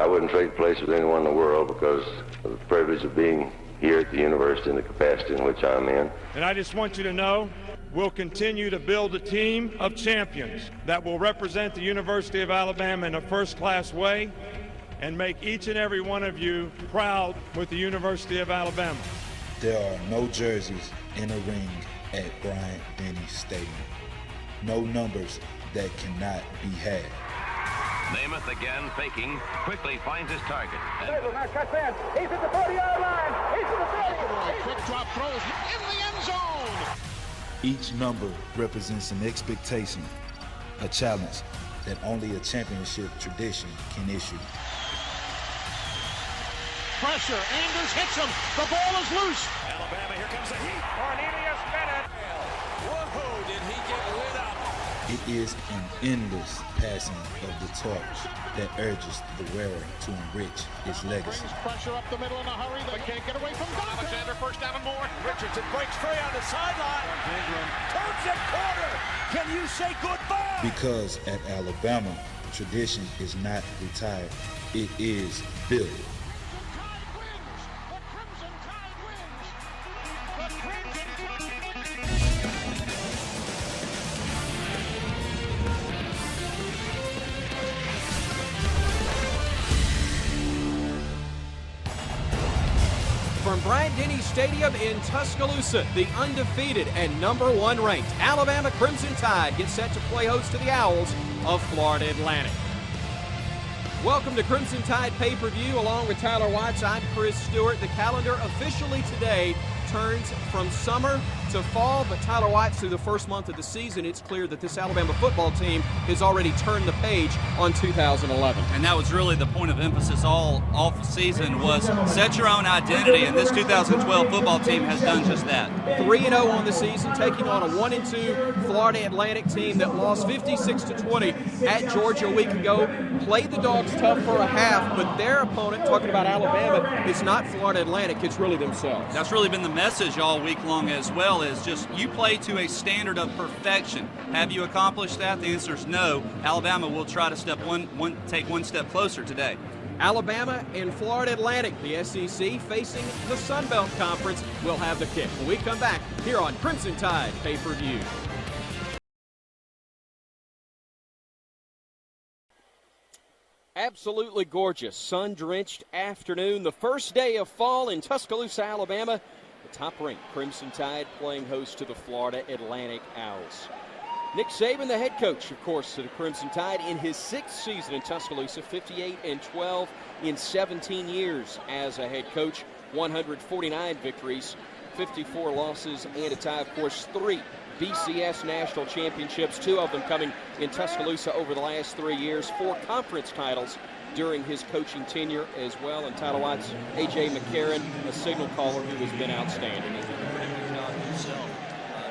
I wouldn't trade place with anyone in the world because of the privilege of being here at the university in the capacity in which I'm in. And I just want you to know we'll continue to build a team of champions that will represent the University of Alabama in a first-class way and make each and every one of you proud with the University of Alabama. There are no jerseys in a ring at Bryant-Denny Stadium. No numbers that cannot be had. Namath again faking, quickly finds his target. Now cuts in. He's at the 40-yard line. He's at the 30. Quick drop throws in the end zone. Each number represents an expectation, a challenge that only a championship tradition can issue. Pressure. Anders hits him. The ball is loose. Alabama, here comes the heat. Cornelius Bennett. Whoa, did he get lit up? It is an endless passing of the torch that urges the wearer to enrich its legacy. Brings pressure up the middle in a hurry. They can't get away from Dante. Alexander first down and more. Richardson breaks free on the sideline. Turns it corner. Can you say goodbye? Because at Alabama, tradition is not retired. It is built. From Bryant-Denny Stadium in Tuscaloosa, the undefeated and #1 ranked Alabama Crimson Tide gets set to play host to the Owls of Florida Atlantic. Welcome to Crimson Tide Pay-Per-View. Along with Tyler Watts, I'm Chris Stewart. The calendar officially today turns from summer to fall, but Tyler Watts, through the first month of the season, it's clear that this Alabama football team has already turned the page on 2011. And that was really the point of emphasis all season, was set your own identity, and this 2012 football team has done just that. 3-0 on the season, taking on a 1-2 Florida Atlantic team that lost 56-20 at Georgia a week ago. Played the Dogs tough for a half, but their opponent, talking about Alabama, it's not Florida Atlantic, it's really themselves. That's really been the message all week long as well, is just you play to a standard of perfection. Have you accomplished that? The answer is no. Alabama will try to take one step closer today. Alabama and Florida Atlantic, the SEC, facing the Sun Belt Conference, will have the kick when we come back here on Crimson Tide Pay-Per-View. Absolutely gorgeous, sun-drenched afternoon. The first day of fall in Tuscaloosa, Alabama. The top-ranked Crimson Tide playing host to the Florida Atlantic Owls. Nick Saban, the head coach, of course, of the Crimson Tide in his 6th season in Tuscaloosa, 58-12 in 17 years as a head coach, 149 victories, 54 losses, and a tie. Of course, 3 BCS national championships, 2 of them coming in Tuscaloosa over the last 3 years, 4 conference titles during his coaching tenure as well. And Tyler Watts, A.J. McCarron, a signal caller who has been outstanding. He's done a pretty good job himself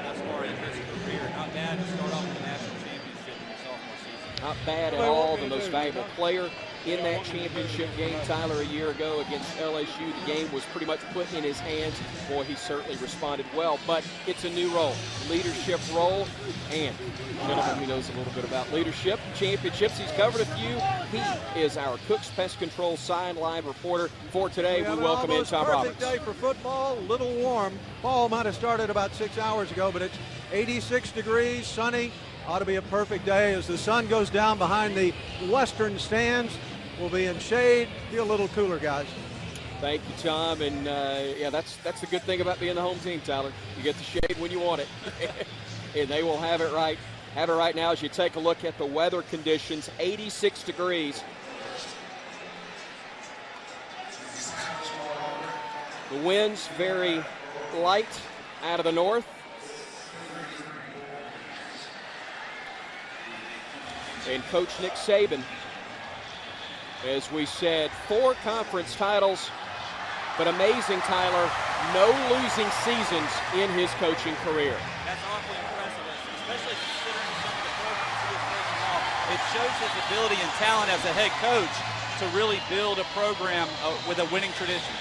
thus far in his career. Not bad to start off with the national championship in his sophomore season. Not bad at all. The most valuable player in that championship game, Tyler, a year ago against LSU. The game was pretty much put in his hands. Boy, he certainly responded well, but it's a new role, leadership role, and a gentleman who knows a little bit about leadership, championships. He's covered a few. He is our Cook's Pest Control sideline reporter for today. We welcome in Tom Roberts. Perfect day for football, a little warm. Fall might have started about 6 hours ago, but it's 86 degrees, sunny. Ought to be a perfect day as the sun goes down behind the western stands. We'll be in shade, be a little cooler, guys. Thank you, Tom. And yeah, that's the good thing about being the home team, Tyler. You get the shade when you want it, and they will have it right. Have it right now as you take a look at the weather conditions. 86 degrees. The winds very light out of the north. And Coach Nick Saban, as we said, 4 conference titles, but amazing, Tyler, no losing seasons in his coaching career. That's awfully impressive, especially considering some of the programs he is taking off. It shows his ability and talent as a head coach to really build a program with a winning tradition.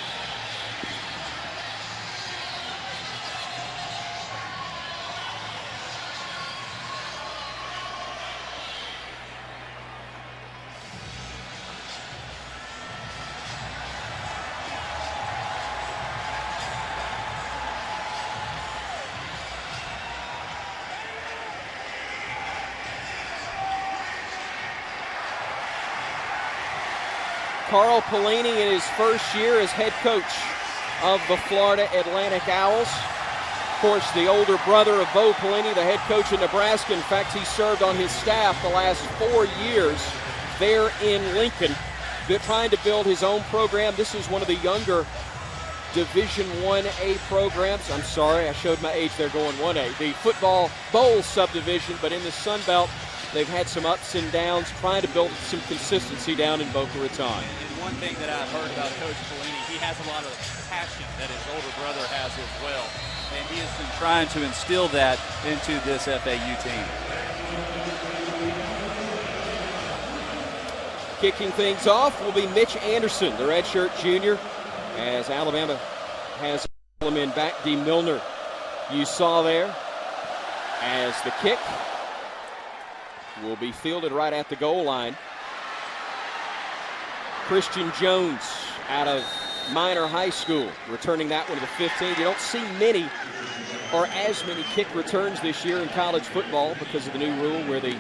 Carl Pelini in his first year as head coach of the Florida Atlantic Owls. Of course, the older brother of Bo Pelini, the head coach of Nebraska. In fact, he served on his staff the last 4 years there in Lincoln. They're trying to build his own program. This is one of the younger Division 1A programs. I'm sorry, I showed my age there going 1A. The football bowl subdivision, but in the Sun Belt, they've had some ups and downs, trying to build some consistency down in Boca Raton. And one thing that I've heard about Coach Pelini, he has a lot of passion that his older brother has as well. And he has been trying to instill that into this FAU team. Kicking things off will be Mitch Anderson, the redshirt junior, as Alabama has him in back. D. Milner, you saw there, as the kick will be fielded right at the goal line. Christian Jones out of Minor High School, returning that one to the 15. You don't see many or as many kick returns this year in college football because of the new rule where the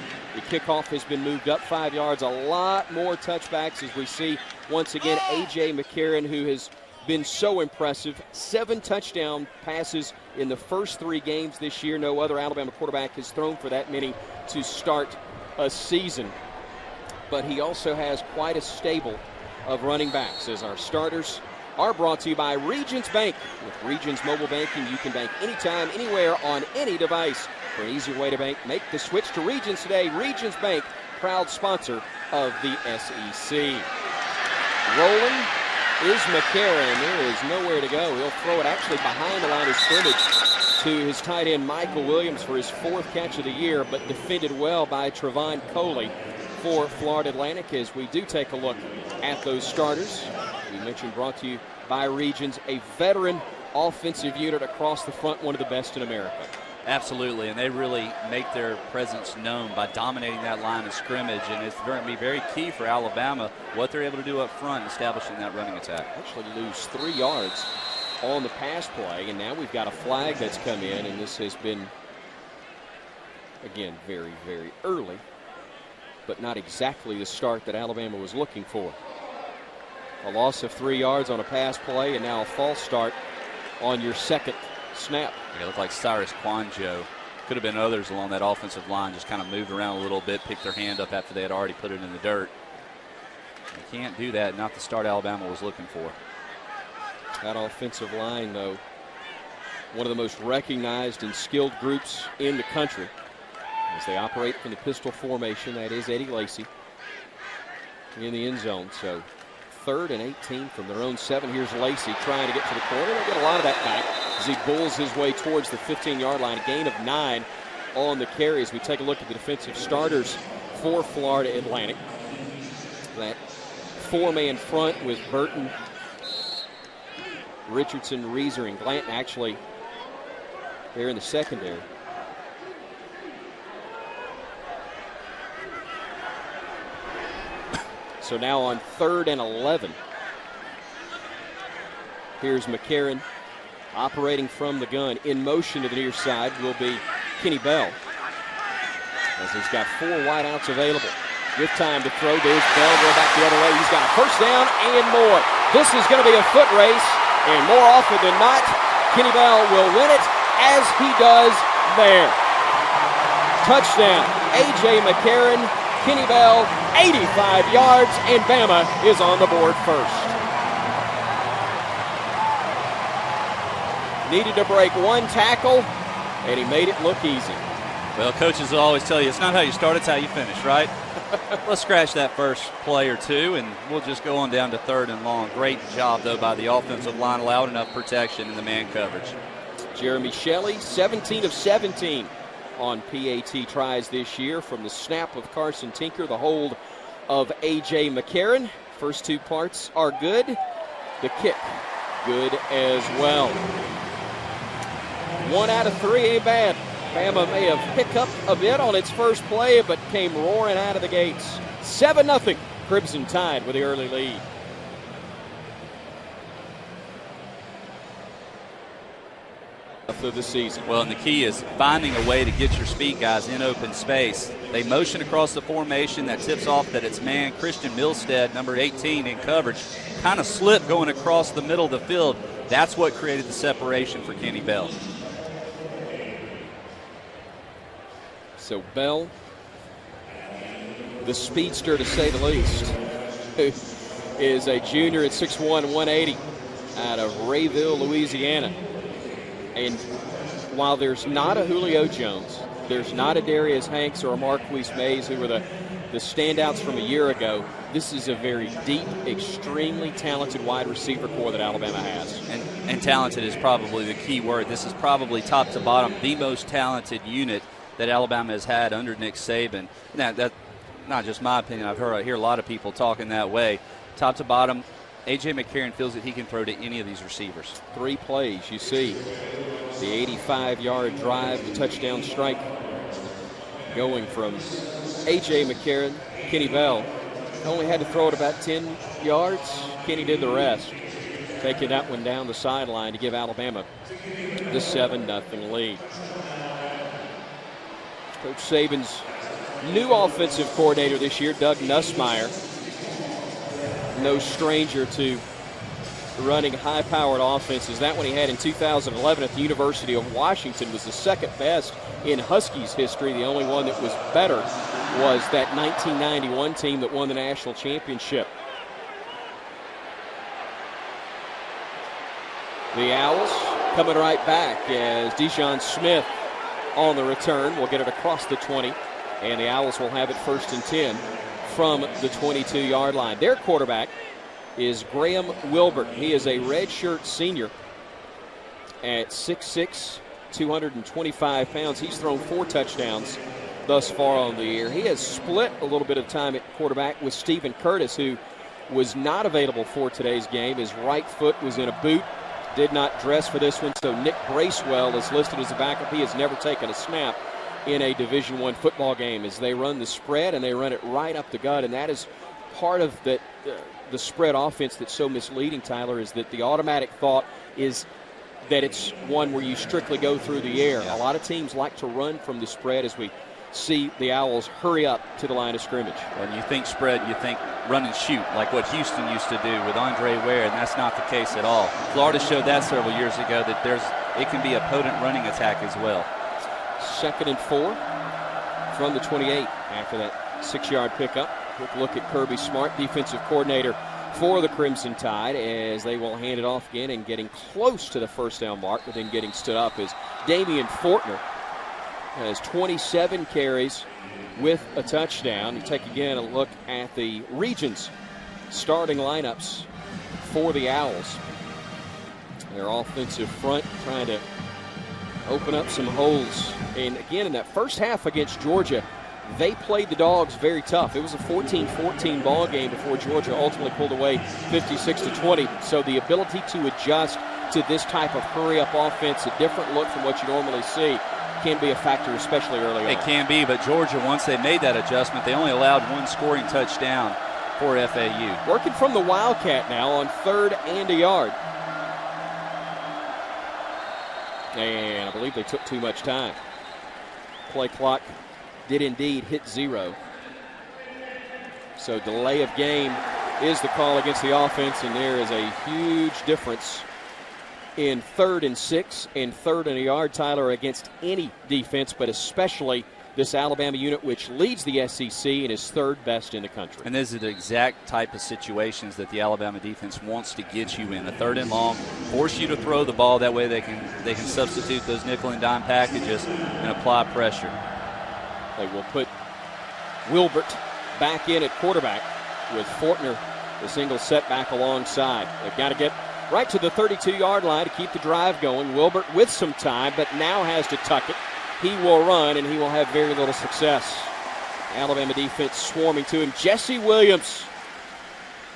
kickoff has been moved up 5 yards. A lot more touchbacks as we see, once again, A.J. McCarron, who has been so impressive. 7 touchdown passes in the first 3 games this year. No other Alabama quarterback has thrown for that many to start a season. But he also has quite a stable of running backs, as our starters are brought to you by Regions Bank. With Regions Mobile Banking, you can bank anytime, anywhere, on any device. For an easier way to bank, make the switch to Regions today. Regions Bank, proud sponsor of the SEC. Rolling is McCarron. There is nowhere to go. He'll throw it actually behind the line of scrimmage to his tight end Michael Williams for his 4th catch of the year, but defended well by Trevon Coley for Florida Atlantic. As we do take a look at those starters, we mentioned brought to you by Regions, a veteran offensive unit across the front, one of the best in America. Absolutely, and they really make their presence known by dominating that line of scrimmage, and it's going to be very key for Alabama what they're able to do up front, establishing that running attack. Actually lose 3 yards on the pass play, and now we've got a flag that's come in, and this has been, again, very, very early, but not exactly the start that Alabama was looking for. A loss of 3 yards on a pass play, and now a false start on your second snap. It looked like Cyrus Quanjo. Could have been others along that offensive line, just kind of moved around a little bit, picked their hand up after they had already put it in the dirt. You can't do that, not the start Alabama was looking for. That offensive line, though, one of the most recognized and skilled groups in the country as they operate from the pistol formation. That is Eddie Lacy in the end zone. So 3rd and 18 from their own 7. Here's Lacy trying to get to the corner. They'll get a lot of that back as he bulls his way towards the 15-yard line. A gain of 9 on the carry. As we take a look at the defensive starters for Florida Atlantic. That 4-man front with Burton, Richardson, Reeser, and Glanton actually there in the secondary. So now on 3rd and 11. Here's McCarron operating from the gun. In motion to the near side will be Kenny Bell, as he's got 4 wideouts available. With time to throw, there's Bell going back the other way. He's got a first down and more. This is going to be a foot race, and more often than not, Kenny Bell will win it, as he does there. Touchdown, A.J. McCarron. Kenny Bell, 85 yards, and Bama is on the board first. Needed to break 1 tackle, and he made it look easy. Well, coaches will always tell you it's not how you start, it's how you finish, right? Let's scratch that first play or 2, and we'll just go on down to 3rd and long. Great job, though, by the offensive line, allowed enough protection in the man coverage. Jeremy Shelley, 17 of 17 on PAT tries this year from the snap of Carson Tinker, the hold of A.J. McCarron. First 2 parts are good. The kick, good as well. 1 out of 3 ain't bad. Bama may have hiccupped a bit on its first play, but came roaring out of the gates. 7-0, Crimson Tide with the early lead. of the season. Well, and the key is finding a way to get your speed guys in open space. They motion across the formation. That tips off that it's man Christian Milstead, number 18, in coverage. Kind of slipped going across the middle of the field. That's what created the separation for Kenny Bell. So Bell, the speedster to say the least, who is a junior at 6'1", 180 out of Rayville, Louisiana. And while there's not a Julio Jones, there's not a Darius Hanks or a Marquise Mays who were the standouts from a year ago, this is a very deep, extremely talented wide receiver core that Alabama has. And talented is probably the key word. This is probably top to bottom the most talented unit that Alabama has had under Nick Saban. Now, that's not just my opinion. I hear a lot of people talking that way. Top to bottom, A.J. McCarron feels that he can throw to any of these receivers. 3 plays, you see the 85-yard drive, the touchdown strike going from A.J. McCarron. Kenny Bell only had to throw it about 10 yards. Kenny did the rest, taking that one down the sideline to give Alabama the 7-0 lead. Coach Saban's new offensive coordinator this year, Doug Nussmeier, no stranger to running high-powered offenses. That one he had in 2011 at the University of Washington was the second best in Huskies history. The only one that was better was that 1991 team that won the national championship. The Owls coming right back as Dijon Smith on the return will get it across the 20, and the Owls will have it 1st and 10 from the 22-yard line. Their quarterback is Graham Wilbert. He is a redshirt senior at 6'6", 225 pounds. He's thrown 4 touchdowns thus far on the year. He has split a little bit of time at quarterback with Stephen Curtis, who was not available for today's game. His right foot was in a boot, did not dress for this one, so Nick Bracewell is listed as a backup. He has never taken a snap in a Division I football game as they run the spread, and they run it right up the gut, and that is part of the spread offense that's so misleading, Tyler, is that the automatic thought is that it's one where you strictly go through the air. Yeah. A lot of teams like to run from the spread as we see the Owls hurry up to the line of scrimmage. When you think spread, you think run and shoot, like what Houston used to do with Andre Ware, and that's not the case at all. Florida showed that several years ago that it can be a potent running attack as well. 2nd and 4 from the 28 after that 6-yard pickup. Quick look at Kirby Smart, defensive coordinator for the Crimson Tide, as they will hand it off again and getting close to the first down mark, but then getting stood up is Damian Fortner. Has 27 carries with a touchdown. You take again a look at the region's starting lineups for the Owls. Their offensive front trying to open up some holes. And again, in that first half against Georgia, they played the Dogs very tough. It was a 14-14 ball game before Georgia ultimately pulled away 56-20. So the ability to adjust to this type of hurry-up offense, a different look from what you normally see, can be a factor, especially early on. It can be, but Georgia, once they made that adjustment, they only allowed 1 scoring touchdown for FAU. Working from the Wildcat now on 3rd and a yard. And I believe they took too much time. Play clock did indeed hit 0. So delay of game is the call against the offense, and there is a huge difference in 3rd and 6 and 3rd and a yard, Tyler, against any defense, but especially this Alabama unit, which leads the SEC and is 3rd best in the country. And these are the exact type of situations that the Alabama defense wants to get you in. A 3rd and long, force you to throw the ball. That way they can substitute those nickel and dime packages and apply pressure. They will put Wilbert back in at quarterback with Fortner, the single setback alongside. They've got to get right to the 32-yard line to keep the drive going. Wilbert with some time, but now has to tuck it. He will run, and he will have very little success. Alabama defense swarming to him. Jesse Williams,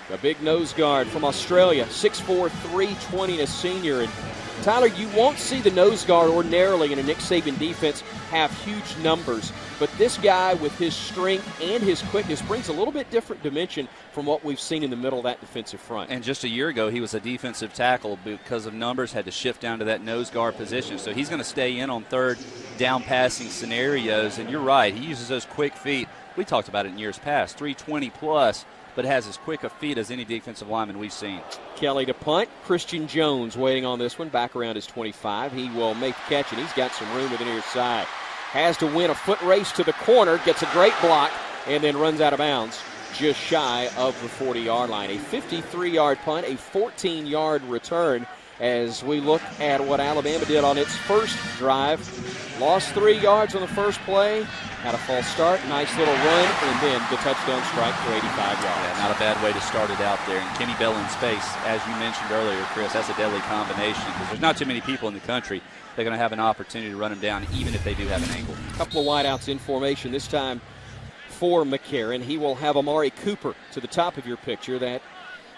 the big nose guard from Australia, 6'4", 320, and a senior. And Tyler, you won't see the nose guard ordinarily in a Nick Saban defense have huge numbers, but this guy with his strength and his quickness brings a little bit different dimension from what we've seen in the middle of that defensive front. And just a year ago, he was a defensive tackle because of numbers, had to shift down to that nose guard position. So he's going to stay in on third down passing scenarios. And you're right, he uses those quick feet. We talked about it in years past, 320 plus, but has as quick a feet as any defensive lineman we've seen. Kelly to punt. Christian Jones waiting on this one, back around his 25. He will make the catch, and he's got some room with the near side. Has to win a foot race to the corner, gets a great block, and then runs out of bounds just shy of the 40-yard line. A 53-yard punt, a 14-yard return as we look at what Alabama did on its first drive. Lost 3 yards on the first play, had a false start, nice little run, and then the touchdown strike for 85 yards. Yeah, not a bad way to start it out there. And Kenny Bell in space, as you mentioned earlier, Chris, that's a deadly combination because there's not too many people in the country that are going to have an opportunity to run him down, even if they do have an angle. A couple of wideouts in formation, this time for McCarron. He will have Amari Cooper to the top of your picture. That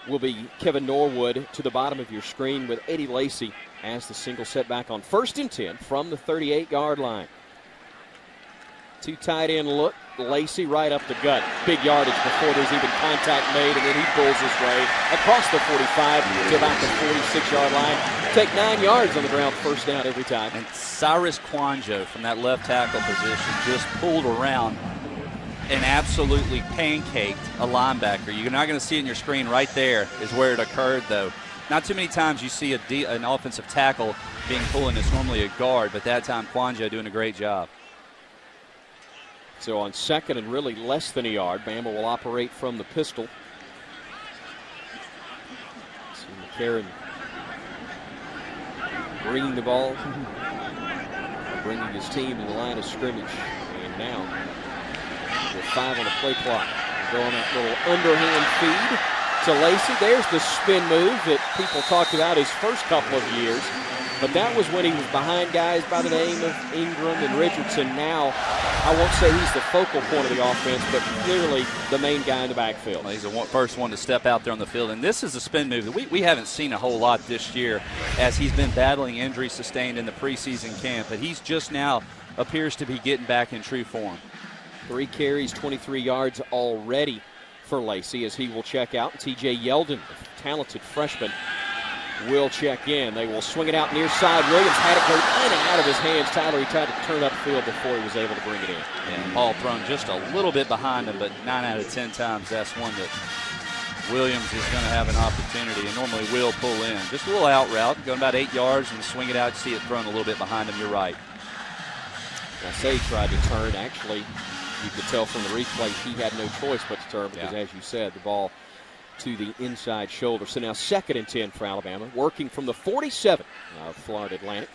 will be Kevin Norwood to the bottom of your screen with Eddie Lacy as the single setback on 1st and 10 from the 38-yard line. 2 tight end look. Lacy right up the gut. Big yardage before there's even contact made, and then he pulls his way across the 45 to about the 46-yard line. Take 9 yards on the ground, first down every time. And Cyrus Quanjo from that left tackle position just pulled around and absolutely pancaked a linebacker. You're not going to see it in your screen. Right there is where it occurred, though. Not too many times you see an offensive tackle being pulled, and it's normally a guard, but that time Quanjo doing a great job. So on second and really less than a yard, Bama will operate from the pistol. See McCarron bringing the ball, bringing his team to the line of scrimmage. And now, with 5 on the play clock, go on that little underhand feed to Lacy. There's the spin move that people talked about his first couple of years. But that was when he was behind guys by the name of Ingram and Richardson. Now, I won't say he's the focal point of the offense, but clearly the main guy in the backfield. Well, he's the first one to step out there on the field. And this is a spin move that we haven't seen a whole lot this year as he's been battling injuries sustained in the preseason camp. But he's just now appears to be getting back in true form. 3 carries, 23 yards already for Lacy as he will check out. T.J. Yeldon, the talented freshman, will check in. They will swing it out near side. Williams had it go in and out of his hands. Tyler, he tried to turn upfield before he was able to bring it in. And ball thrown just a little bit behind him, but 9 out of 10 times that's one that Williams is going to have an opportunity and normally will pull in. Just a little out route, going about 8 yards and swing it out. You see it thrown a little bit behind him. You're right. I say he tried to turn. Actually, you could tell from the replay he had no choice but to turn because, as you said, the ball to the inside shoulder. So now 2nd and 10 for Alabama, working from the 47 of Florida Atlantic,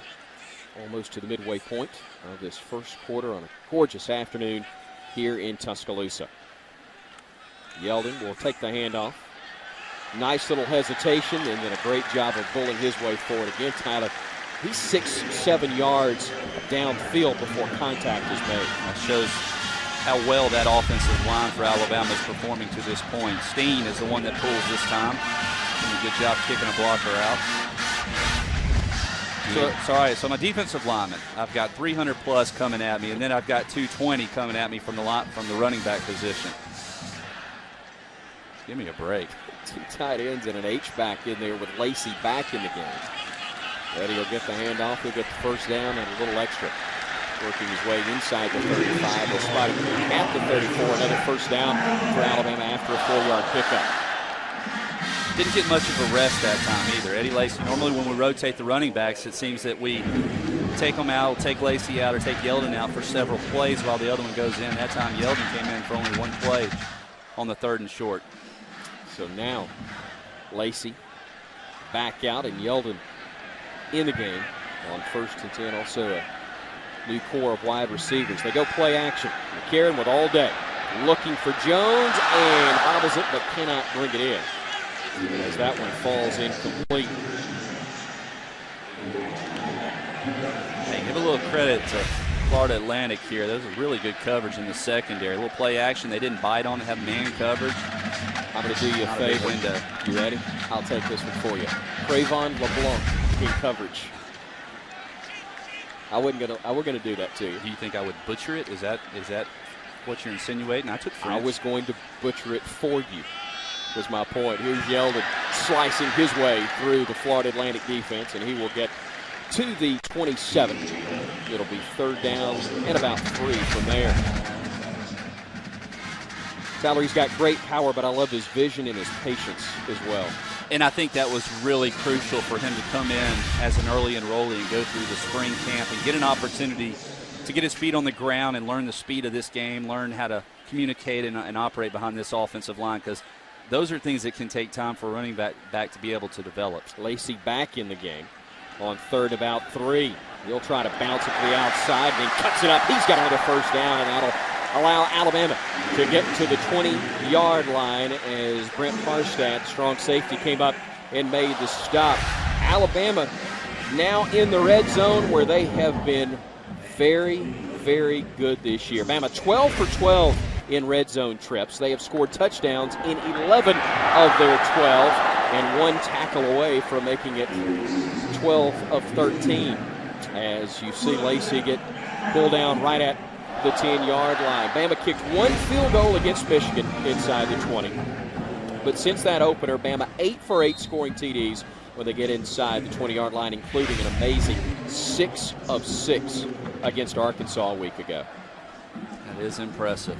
almost to the midway point of this first quarter on a gorgeous afternoon here in Tuscaloosa. Yeldon will take the handoff. Nice little hesitation, and then a great job of pulling his way forward again. Tyler, he's 6-7 yards downfield before contact is made. That shows how well that offensive line for Alabama is performing to this point. Steen is the one that pulls this time. Doing a good job kicking a blocker out. So my defensive lineman, I've got 300 plus coming at me, and then I've got 220 coming at me from the running back position. Give me a break. 2 tight ends and an H-back in there with Lacy back in the game. Eddie will get the handoff. He'll get the first down and a little extra. Working his way inside the 35. He'll spot him at the 34. Another first down for Alabama after a 4-yard pickup. Didn't get much of a rest that time either. Eddie Lacy, normally when we rotate the running backs, it seems that we take them out, take Lacy out, or take Yeldon out for several plays while the other one goes in. That time Yeldon came in for only 1 play on the 3rd and short. So now Lacy back out and Yeldon in the game on 1st and 10. Also a new core of wide receivers. They go play action. McCarron with all day. Looking for Jones and bobbles it but cannot bring it in as that one falls incomplete. Hey, give a little credit to Florida Atlantic here. That was a really good coverage in the secondary. A little play action. They didn't bite on it, have man coverage. I'm going to do you a favor. Window. You ready? I'll take this one for you. Cravon LeBlanc in coverage. I wasn't gonna do that to you. Do you think I would butcher it? Is that what you're insinuating? I took French. I was going to butcher it for you, was my point. Here's Yeldon slicing his way through the Florida Atlantic defense, and he will get to the 27. It'll be third down and about 3 from there. Tyler, he's got great power, but I love his vision and his patience as well. And I think that was really crucial for him to come in as an early enrollee and go through the spring camp and get an opportunity to get his feet on the ground and learn the speed of this game, learn how to communicate and operate behind this offensive line, because those are things that can take time for a running back to be able to develop. Lacey back in the game on third about 3. He'll try to bounce it to the outside, and then cuts it up. He's got another first down, and that'll allow Alabama to get to the 20-yard line as Brent Harstad, strong safety, came up and made the stop. Alabama now in the red zone, where they have been very, very good this year. Bama 12 for 12 in red zone trips. They have scored touchdowns in 11 of their 12 and 1 tackle away from making it 12 of 13. As you see Lacey get pulled down right at the 10-yard line. Bama kicked 1 field goal against Michigan inside the 20. But since that opener, Bama 8 for 8 scoring TDs when they get inside the 20-yard line, including an amazing 6 of 6 against Arkansas a week ago. That is impressive.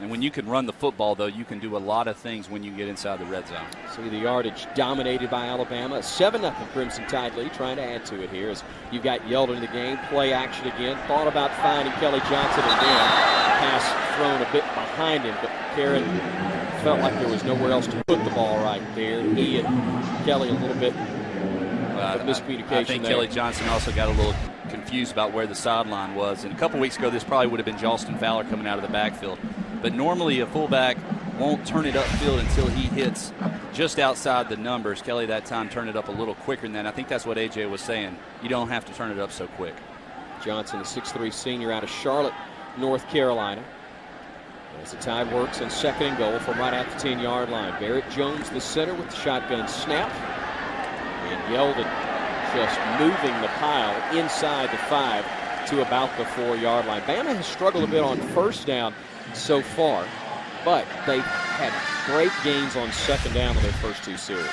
And when you can run the football, though, you can do a lot of things when you get inside the red zone. See the yardage dominated by Alabama. 7-0 Crimson Tide lead, trying to add to it here as you've got Yeldon in the game. Play action again. Thought about finding Kelly Johnson, and then pass thrown a bit behind him, but Karen felt like there was nowhere else to put the ball right there. He and Kelly a little bit of miscommunication I think there. Kelly Johnson also got a little confused about where the sideline was. And a couple weeks ago, this probably would have been Jalston Fowler coming out of the backfield. But normally a fullback won't turn it upfield until he hits just outside the numbers. Kelly that time turned it up a little quicker than that. I think that's what A.J. was saying. You don't have to turn it up so quick. Johnson, the 6'3 senior out of Charlotte, North Carolina. As the Tide works on 2nd and goal from right at the 10-yard line. Barrett Jones, the center, with the shotgun snap. And Yeldon just moving the pile inside the 5 to about the 4-yard line. Bama has struggled a bit on first down so far, but they've had great gains on 2nd down in their first 2 series.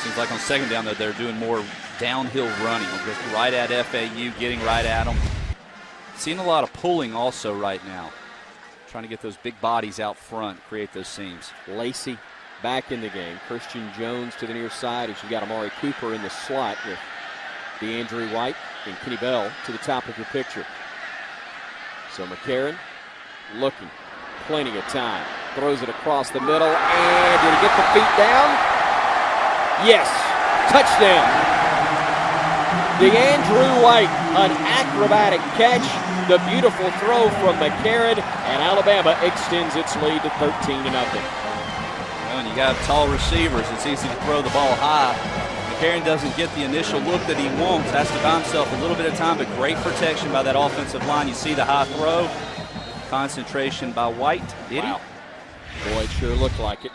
Seems like on 2nd down, though, they're doing more downhill running. Just right at FAU, getting right at them. Seeing a lot of pulling also right now. Trying to get those big bodies out front, create those seams. Lacey back in the game. Christian Jones to the near side as you got Amari Cooper in the slot with DeAndre White and Kenny Bell to the top of your picture. So McCarron looking, plenty of time. Throws it across the middle, and did he get the feet down? Yes, touchdown. DeAndre White, an acrobatic catch. The beautiful throw from McCarron, and Alabama extends its lead to 13-0. Well, and you got tall receivers. It's easy to throw the ball high. McCarron doesn't get the initial look that he wants. Has to buy himself a little bit of time, but great protection by that offensive line. You see the high throw. Concentration by White. Did he? Boy, it sure looked like it.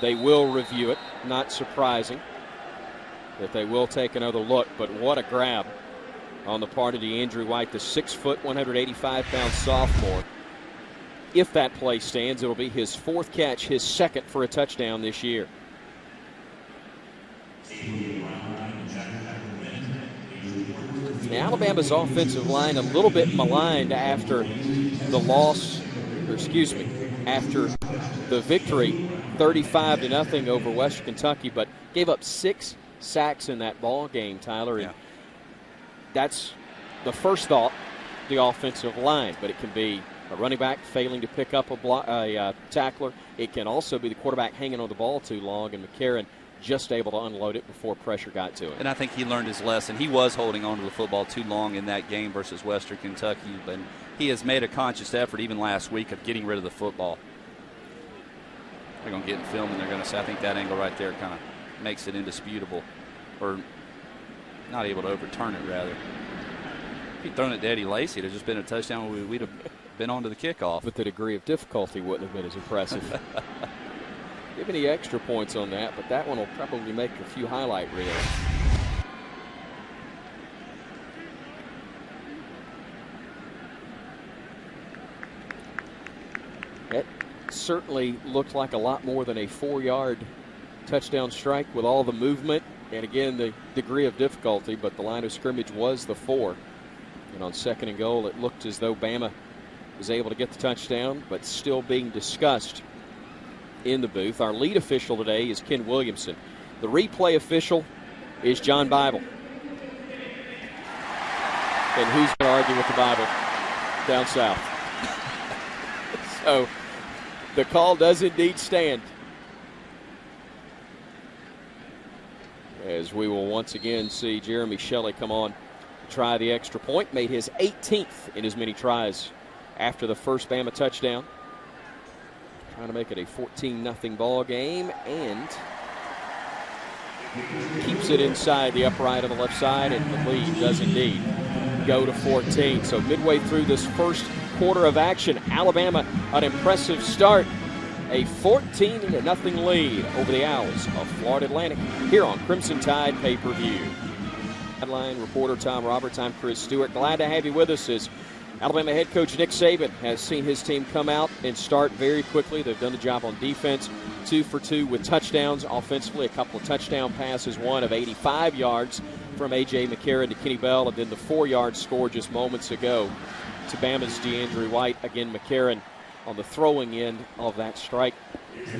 They will review it. Not surprising that they will take another look, but what a grab on the part of DeAndre White, the 6', 185-pound sophomore. If that play stands, it'll be his 4th catch, his 2nd for a touchdown this year. Now, Alabama's offensive line a little bit maligned after the loss, after the victory 35-0 over Western Kentucky, but gave up 6 sacks in that ball game, Tyler. And that's the first thought, the offensive line, but it can be a running back failing to pick up a tackler. It can also be the quarterback hanging on the ball too long, and McCarron just able to unload it before pressure got to him. And I think he learned his lesson. He was holding on to the football too long in that game versus Western Kentucky, but he has made a conscious effort even last week of getting rid of the football. They're going to get in film, and they're going to say, I think that angle right there kind of makes it indisputable, or not able to overturn it, rather. If he'd thrown it to Eddie Lacy, it would have just been a touchdown. We'd have been on to the kickoff. But the degree of difficulty wouldn't have been as impressive. Give any extra points on that, but that one will probably make a few highlight reels. certainly looked like a lot more than a 4-yard touchdown strike with all the movement and, again, the degree of difficulty, but the line of scrimmage was the 4. And on 2nd and goal, it looked as though Bama was able to get the touchdown, but still being discussed in the booth. Our lead official today is Ken Williamson. The replay official is John Bible. And who's going to argue with the Bible down south? So the call does indeed stand, as we will once again see Jeremy Shelley come on, try the extra point. Made his 18th in as many tries after the first Bama touchdown. Trying to make it a 14-0 ball game, and keeps it inside the upright on the left side, and the lead does indeed go to 14. So midway through this first quarter of action, Alabama, an impressive start. A 14-0 lead over the Owls of Florida Atlantic here on Crimson Tide pay-per-view. Headline reporter Tom Roberts, I'm Chris Stewart. Glad to have you with us as Alabama head coach Nick Saban has seen his team come out and start very quickly. They've done the job on defense, 2 for 2 with touchdowns. Offensively, a couple of touchdown passes, one of 85 yards from A.J. McCarron to Kenny Bell, and then the 4-yard score just moments ago to Bama's DeAndre White. Again, McCarron on the throwing end of that strike.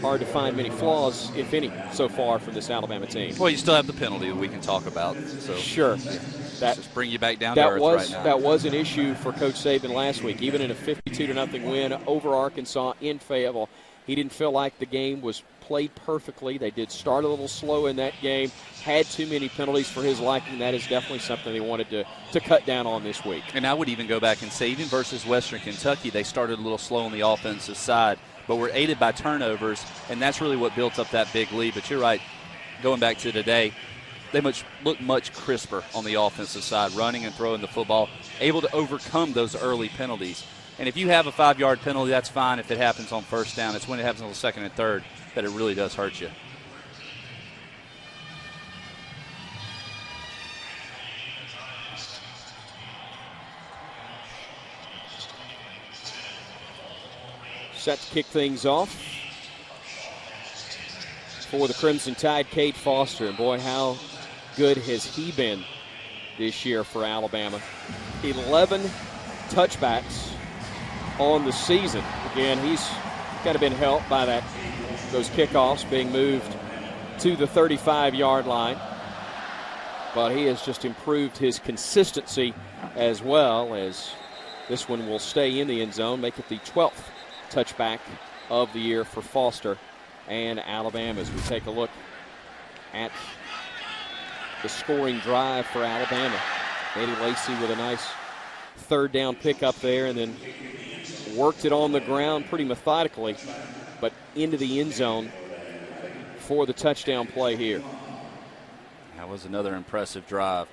Hard to find many flaws, if any, so far from this Alabama team. Well, you still have the penalty that we can talk about. So sure. That just bring you back down to earth right now. That was an issue for Coach Saban last week. Even in a 52-0 win over Arkansas in Fayetteville, he didn't feel like the game was played perfectly. They did start a little slow in that game, had too many penalties for his liking. That is definitely something they wanted to cut down on this week. And I would even go back and say, even versus Western Kentucky, they started a little slow on the offensive side, but were aided by turnovers, and that's really what built up that big lead. But you're right, going back to today, they look much crisper on the offensive side, running and throwing the football, able to overcome those early penalties. And if you have a 5-yard penalty, that's fine if it happens on first down. It's when it happens on the 2nd and 3rd that it really does hurt you. Set to kick things off for the Crimson Tide, Cade Foster. And boy, how good has he been this year for Alabama. 11 touchbacks on the season. Again, he's kind of been helped by those kickoffs being moved to the 35-yard line. But he has just improved his consistency as well, as this one will stay in the end zone, make it the 12th touchback of the year for Foster and Alabama. As we take a look at the scoring drive for Alabama, Eddie Lacy with a nice 3rd down pickup there, and then worked it on the ground pretty methodically, but into the end zone for the touchdown play here. That was another impressive drive.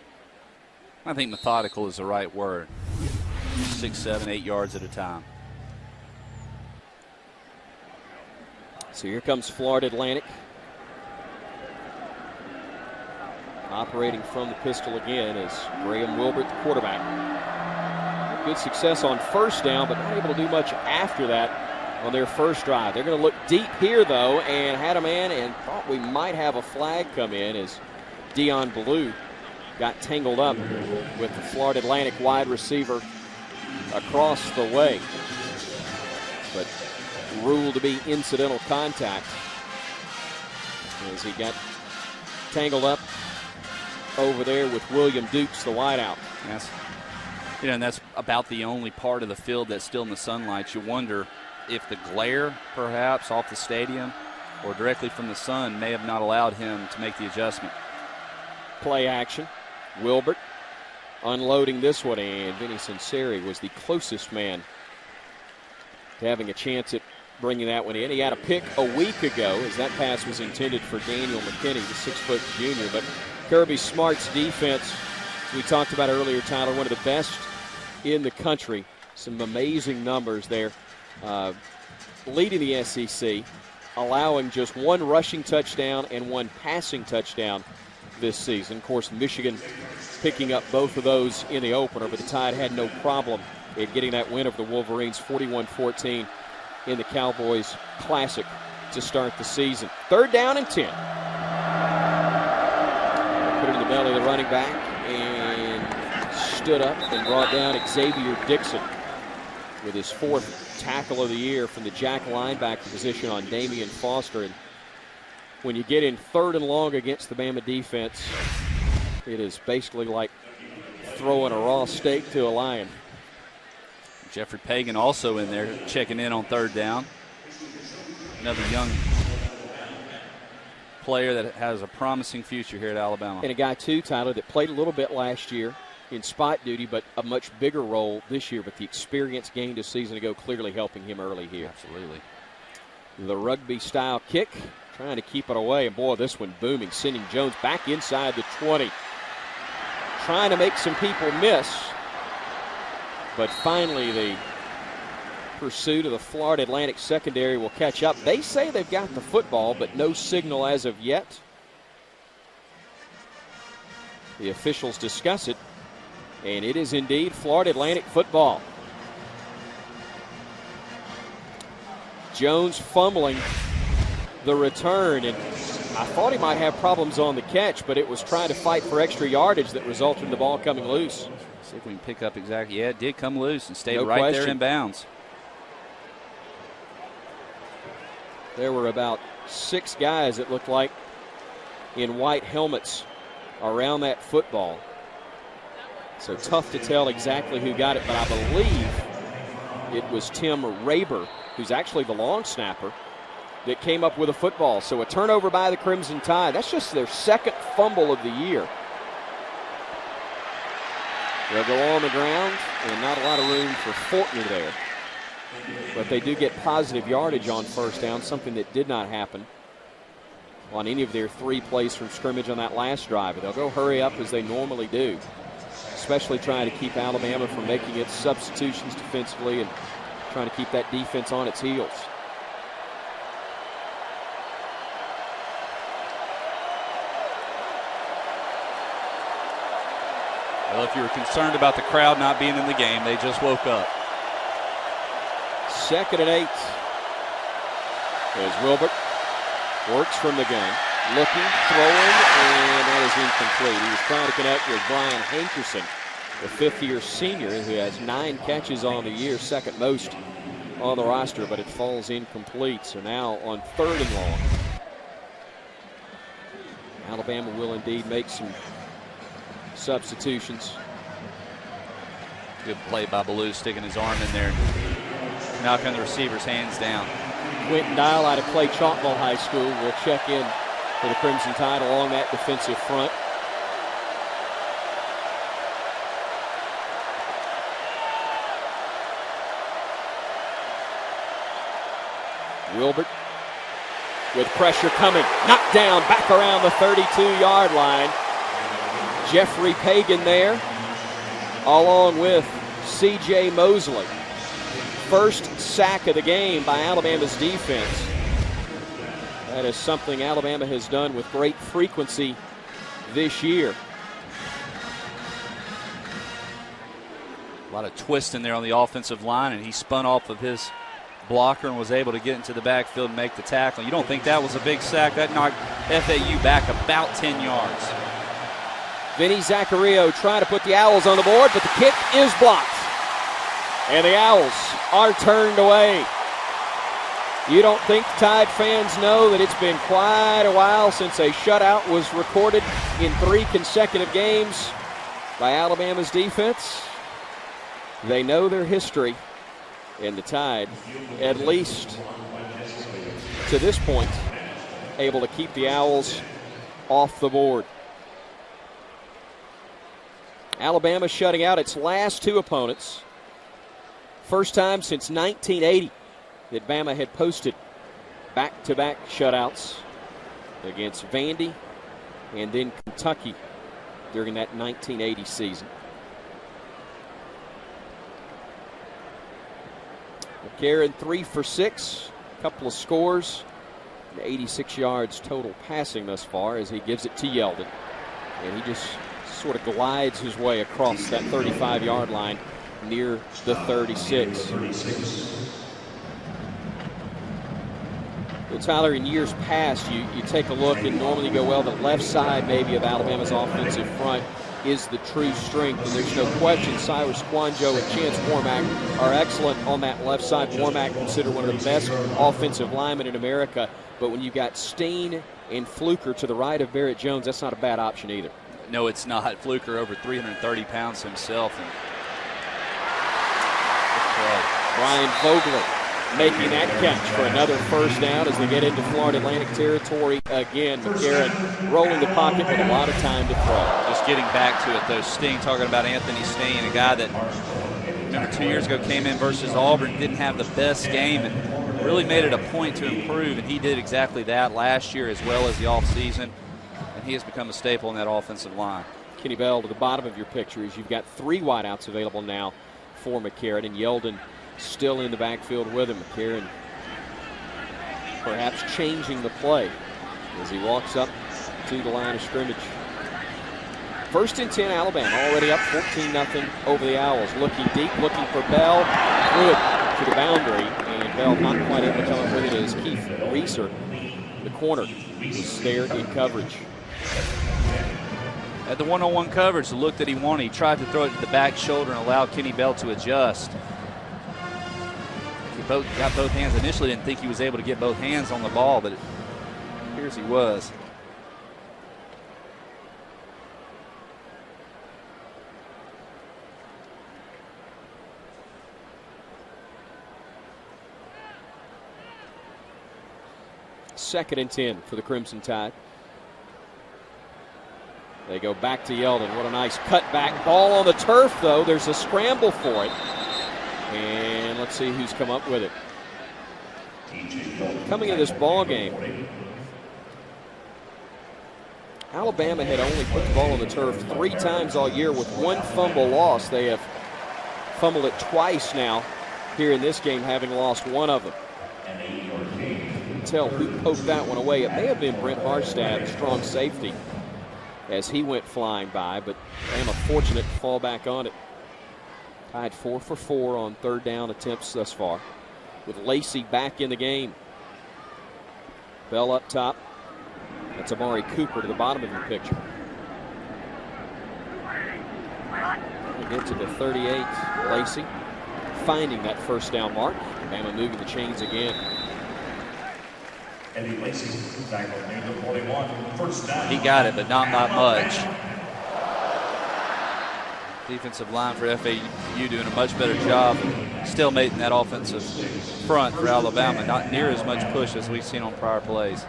I think methodical is the right word. 6, 7, 8 yards at a time. So here comes Florida Atlantic. Operating from the pistol again is Graham Wilbert, the quarterback. Good success on first down, but not able to do much after that on their first drive. They're going to look deep here, though, and had a man and thought we might have a flag come in as Dion Blue got tangled up with the Florida Atlantic wide receiver across the way, but ruled to be incidental contact as he got tangled up over there with William Dukes, the wideout. Yes. And that's about the only part of the field that's still in the sunlight. You wonder if the glare, perhaps, off the stadium or directly from the sun may have not allowed him to make the adjustment. Play action. Wilbert unloading this one, and Vinny Sinceri was the closest man to having a chance at bringing that one in. He had a pick a week ago as that pass was intended for Daniel McKinney, the 6-foot junior. But Kirby Smart's defense, as we talked about earlier, Tyler, one of the best in the country. Some amazing numbers there. Leading the SEC, allowing just 1 rushing touchdown and 1 passing touchdown this season. Of course, Michigan picking up both of those in the opener, but the Tide had no problem in getting that win over the Wolverines, 41-14 in the Cowboys Classic to start the season. 3rd down and 10. Put it in the belly of the running back and stood up and brought down Xavier Dixon with his 4th tackle of the year from the jack linebacker position on Damian Foster. And when you get in 3rd and long against the Bama defense, it is basically like throwing a raw steak to a lion. Jeffrey Pagan also in there checking in on 3rd down. Another young player that has a promising future here at Alabama. And a guy, too, Tyler, that played a little bit last year in spot duty, but a much bigger role this year. But the experience gained a season ago clearly helping him early here. Absolutely. The rugby-style kick, trying to keep it away. And, boy, this one booming, sending Jones back inside the 20. Trying to make some people miss. But finally, the pursuit of the Florida Atlantic secondary will catch up. They say they've got the football, but no signal as of yet. The officials discuss it, and it is indeed Florida Atlantic football. Jones fumbling the return, and I thought he might have problems on the catch, but it was trying to fight for extra yardage that resulted in the ball coming loose. See if we can pick up exactly. Yeah, it did come loose and stayed No right question. there in bounds. There were about 6 guys, it looked like, in white helmets around that football. So tough to tell exactly who got it, but I believe it was Tim Raber, who's actually the long snapper, that came up with a football. So a turnover by the Crimson Tide. That's just their 2nd fumble of the year. They'll go on the ground, and not a lot of room for Fortner there. But they do get positive yardage on 1st down, something that did not happen on any of their 3 plays from scrimmage on that last drive. But they'll go hurry up as they normally do, especially trying to keep Alabama from making its substitutions defensively and trying to keep that defense on its heels. Well, if you were concerned about the crowd not being in the game, they just woke up. 2nd and 8. As Wilbert works from the gun, looking, throwing, and that is incomplete. He was trying to connect with Brian Hankerson, the 5th-year senior who has 9 catches on the year, 2nd most on the roster, but it falls incomplete. So now on 3rd and long, Alabama will indeed make some substitutions. Good play by Ballou, sticking his arm in there, knocking the receiver's hands down. Quentin Dial out of Clay Chalkball High School will check in for the Crimson Tide along that defensive front. Wilbert with pressure coming, knocked down back around the 32-yard line. Jeffrey Pagan there, along with C.J. Mosley. 1st sack of the game by Alabama's defense. That is something Alabama has done with great frequency this year. A lot of twist in there on the offensive line, and he spun off of his blocker and was able to get into the backfield and make the tackle. You don't think that was a big sack? That knocked FAU back about 10 yards. Vinny Zaccario trying to put the Owls on the board, but the kick is blocked. And the Owls are turned away. You don't think Tide fans know that it's been quite a while since a shutout was recorded in 3 consecutive games by Alabama's defense? They know their history, and the Tide, at least to this point, able to keep the Owls off the board. Alabama shutting out its last 2 opponents. First time since 1980 that Bama had posted back-to-back shutouts against Vandy and then Kentucky during that 1980 season. McCarron 3 for 6, a couple of scores, and 86 yards total passing thus far as he gives it to Yeldon. And he just sort of glides his way across that 35-yard line near the 36. Well, Tyler, in years past, you take a look and normally go, well, the left side maybe of Alabama's offensive front is the true strength, and there's no question Cyrus Quanjo and Chance Warmack are excellent on that left side. Warmack considered one of the best offensive linemen in America, but when you got Steen and Fluker to the right of Barrett Jones, that's not a bad option either. No, it's not. Fluker over 330 pounds himself. And Brian Vogler making that catch for another first down as they get into Florida Atlantic territory again. McCarron rolling the pocket with a lot of time to throw. Just getting back to it, though, Steen, talking about Anthony Steen, a guy that, remember, 2 years ago came in versus Auburn, didn't have the best game, and really made it a point to improve, and he did exactly that last year as well as the offseason, and he has become a staple in that offensive line. Kenny Bell, to the bottom of your picture, is you've got 3 wideouts available now for McCarron, and Yeldon still in the backfield with him. McCarron perhaps changing the play as he walks up to the line of scrimmage. 1st and 10, Alabama already up 14-0 over the Owls. Looking deep, looking for Bell. Threw it to the boundary, and Bell not quite able to come up with it as Keith Reeser, the corner, was there in coverage. At the one-on-one coverage, the look that he wanted, he tried to throw it to the back shoulder and allow Kenny Bell to adjust. He got both hands. Initially didn't think he was able to get both hands on the ball, but it appears he was. Second and 10 for the Crimson Tide. They go back to Yeldon. What a nice cutback ball on the turf, though. There's a scramble for it. And let's see who's come up with it. Coming into this ball game, Alabama had only put the ball on the turf 3 times all year with 1 fumble loss. They have fumbled it twice now here in this game, having lost 1 of them. Can't tell who poked that one away. It may have been Brent Harstad, strong safety, as he went flying by, but Bama fortunate to fall back on it. Tied 4 for 4 on 3rd down attempts thus far, with Lacey back in the game. Bell up top. That's Amari Cooper to the bottom of your picture. We get to the 38. Lacey finding that 1st down mark. Bama moving the chains again. He got it, but not by much. Defensive line for FAU doing a much better job of still making that offensive front for Alabama. Not near as much push as we've seen on prior plays.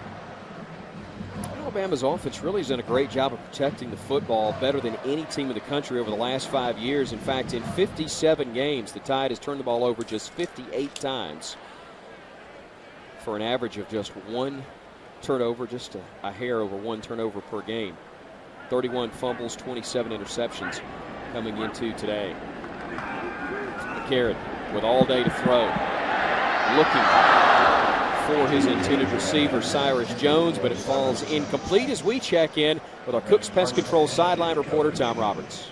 Alabama's offense really has done a great job of protecting the football, better than any team in the country over the last 5 years. In fact, in 57 games, the Tide has turned the ball over just 58 times for an average of just 1 turnover, just a hair over 1 turnover per game. 31 fumbles, 27 interceptions coming into today. McCarron with all day to throw, looking for his intended receiver, Cyrus Jones, but it falls incomplete as we check in with our Cooks Pest Control sideline reporter, Tom Roberts.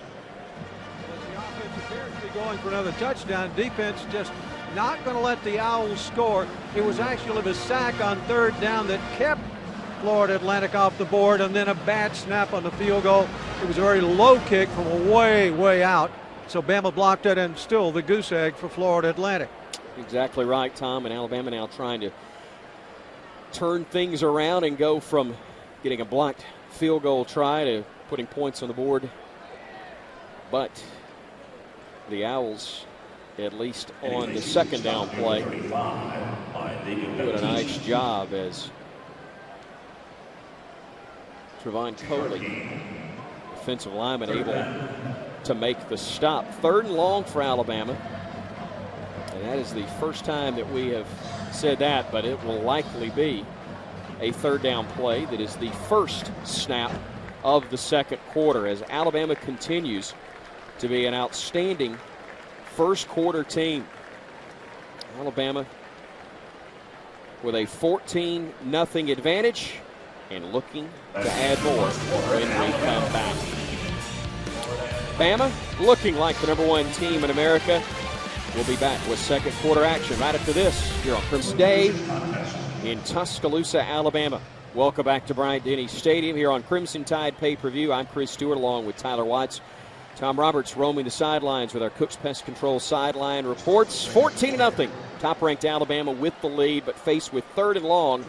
The offense appears to be going for another touchdown. Defense just not going to let the Owls score. It was actually the sack on 3rd down that kept Florida Atlantic off the board, and then a bad snap on the field goal. It was a very low kick from way, way out. So Bama blocked it, and still the goose egg for Florida Atlantic. Exactly right, Tom. And Alabama now trying to turn things around and go from getting a blocked field goal try to putting points on the board. But the Owls, at least on the 2nd down play, doing a nice job as Trevon Coley, defensive lineman, able to make the stop. 3rd and long for Alabama. And that is the first time that we have said that, but it will likely be a 3rd down play that is the first snap of the 2nd quarter as Alabama continues to be an outstanding 1st quarter team. Alabama with a 14-0 advantage and looking to add more when we come back. Bama looking like the #1 team in America. We'll be back with 2nd quarter action right after this here on Crimson Day in Tuscaloosa, Alabama. Welcome back to Bryant-Denny Stadium here on Crimson Tide Pay-Per-View. I'm Chris Stewart along with Tyler Watts. Tom Roberts roaming the sidelines with our Cook's Pest Control sideline reports. 14-0. Top-ranked Alabama with the lead, but faced with 3rd and long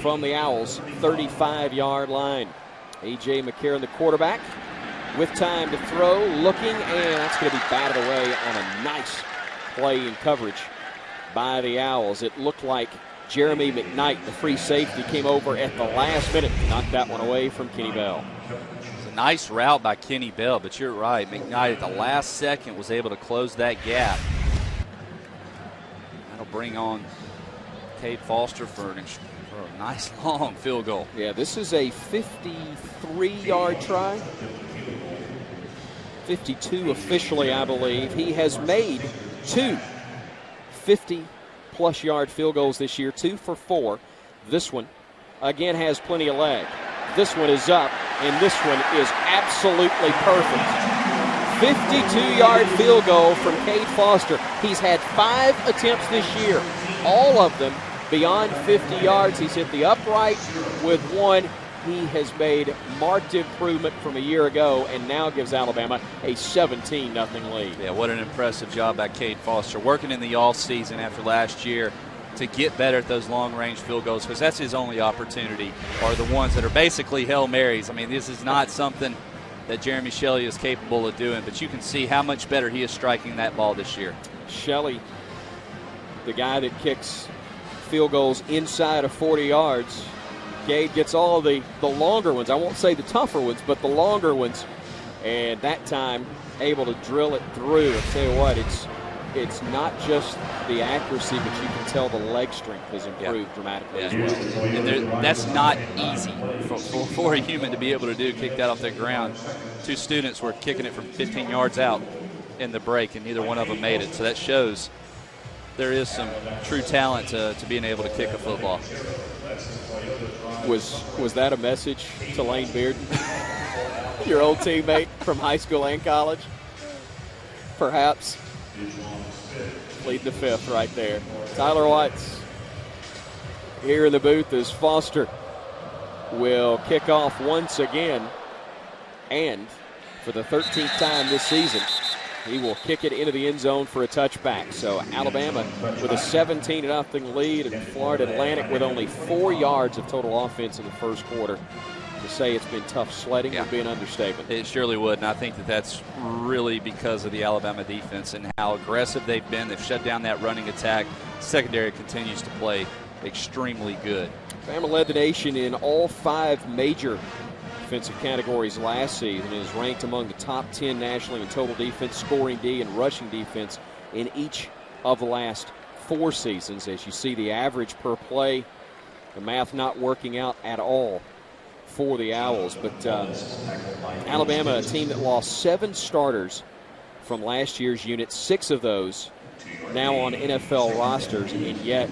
from the Owls' 35-yard line. A.J. McCarron, the quarterback, with time to throw, looking, and that's going to be batted away on a nice play in coverage by the Owls. It looked like Jeremy McKnight, the free safety, came over at the last minute, knocked that one away from Kenny Bell. It's a nice route by Kenny Bell, but you're right. McKnight at the last second was able to close that gap. That'll bring on Cade Foster for a nice long field goal. Yeah, this is a 53-yard try. 52 officially, I believe. He has made 2 50-plus yard field goals this year, 2 for 4. This one, again, has plenty of leg. This one is up, and this one is absolutely perfect. 52-yard field goal from Cade Foster. He's had 5 attempts this year, all of them beyond 50 yards. He's hit the upright with 1. He has made marked improvement from a year ago and now gives Alabama a 17-0 lead. Yeah, what an impressive job by Cade Foster, working in the offseason after last year to get better at those long-range field goals, because that's his only opportunity, are the ones that are basically Hail Marys. I mean, this is not something that Jeremy Shelley is capable of doing, but you can see how much better he is striking that ball this year. Shelley, the guy that kicks field goals inside of 40 yards, Cade gets all the longer ones. I won't say the tougher ones, but the longer ones. And that time, able to drill it through. I'll tell you what, it's not just the accuracy, but you can tell the leg strength has improved dramatically as well. And that's not easy for a human to be able to do, kick that off the ground. 2 students were kicking it from 15 yards out in the break, and neither one of them made it. So that shows there is some true talent to being able to kick a football. Was that a message to Lane Bearden, your old teammate from high school and college? Perhaps. Lead the 5th right there. Tyler Watts here in the booth as Foster will kick off once again. And for the 13th time this season, he will kick it into the end zone for a touchback. So Alabama with a 17-0 lead, and Florida Atlantic with only 4 yards of total offense in the first quarter. To say it's been tough sledding would be an understatement. It surely would, and I think that's really because of the Alabama defense and how aggressive they've been. They've shut down that running attack. Secondary continues to play extremely good. Alabama led the nation in all 5 major defensive categories last season and is ranked among the top 10 nationally in total defense, scoring D, and rushing defense in each of the last 4 seasons. As you see the average per play, the math not working out at all for the Owls. But Alabama, a team that lost 7 starters from last year's unit, 6 of those now on NFL rosters, and yet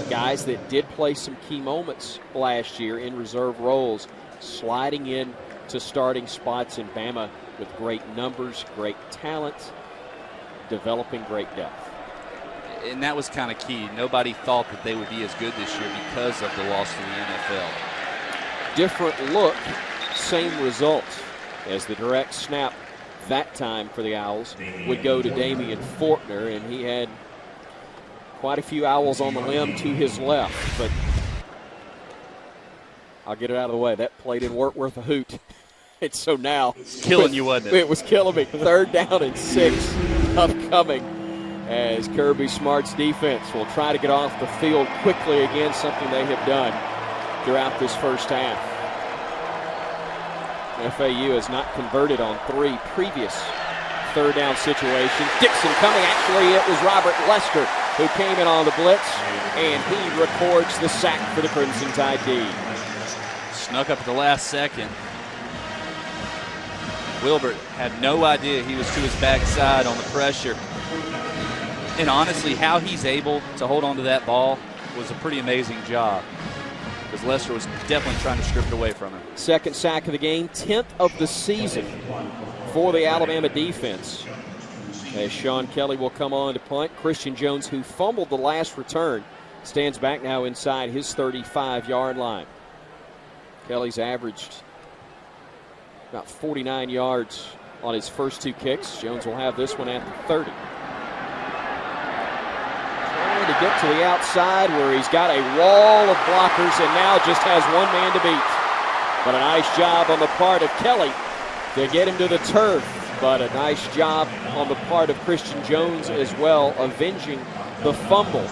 guys that did play some key moments last year in reserve roles sliding in to starting spots in Bama with great numbers, great talent, developing great depth. And that was kind of key. Nobody thought that they would be as good this year because of the loss to the NFL. Different look, same result, as the direct snap that time for the Owls would go to Damian Fortner, and he had quite a few Owls on the limb to his left, but I'll get it out of the way. That play didn't work worth a hoot. And so now it's killing you, wasn't it? It was killing me. 3rd down and 6 upcoming as Kirby Smart's defense will try to get off the field quickly again, something they have done throughout this first half. FAU has not converted on 3 previous 3rd down situations. Dixon coming. Actually, it was Robert Lester who came in on the blitz, and he records the sack for the Crimson Tide D. Snuck up at the last second. Wilbert had no idea he was to his backside on the pressure. And honestly, how he's able to hold on to that ball was a pretty amazing job, because Lester was definitely trying to strip it away from him. 2nd sack of the game, 10th of the season for the Alabama defense. As Sean Kelly will come on to punt. Christian Jones, who fumbled the last return, Stands back now inside his 35-yard line. Kelly's averaged about 49 yards on his first 2 kicks. Jones will have this one at the 30. Trying to get to the outside where he's got a wall of blockers and now just has one man to beat. But a nice job on the part of Kelly to get him to the turf. But a nice job on the part of Christian Jones as well, avenging the fumble.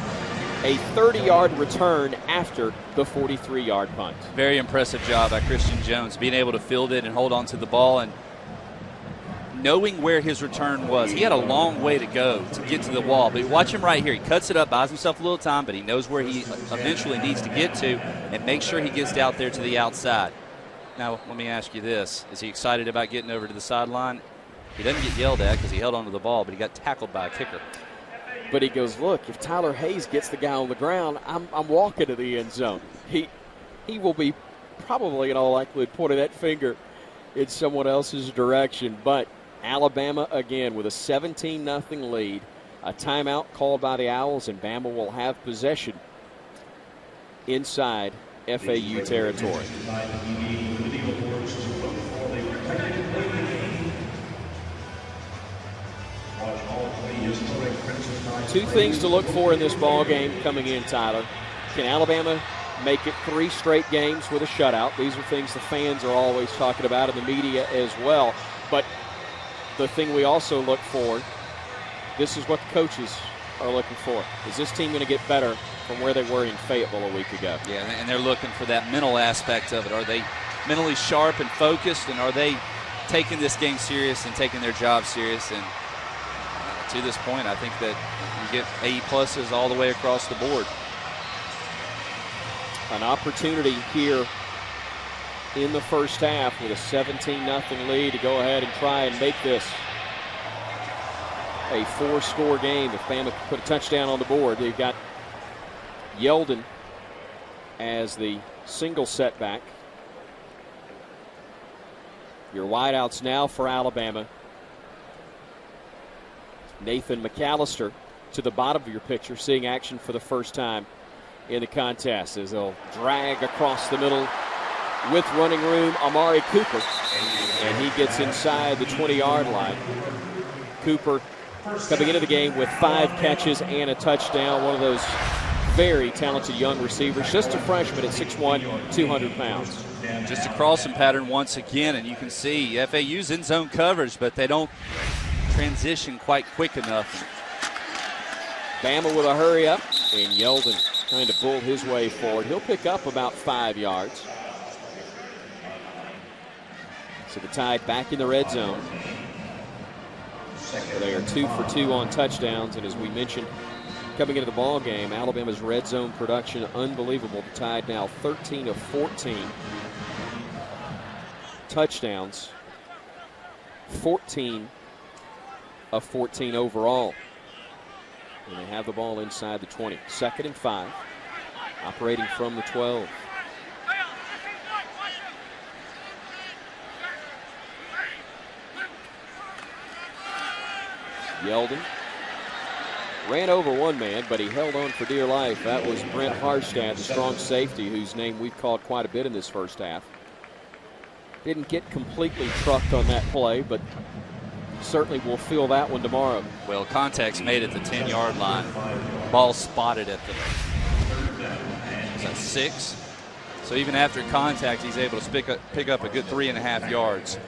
A 30-yard return after the 43-yard punt. Very impressive job by Christian Jones, being able to field it and hold on to the ball and knowing where his return was. He had a long way to go to get to the wall, but watch him right here. He cuts it up, buys himself a little time, but he knows where he eventually needs to get to and make sure he gets out there to the outside. Now, let me ask you this. Is he excited about getting over to the sideline? He doesn't get yelled at because he held onto the ball, but he got tackled by a kicker. But he goes, look, if Tyler Hayes gets the guy on the ground, I'm walking to the end zone. He will be probably in all likelihood pointing that finger in someone else's direction. But Alabama, again, with a 17-0 lead, a timeout called by the Owls, and Bama will have possession inside FAU territory. 2 things to look for in this ball game coming in, Tyler. Can Alabama make it 3 straight games with a shutout? These are things the fans are always talking about in the media as well. But the thing we also look for, this is what the coaches are looking for. Is this team going to get better from where they were in Fayetteville a week ago? Yeah, and they're looking for that mental aspect of it. Are they mentally sharp and focused, and are they taking this game serious and taking their job serious? And to this point, I think that you get A+ all the way across the board. An opportunity here in the first half with a 17-0 lead to go ahead and try and make this a 4-score game. If Bama can put a touchdown on the board, they've got Yeldon as the single setback. Your wideouts now for Alabama. Nathan McAllister to the bottom of your picture, seeing action for the first time in the contest as they'll drag across the middle with running room Amari Cooper, and he gets inside the 20-yard line. Cooper coming into the game with 5 catches and a touchdown, one of those very talented young receivers, just a freshman at 6'1", 200 pounds. Just a crossing pattern once again, and you can see FAU's in zone coverage, but they don't transition quite quick enough. Bama with a hurry up, and Yeldon trying to bull his way forward. He'll pick up about 5 yards. So the Tide back in the red zone. They are 2 for 2 on touchdowns, and as we mentioned coming into the ball game, Alabama's red zone production unbelievable. The Tide now 13 of 14 touchdowns, 14 of 14 overall. And they have the ball inside the 20. 2nd and 5, operating from the 12. Yeldon ran over one man, but he held on for dear life. That was Brent Harstad, the strong safety, whose name we've called quite a bit in this first half. Didn't get completely trucked on that play, but certainly will feel that one tomorrow. Well, contact's made at the 10-yard line. Ball spotted at the 6. So even after contact, he's able to pick up a good 3.5 yards.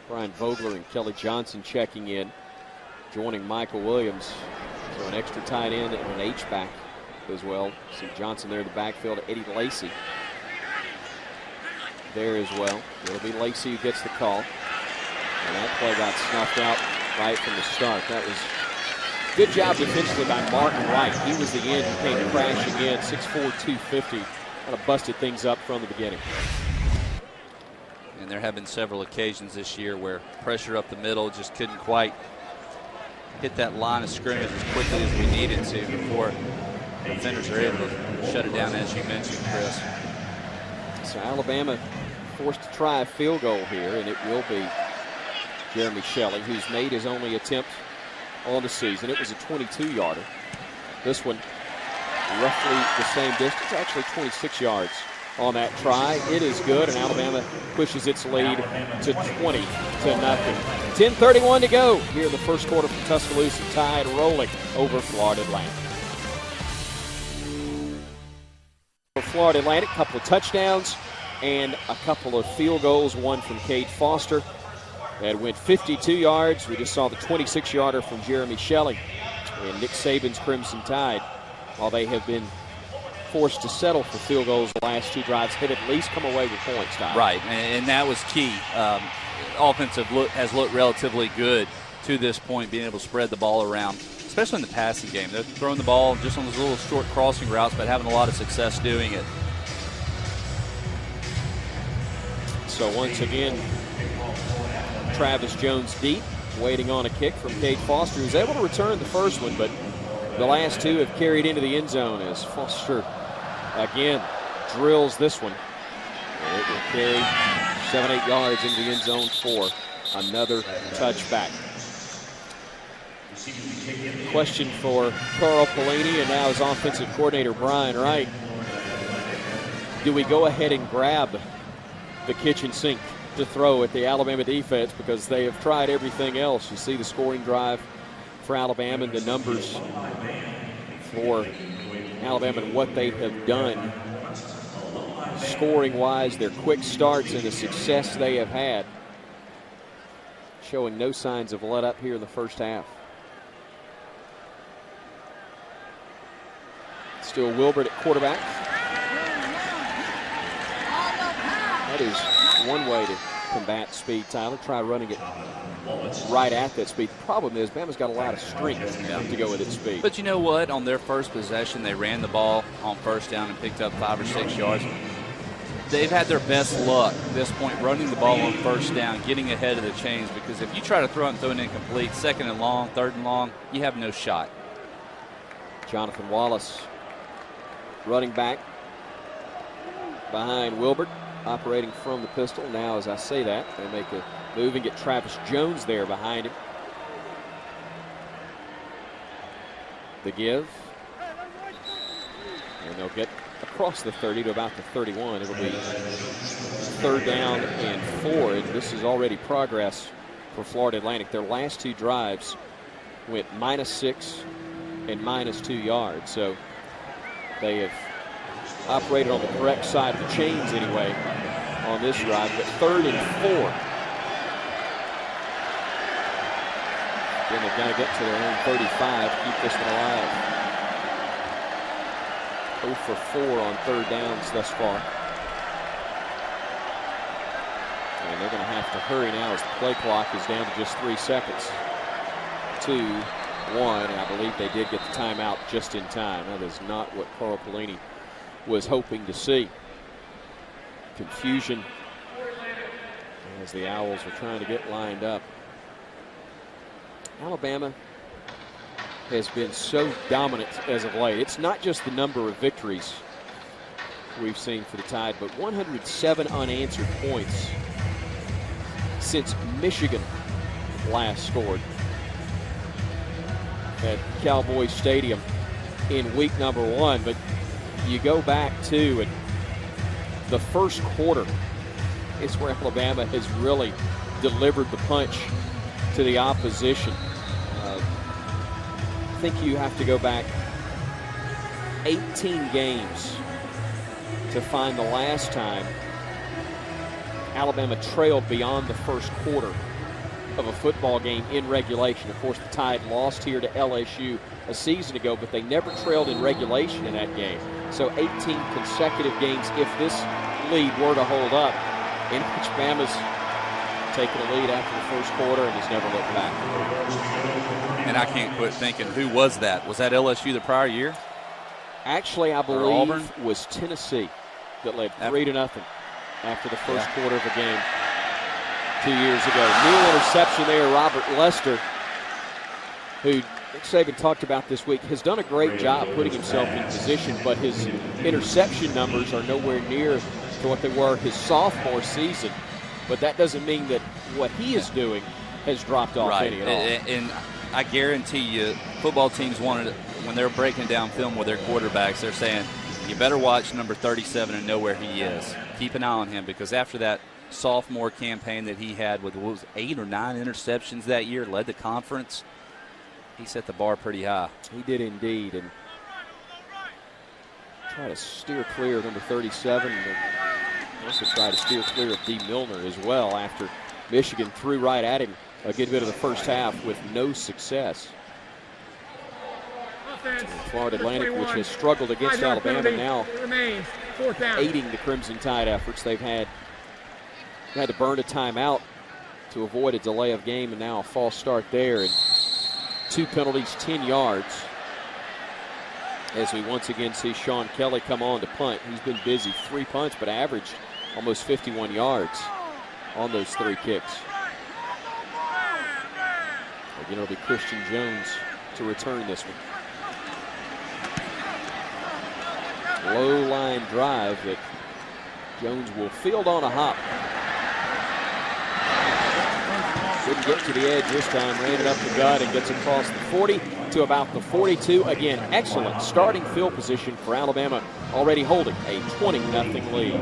Brian Vogler and Kelly Johnson checking in, joining Michael Williams. So an extra tight end and an H-back as well. See Johnson there in the backfield. Eddie Lacy there as well. It'll be Lacy who gets the call. And that play got snuffed out right from the start. That was good job defensively by Martin Wright. He was the end who came crashing in, 6'4", 250. Kind of busted things up from the beginning. And there have been several occasions this year where pressure up the middle just couldn't quite hit that line of scrimmage as quickly as we needed to before defenders are able to shut it down, as you mentioned, Chris. So Alabama forced to try a field goal here, and it will be Jeremy Shelley, who's made his only attempt on the season. It was a 22-yarder. This one roughly the same distance, actually 26 yards on that try. It is good, and Alabama pushes its lead to 20-0. 10:31 to go here in the first quarter from Tuscaloosa. Tide rolling over Florida Atlantic. For Florida Atlantic, a couple of touchdowns and a couple of field goals, one from Cade Foster that went 52 yards. We just saw the 26-yarder from Jeremy Shelley. And Nick Saban's Crimson Tide, while they have been forced to settle for field goals the last two drives, have at least come away with points, Todd. Right, and that was key. Offensive has looked relatively good to this point, being able to spread the ball around, especially in the passing game. They're throwing the ball just on those little short crossing routes, but having a lot of success doing it. So once again, Travis Jones deep, waiting on a kick from Cade Foster, who's able to return the first one, but the last two have carried into the end zone as Foster again drills this one. And it will carry 7-8 yards into the end zone for another touchback. Question for Carl Pelini and now his offensive coordinator Brian Wright. Do we go ahead and grab the kitchen sink to throw at the Alabama defense, because they have tried everything else? You see the scoring drive for Alabama and the numbers for Alabama and what they have done scoring-wise, their quick starts and the success they have had, showing no signs of let up here in the first half. Still Wilbert at quarterback. That is one way to combat speed, Tyler. Try running it right at that speed. The problem is Bama's got a lot of strength to go with its speed. But you know what? On their first possession, they ran the ball on first down and picked up 5 or 6 yards. They've had their best luck at this point running the ball on first down, getting ahead of the chains, because if you try to throw it and throw it incomplete, 2nd and long, 3rd and long, you have no shot. Jonathan Wallace running back behind Wilbert, operating from the pistol. Now, as I say that, they make a move and get Travis Jones there behind him. The give. And they'll get across the 30 to about the 31. It'll be 3rd down and 4. And this is already progress for Florida Atlantic. Their last two drives went -6 and -2 yards. So they have operated on the correct side of the chains anyway on this drive, but 3rd and 4. Then they've got to get to their own 35 to keep this one alive. 0 for 4 on 3rd downs thus far. And they're going to have to hurry now as the play clock is down to just 3 seconds. 2, 1, and I believe they did get the timeout just in time. That is not what Carl Pelini was hoping to see. Confusion as the Owls are trying to get lined up. Alabama has been so dominant as of late. It's not just the number of victories we've seen for the Tide, but 107 unanswered points since Michigan last scored at Cowboys Stadium in week number 1. But you go back to and the first quarter is where Alabama has really delivered the punch to the opposition. I think you have to go back 18 games to find the last time Alabama trailed beyond the first quarter of a football game in regulation. Of course, the Tide lost here to LSU a season ago, but they never trailed in regulation in that game. So 18 consecutive games if this lead were to hold up, in which Bama's taken a lead after the first quarter and has never looked back. And I can't quit thinking, who was that? Was that LSU the prior year? Actually, I believe was Tennessee that led 3-0 after the first quarter of a game 2 years ago. New interception there, Robert Lester, who Nick Saban talked about this week, has done a great job putting himself in position, but his interception numbers are nowhere near to what they were his sophomore season. But that doesn't mean that what he is doing has dropped off any at all. And I guarantee you, football teams wanted, when they're breaking down film with their quarterbacks, they're saying, you better watch number 37 and know where he is. Keep an eye on him, because after that sophomore campaign that he had with, 8 or 9 interceptions that year, led the conference, he set the bar pretty high. He did indeed. And try to steer clear of number 37. But also try to steer clear of D. Milner as well after Michigan threw right at him a good bit of the first half with no success. Florida Atlantic, which has struggled against Alabama, now aiding the Crimson Tide efforts. They've had to burn a timeout to avoid a delay of game, and now a false start there. And 2 penalties, 10 yards. As we once again see Sean Kelly come on to punt. He's been busy, 3 punts, but averaged almost 51 yards on those 3 kicks. Again, it'll be Christian Jones to return this one. Low line drive that Jones will field on a hop. Didn't get to the edge this time, ran it up the gut and gets across the 40 to about the 42. Again, excellent starting field position for Alabama, already holding a 20-0 lead.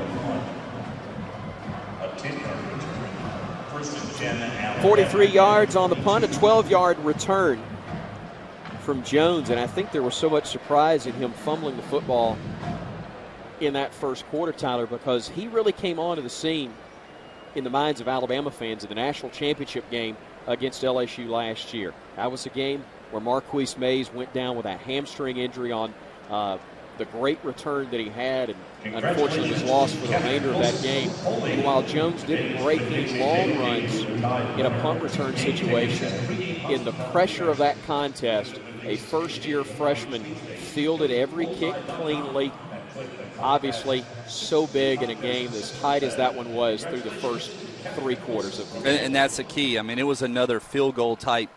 43 yards on the punt, a 12-yard return from Jones, and I think there was so much surprise in him fumbling the football in that first quarter, Tyler, because he really came onto the scene in the minds of Alabama fans in the national championship game against LSU last year. That was a game where Marquise Mays went down with a hamstring injury on the great return that he had, and unfortunately was lost for the remainder of that game. And while Jones didn't break any long runs in a punt return situation, in the pressure of that contest, a first-year freshman fielded every kick cleanly. Obviously, so big in a game as tight as that one was through the first 3 quarters of the game. And that's the key. I mean, it was another field goal type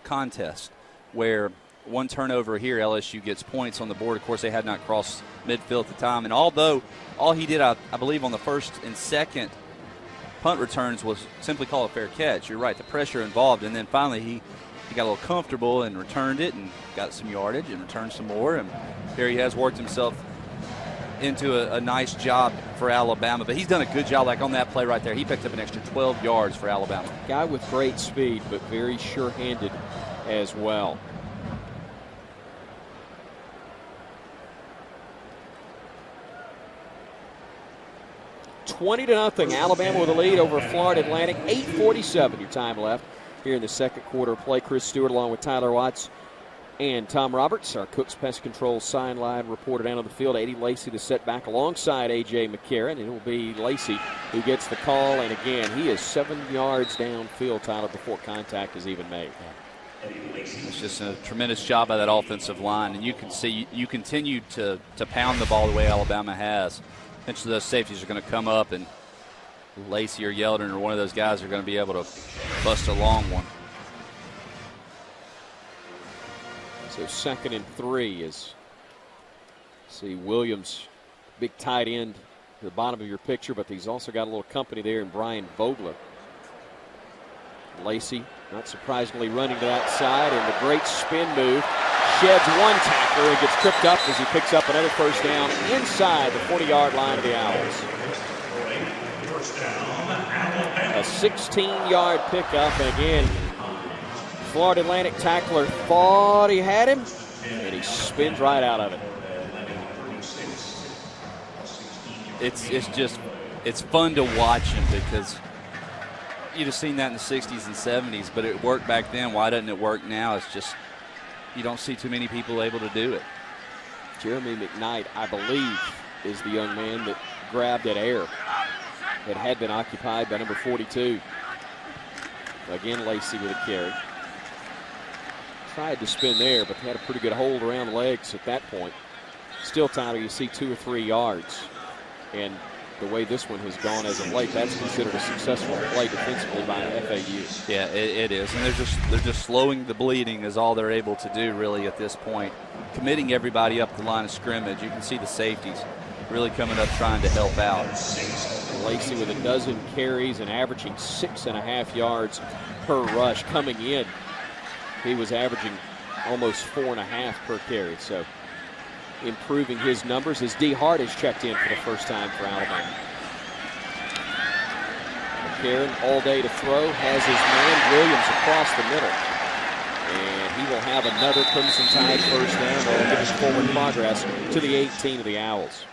contest where one turnover here, LSU gets points on the board. Of course, they had not crossed midfield at the time. And although all he did, I believe, on the first and second punt returns was simply call a fair catch. You're right, the pressure involved. And then finally he got a little comfortable and returned it and got some yardage and returned some more. And here he has worked himself into a nice job for Alabama. But he's done a good job, like on that play right there. He picked up an extra 12 yards for Alabama. Guy with great speed, but very sure-handed as well. $20-0. Alabama with a lead over Florida Atlantic. 8:47 your time left here in the second quarter of play. Chris Stewart along with Tyler Watts and Tom Roberts. Our Cook's Pest Control sideline reported out on the field. Eddie Lacy to set back alongside A.J. McCarron. And it will be Lacy who gets the call. And again, he is 7 yards downfield, Tyler, before contact is even made. It's just a tremendous job by that offensive line. And you can see you continue to pound the ball the way Alabama has. Eventually those safeties are going to come up, and Lacy or Yeldon or one of those guys are going to be able to bust a long one. So 2nd and 3 is, see Williams, big tight end to the bottom of your picture, but he's also got a little company there in Brian Vogler. Lacy, not surprisingly, running to that side, and the great spin move. Sheds one tackler and gets tripped up as he picks up another first down inside the 40-yard line of the Owls. A 16-yard pickup, and again, Florida Atlantic tackler thought he had him, and he spins right out of it. It's fun to watch him because you'd have seen that in the 60s and 70s, but it worked back then. Why doesn't it work now? It's just you don't see too many people able to do it. Jeremy McKnight, I believe, is the young man that grabbed at air that had been occupied by number 42. Again, Lacy with a carry. Tried to spin there, but had a pretty good hold around the legs at that point. Still, Tyler, you see 2 or 3 yards. And the way this one has gone as of late, that's considered a successful play defensively by FAU. Yeah, it is. And they're just slowing the bleeding is all they're able to do really at this point. Committing everybody up the line of scrimmage. You can see the safeties really coming up trying to help out. Lacy with a dozen carries and averaging 6.5 yards per rush coming in He was averaging almost 4.5 per carry, so improving his numbers as D. Hart has checked in for the first time for Alabama. McCarron all day to throw, has his man Williams across the middle. And he will have another Crimson Tide first down. They'll give us forward progress to the 18 of the Owls.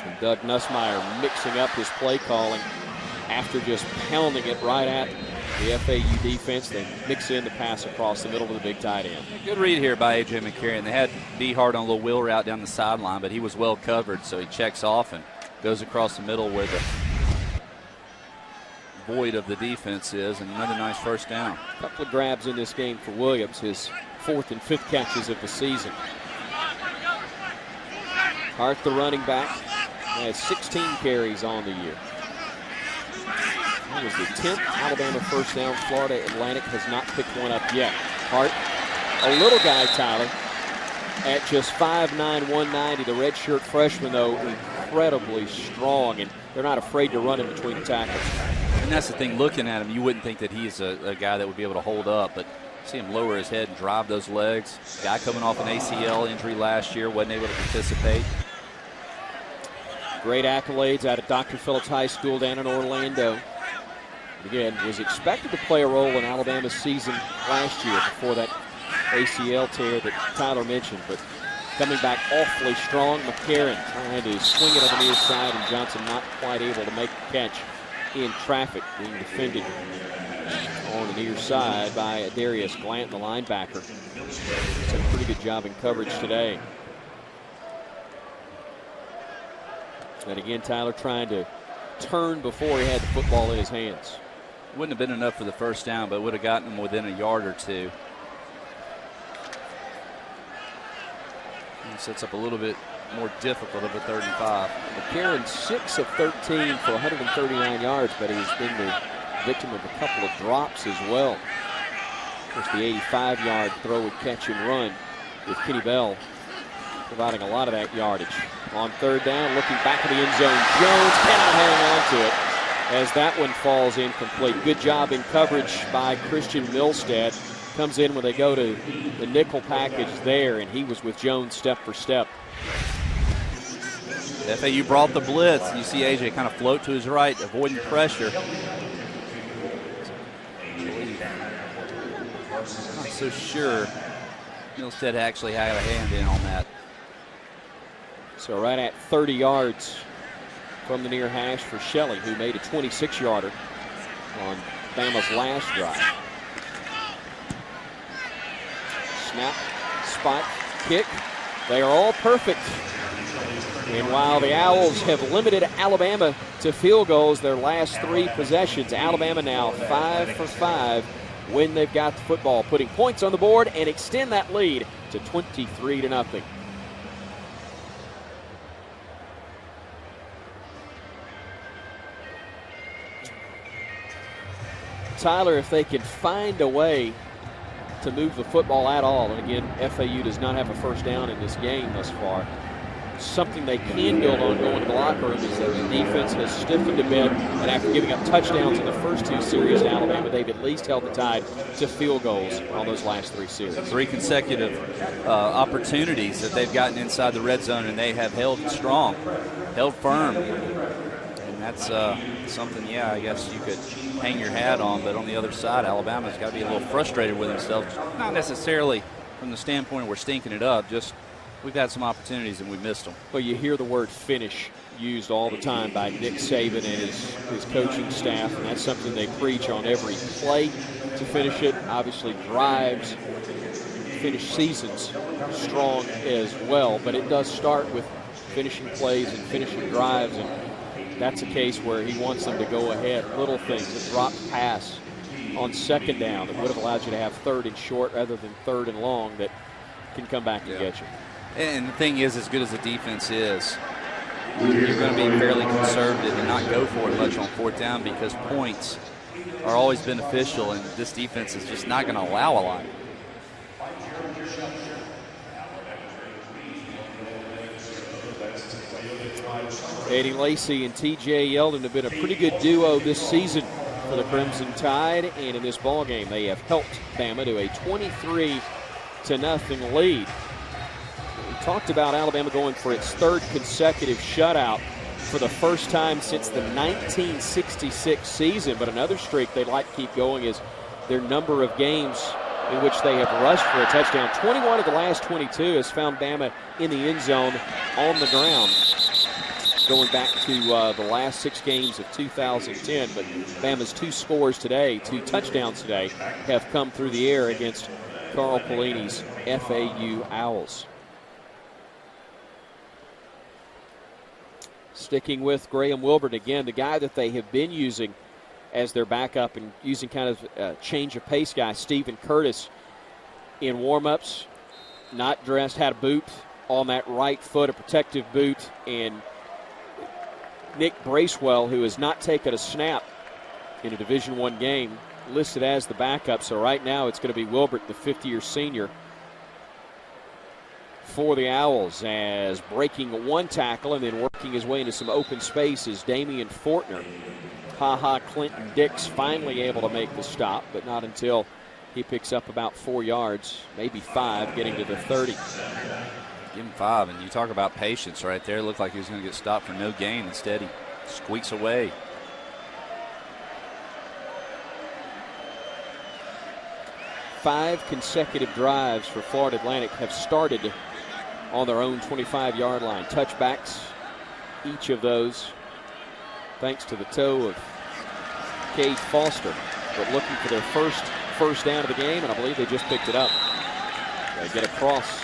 And Doug Nussmeier mixing up his play calling after just pounding it right at the FAU defense. They mix in the pass across the middle of the big tight end. Good read here by A.J. McCarron. They had D. Hart on a little wheel route down the sideline, but he was well covered, so he checks off and goes across the middle where the void of the defense is, and another nice first down. A couple of grabs in this game for Williams, his 4th and 5th catches of the season. Hart, the running back, has 16 carries on the year. That was the 10th Alabama first down. Florida Atlantic has not picked one up yet. Hart, a little guy, Tyler, at just 5'9", 190. The redshirt freshman, though, incredibly strong, and they're not afraid to run in between the tackles. And that's the thing, looking at him, you wouldn't think that he's a guy that would be able to hold up, but see him lower his head and drive those legs. Guy coming off an ACL injury last year, wasn't able to participate. Great accolades out of Dr. Phillips High School down in Orlando. Again, was expected to play a role in Alabama's season last year before that ACL tear that Tyler mentioned, but coming back awfully strong. McCarron trying to swing it on the near side, and Johnson not quite able to make the catch in traffic, being defended on the near side by Darius Glant, the linebacker. He's done a pretty good job in coverage today. And again, Tyler trying to turn before he had the football in his hands. Wouldn't have been enough for the first down, but would have gotten him within a yard or two. And sets up a little bit more difficult of a 3rd and 5. McCarron 6 of 13 for 139 yards, but he's been the victim of a couple of drops as well. Of course, the 85-yard throw and catch and run with Kenny Bell providing a lot of that yardage. On 3rd down, looking back at the end zone, Jones cannot hang on to it as that one falls incomplete. Good job in coverage by Christian Milstead. Comes in when they go to the nickel package there, and he was with Jones step for step. FAU brought the blitz. You see AJ kind of float to his right, avoiding pressure. Not so sure Milstead actually had a hand in on that. So right at 30 yards from the near hash for Shelley, who made a 26-yarder on Bama's last drive. Snap, spike, kick. They are all perfect. And while the Owls have limited Alabama to field goals their last 3 possessions, Alabama now 5 for 5 when they've got the football, putting points on the board and extend that lead to 23-0. Tyler, if they can find a way to move the football at all, and again, FAU does not have a first down in this game thus far, something they can build on going to the locker room is that the defense has stiffened a bit, and after giving up touchdowns in the first 2 series to Alabama, they've at least held the Tide to field goals on those last 3 series. 3 consecutive opportunities that they've gotten inside the red zone, and they have held strong, held firm. And that's something, I guess you could hang your hat on, but on the other side, Alabama's got to be a little frustrated with themselves. Not necessarily from the standpoint of we're stinking it up, just we've had some opportunities and we missed them. Well, you hear the word finish used all the time by Nick Saban and his coaching staff, and that's something they preach on every play to finish it. Obviously, drives finish seasons strong as well, but it does start with finishing plays and finishing drives, and that's a case where he wants them to go ahead. Little things, a dropped pass on 2nd down that would have allowed you to have 3rd and short rather than 3rd and long that can come back and get you. And the thing is, as good as the defense is, you're going to be fairly conservative and not go for it much on 4th down because points are always beneficial, and this defense is just not going to allow a lot. Eddie Lacy and TJ Yeldon have been a pretty good duo this season for the Crimson Tide, and in this ball game, they have helped Bama to a 23-0 lead. We talked about Alabama going for its third consecutive shutout for the first time since the 1966 season, but another streak they'd like to keep going is their number of games in which they have rushed for a touchdown. 21 of the last 22 has found Bama in the end zone on the ground, going back to the last 6 games of 2010. But Bama's 2 scores today, 2 touchdowns today, have come through the air against Carl Pelini's FAU Owls. Sticking with Graham Wilbert again, the guy that they have been using as their backup and using kind of a change of pace guy, Stephen Curtis, in warm-ups, not dressed, had a boot on that right foot, a protective boot, and Nick Bracewell, who has not taken a snap in a Division I game, listed as the backup. So right now it's going to be Wilbert, the 50-year senior, for the Owls, as breaking one tackle and then working his way into some open space is Damian Fortner. Clinton Dix finally able to make the stop, but not until he picks up about 4 yards, maybe 5, getting to the 30. Give him 5, and you talk about patience right there. It looked like he was going to get stopped for no gain. Instead, he squeaks away. Five consecutive drives for Florida Atlantic have started on their own 25-yard line. Touchbacks, each of those, thanks to the toe of Cade Foster, but looking for their first down of the game, and I believe they just picked it up. They get across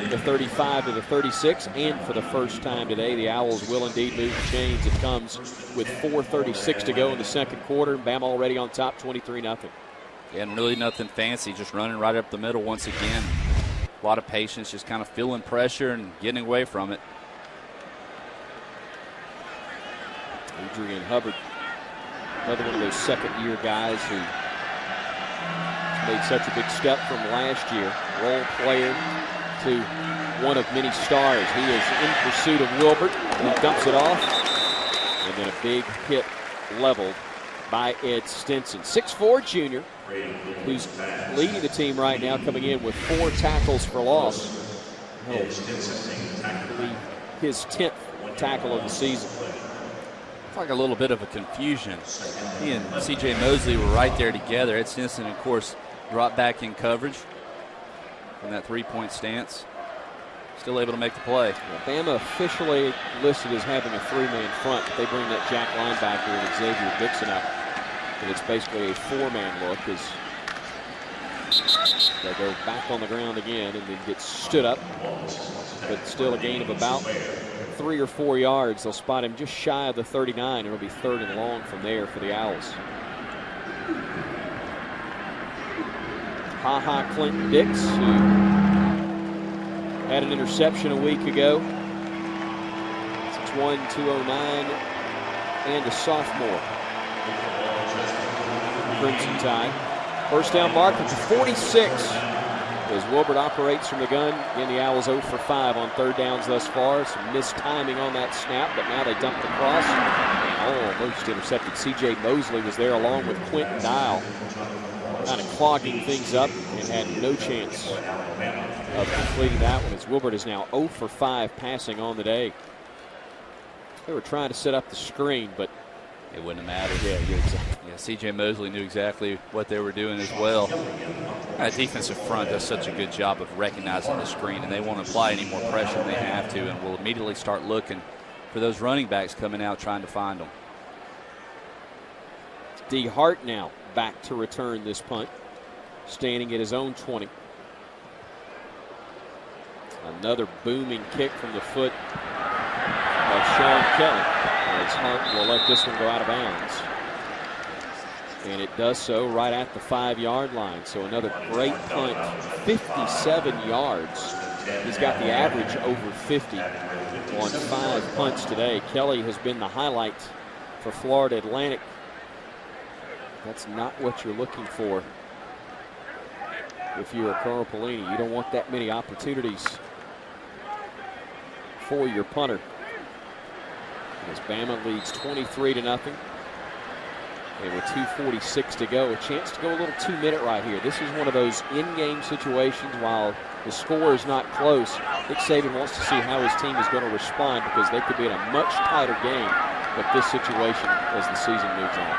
the 35 to the 36, and for the first time today, the Owls will indeed move the chains. It comes with 4:36 to go in the second quarter, and Bama already on top, 23-0. And really nothing fancy, just running right up the middle once again. A lot of patience, just kind of feeling pressure and getting away from it. Adrian Hubbard, another one of those second-year guys who made such a big step from last year. Role player to one of many stars. He is in pursuit of Wilbert, who dumps it off, and then a big hit leveled by Ed Stinson. 6'4" junior, who's leading the team right now, coming in with 4 tackles for loss. I believe his 10th tackle of the season. It's like a little bit of a confusion. He and C.J. Mosley were right there together. Ed Stinson, of course, dropped back in coverage from that 3-point stance. Still able to make the play. Bama officially listed as having a 3-man front. They bring that Jack linebacker and Xavier Dixon out, and it's basically a 4-man look as they go back on the ground again and then get stood up, but still a gain of about 3 or 4 yards. They'll spot him just shy of the 39. It'll be 3rd and long from there for the Owls. Clinton Dix, who had an interception a week ago. 6'1", 209, and a sophomore. Crimson Tide. First down mark at the 46 as Wilbert operates from the gun. Again, the Owls 0 for 5 on 3rd downs thus far. Some missed timing on that snap, but now they dump the cross. Almost intercepted. C.J. Mosley was there along with Quentin Dial, kind of clogging things up, and had no chance of completing that one, as Wilbert is now 0 for 5 passing on the day. They were trying to set up the screen, but it wouldn't have mattered. Yeah, exactly. Yeah, C.J. Mosley knew exactly what they were doing as well. That defensive front does such a good job of recognizing the screen, and they won't apply any more pressure than they have to, and will immediately start looking for those running backs coming out trying to find them. D. Hart now back to return this punt, standing at his own 20. Another booming kick from the foot of Sean Kelly, as Hart will let this one go out of bounds. And it does so right at the 5-yard line. So another great punt, 57 yards. He's got the average over 50 on 5 punts today. Kelly has been the highlight for Florida Atlantic. That's not what you're looking for if you're a Carl Pelini. You don't want that many opportunities for your punter. As Bama leads 23-0. And with 2:46 to go, a chance to go a little 2-minute right here. This is one of those in-game situations. While the score is not close, Nick Saban wants to see how his team is going to respond, because they could be in a much tighter game with this situation as the season moves on.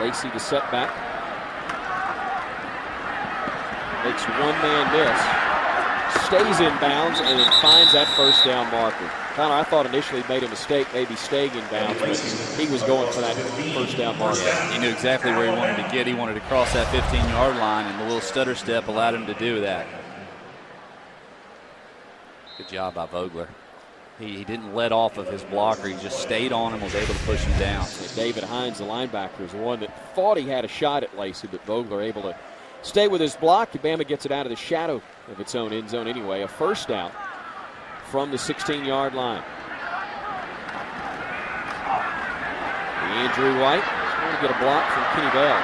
Lacey the setback. Makes one man miss. Stays in bounds and then finds that first down marker. Connor, I thought initially he made a mistake, maybe staying in bounds, but he was going for that first down marker. He knew exactly where he wanted to get. He wanted to cross that 15-yard line, and the little stutter step allowed him to do that. Good job by Vogler. He didn't let off of his blocker. He just stayed on him, was able to push him down. And David Hines, the linebacker, is the one that thought he had a shot at Lacey, but Vogler able to stay with his block. Bama gets it out of the shadow of its own end zone anyway. A first down from the 16-yard line. Andrew White is going to get a block from Kenny Bell.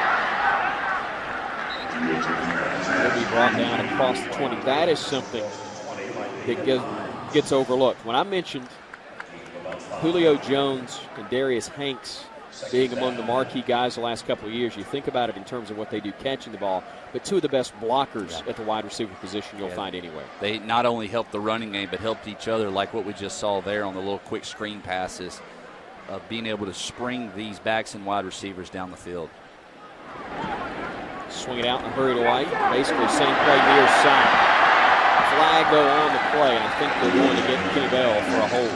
He'll be brought down across the 20. That is something that gets overlooked. When I mentioned Julio Jones and Darius Hanks being among the marquee guys the last couple of years, you think about it in terms of what they do catching the ball, but two of the best blockers at the wide receiver position you'll find anywhere. They not only helped the running game, but helped each other, like what we just saw there on the little quick screen passes, of being able to spring these backs and wide receivers down the field. Swing it out in a hurry to White. Basically same play near side. Flag though on the play, and I think they're going to get Kenny Bell for a hold.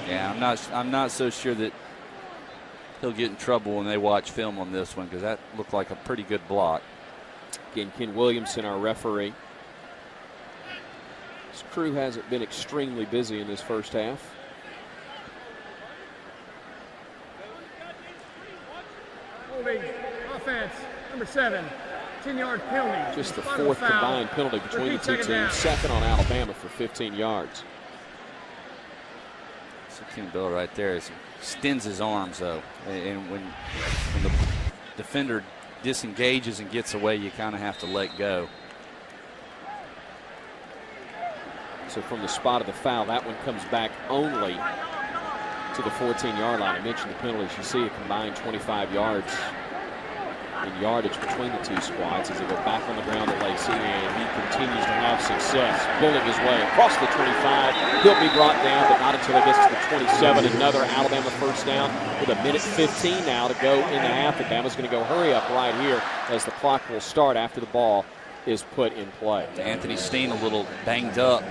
Yeah, I'm not so sure that he'll get in trouble when they watch film on this one, because that looked like a pretty good block. Again, Ken Williamson, our referee. His crew hasn't been extremely busy in this first half. Holding offense, number 7, 10-yard penalty. Just the fourth combined penalty between the two teams. Second on Alabama for 15 yards. Kenny Bell right there extends his arms, though. And when the defender disengages and gets away, you kind of have to let go. So from the spot of the foul, that one comes back only to the 14-yard line. I mentioned the penalties. You see a combined 25 yards in yardage between the two squads as they go back on the ground to Lacey, and he continues to have success pulling his way across the 25. He'll be brought down, but not until he gets to the 27. Another Alabama first down with a minute 15 now to go in the half. And Bama's going to go hurry up right here as the clock will start after the ball is put in play. Anthony Steen a little banged up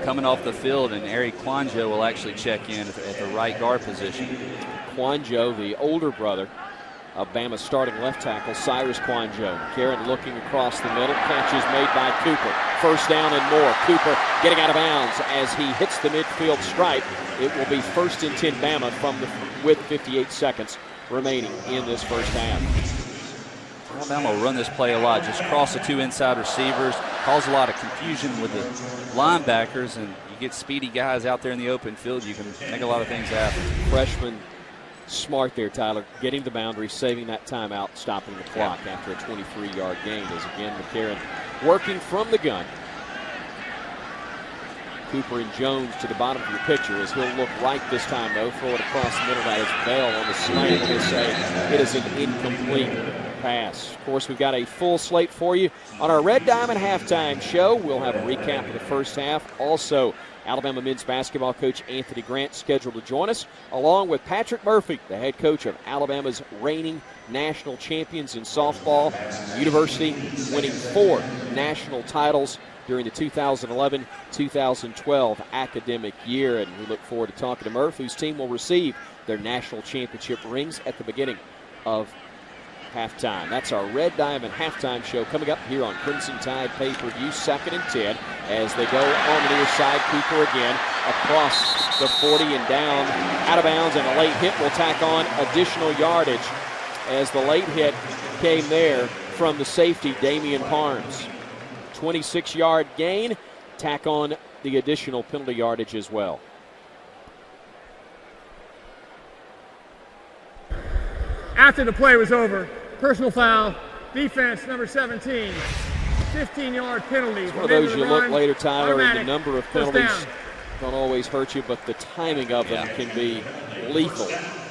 coming off the field, and Eric Quanjo will actually check in at the right guard position. Quanjo, the older brother of Bama's starting left tackle, Cyrus Quanjo. Karen looking across the middle. Catch is made by Cooper. First down and more. Cooper getting out of bounds as he hits the midfield stripe. It will be first and 10 Bama with 58 seconds remaining in this first half. Alabama will run this play a lot. Just cross the two inside receivers. Cause a lot of confusion with the linebackers, and you get speedy guys out there in the open field. You can make a lot of things happen. Freshman smart there, Tyler, getting the boundary, saving that timeout, stopping the clock after a 23-yard gain. As again, McCarron working from the gun. Cooper and Jones to the bottom of your picture as he'll look right this time, though. Throw it across the middle. That is Bell on the slant. He'll say it is an incomplete pass. Of course, we've got a full slate for you on our Red Diamond halftime show. We'll have a recap of the first half. Also, Alabama men's basketball coach Anthony Grant scheduled to join us, along with Patrick Murphy, the head coach of Alabama's reigning national champions in softball. University winning 4 national titles during the 2011-2012 academic year. And we look forward to talking to Murph, whose team will receive their national championship rings at the beginning of halftime. That's our Red Diamond halftime show coming up here on Crimson Tide pay-per-view. 2nd and 10 as they go on the near side. Cooper again across the 40 and down, out of bounds, and a late hit will tack on additional yardage as the late hit came there from the safety, Damian Parnes. 26-yard gain, tack on the additional penalty yardage as well. After the play was over, personal foul, defense number 17, 15-yard penalty. It's one of those you look later, Tyler, and the number of penalties don't always hurt you, but the timing of them can be lethal.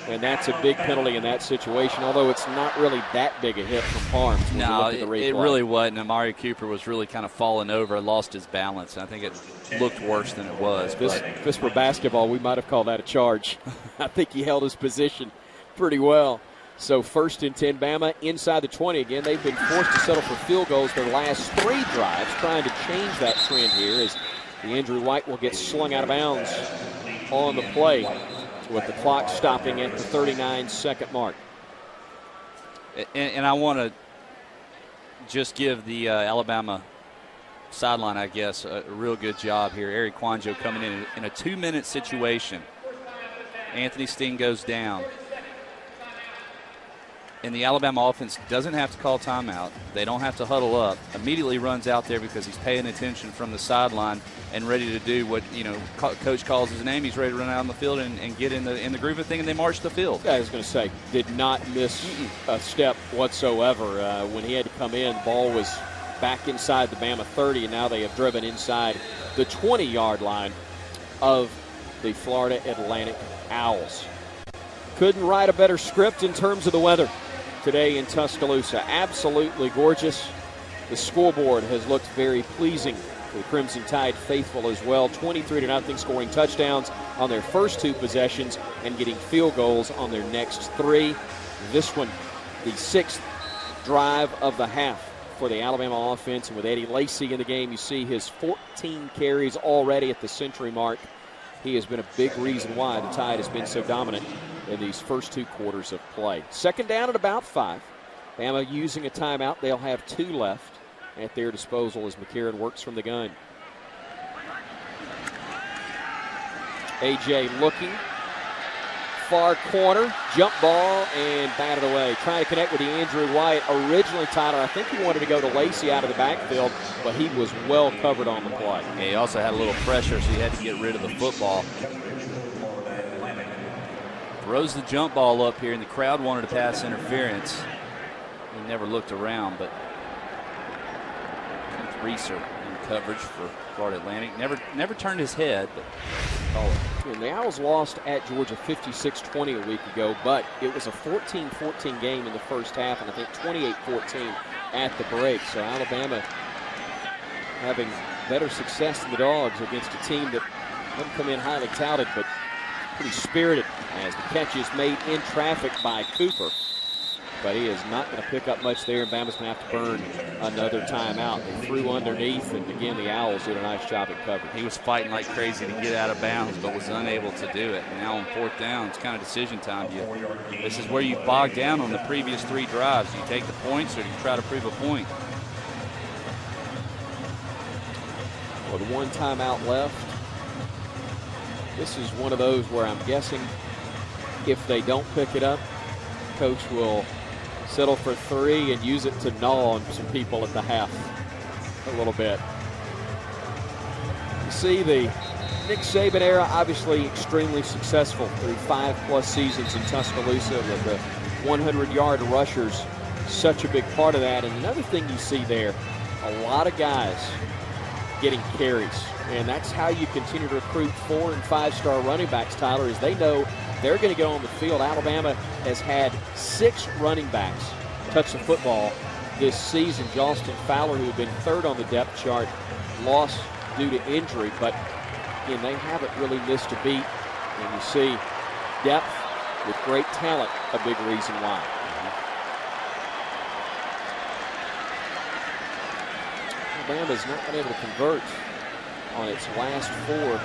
And that's a big penalty in that situation, although it's not really that big a hit from Harms. No, it really wasn't. Amari Cooper was really kind of falling over, lost his balance. I think it looked worse than it was. If this were basketball, we might have called that a charge. I think he held his position pretty well. So 1st and 10, Bama inside the 20 again. They've been forced to settle for field goals their last 3 drives, trying to change that trend here as the Andrew White will get slung out of bounds on the play, with the clock stopping at the 39-second mark. And I want to just give the Alabama sideline, I guess, a real good job here. Eric Kwanjo coming in a 2-minute situation. Anthony Steen goes down. And the Alabama offense doesn't have to call timeout. They don't have to huddle up. Immediately runs out there because he's paying attention from the sideline and ready to do what, coach calls his name. He's ready to run out on the field and get in the groove of thing, and they march the field. Yeah, I was going to say, did not miss a step whatsoever. When he had to come in, the ball was back inside the Bama 30, and now they have driven inside the 20-yard line of the Florida Atlantic Owls. Couldn't write a better script in terms of the weather today in Tuscaloosa. Absolutely gorgeous. The scoreboard has looked very pleasing for the Crimson Tide faithful as well. 23-0, scoring touchdowns on their first 2 possessions and getting field goals on their next 3. This one, the 6th drive of the half for the Alabama offense. And with Eddie Lacy in the game, you see his 14 carries already at the century mark. He has been a big reason why the Tide has been so dominant in these first 2 quarters of play. 2nd down at about 5. Bama using a timeout. They'll have 2 left at their disposal as McCarron works from the gun. A.J. looking. Far corner. Jump ball and batted away. Trying to connect with the Andrew White. Originally, Tyler, I think he wanted to go to Lacy out of the backfield, but he was well covered on the play. Yeah, he also had a little pressure, so he had to get rid of the football. Throws the jump ball up here, and the crowd wanted to pass interference. He never looked around, but Keith Reeser in coverage for Florida Atlantic. Never turned his head, but call it. And the Owls lost at Georgia 56-20 a week ago, but it was a 14-14 game in the first half, and I think 28-14 at the break. So Alabama having better success than the Dogs against a team that doesn't come in highly touted, but pretty spirited, as the catch is made in traffic by Cooper. But he is not going to pick up much there, and Bama's going to have to burn another timeout. They threw underneath, and again, the Owls did a nice job at coverage. He was fighting like crazy to get out of bounds, but was unable to do it. And now on 4th down, it's kind of decision time. This is where you bog down on the previous 3 drives. You take the points, or you try to prove a point. With 1 timeout left, this is one of those where I'm guessing if they don't pick it up, Coach will settle for 3 and use it to gnaw on some people at the half a little bit. You see the Nick Saban era, obviously extremely successful through 5+ seasons in Tuscaloosa with the 100-yard rushers, such a big part of that. And another thing you see there, a lot of guys getting carries. And that's how you continue to recruit 4- and 5-star running backs, Tyler, is they know they're going to get on the field. Alabama has had 6 running backs touch the football this season. Jolston Fowler, who had been 3rd on the depth chart, lost due to injury. But, again, they haven't really missed a beat. And you see depth with great talent, a big reason why. Alabama's not been able to convert on its last 4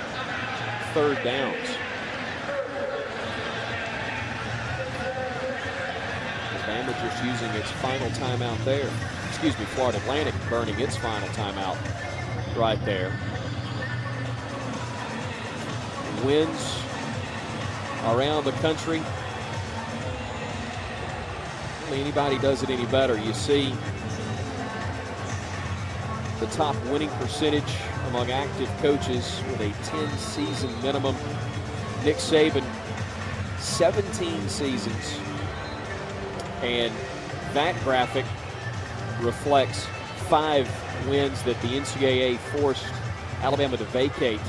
third downs. Alabama just using its final timeout there. Excuse me, Florida Atlantic burning its final timeout right there. Winds around the country. Hardly anybody does it any better. You see the top winning percentage among active coaches with a 10-season minimum. Nick Saban, 17 seasons. And that graphic reflects 5 wins that the NCAA forced Alabama to vacate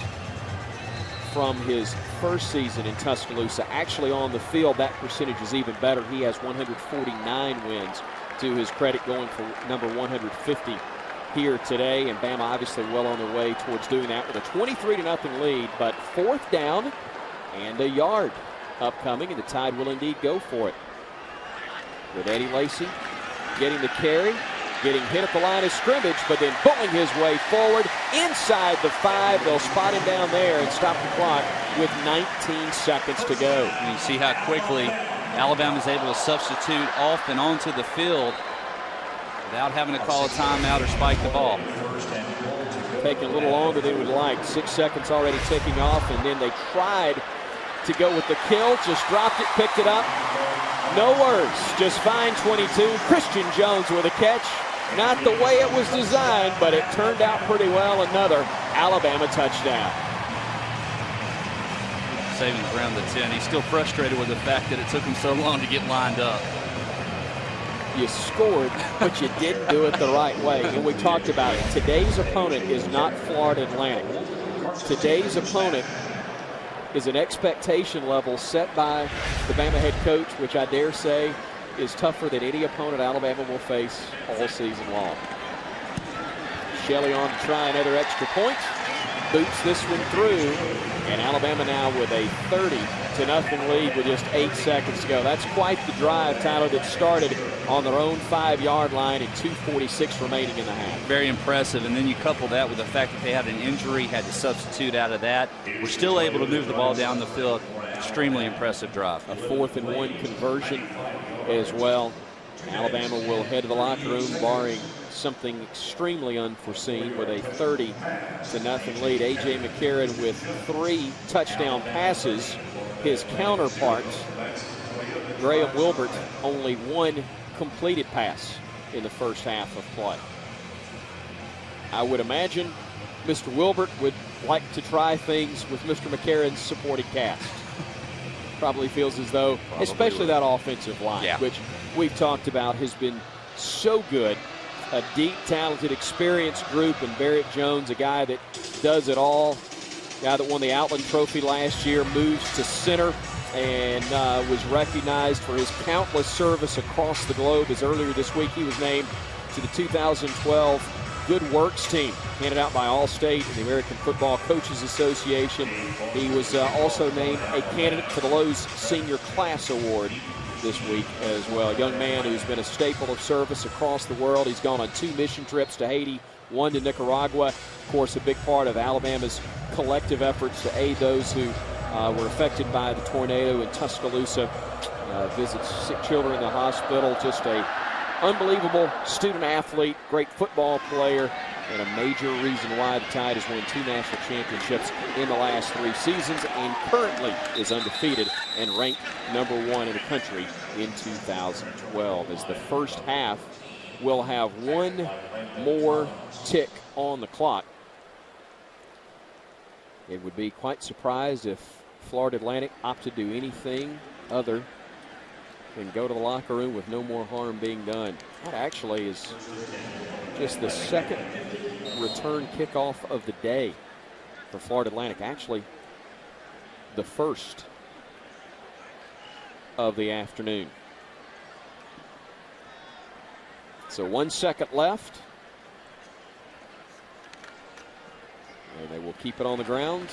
from his first season in Tuscaloosa. Actually, on the field, that percentage is even better. He has 149 wins to his credit, going for number 150 here today. And Bama obviously well on their way towards doing that with a 23-0 lead. But 4th down and a yard upcoming, and the Tide will indeed go for it. With Eddie Lacy getting the carry, getting hit at the line of scrimmage, but then pulling his way forward inside the 5. They'll spot him down there and stop the clock with 19 seconds to go. And you see how quickly Alabama's able to substitute off and onto the field without having to call a timeout or spike the ball. Taking a little longer than we'd like. 6 seconds already ticking off, and then they tried to go with the kill, just dropped it, picked it up. No words, just fine 22. Christian Jones with a catch. Not the way it was designed, but it turned out pretty well. Another Alabama touchdown. Savings around the 10. He's still frustrated with the fact that it took him so long to get lined up. You scored, but you didn't do it the right way. And we talked about it. Today's opponent is not Florida Atlantic. Today's opponent is an expectation level set by the Bama head coach, which I dare say is tougher than any opponent Alabama will face all season long. Shelley on to try another extra point. Boots this one through, and Alabama now with a 30-0 lead with just 8 seconds to go. That's quite the drive, Tyler, that started on their own 5-yard line and 2:46 remaining in the half. Very impressive, and then you couple that with the fact that they had an injury, had to substitute out of that. We're still able to move the ball down the field. Extremely impressive drive. A 4th-and-1 conversion as well. Alabama will head to the locker room, barring something extremely unforeseen, with a 30-0 lead. A.J. McCarron with 3 touchdown passes. His counterpart, Graham Wilbert, only 1 completed pass in the first half of play. I would imagine Mr. Wilbert would like to try things with Mr. McCarron's supporting cast. Probably feels as though, especially that offensive line, which we've talked about, has been so good. A deep, talented, experienced group, and Barrett Jones, a guy that does it all. Guy that won the Outland Trophy last year, moves to center, and was recognized for his countless service across the globe. As earlier this week, he was named to the 2012 Good Works team, handed out by Allstate and the American Football Coaches Association. He was also named a candidate for the Lowe's Senior Class Award this week as well. A young man who's been a staple of service across the world. He's gone on 2 mission trips to Haiti, 1 to Nicaragua. Of course, a big part of Alabama's collective efforts to aid those who were affected by the tornado in Tuscaloosa. Visits sick children in the hospital. Just a unbelievable student athlete, great football player, and a major reason why the Tide has won 2 national championships in the last 3 seasons, and currently is undefeated and ranked number 1 in the country in 2012. As the first half will have 1 more tick on the clock. It would be quite surprised if Florida Atlantic opted to do anything other than go to the locker room with no more harm being done. That actually is just the 2nd return kickoff of the day for Florida Atlantic. Actually, the 1st of the afternoon. So 1 second left. And they will keep it on the ground.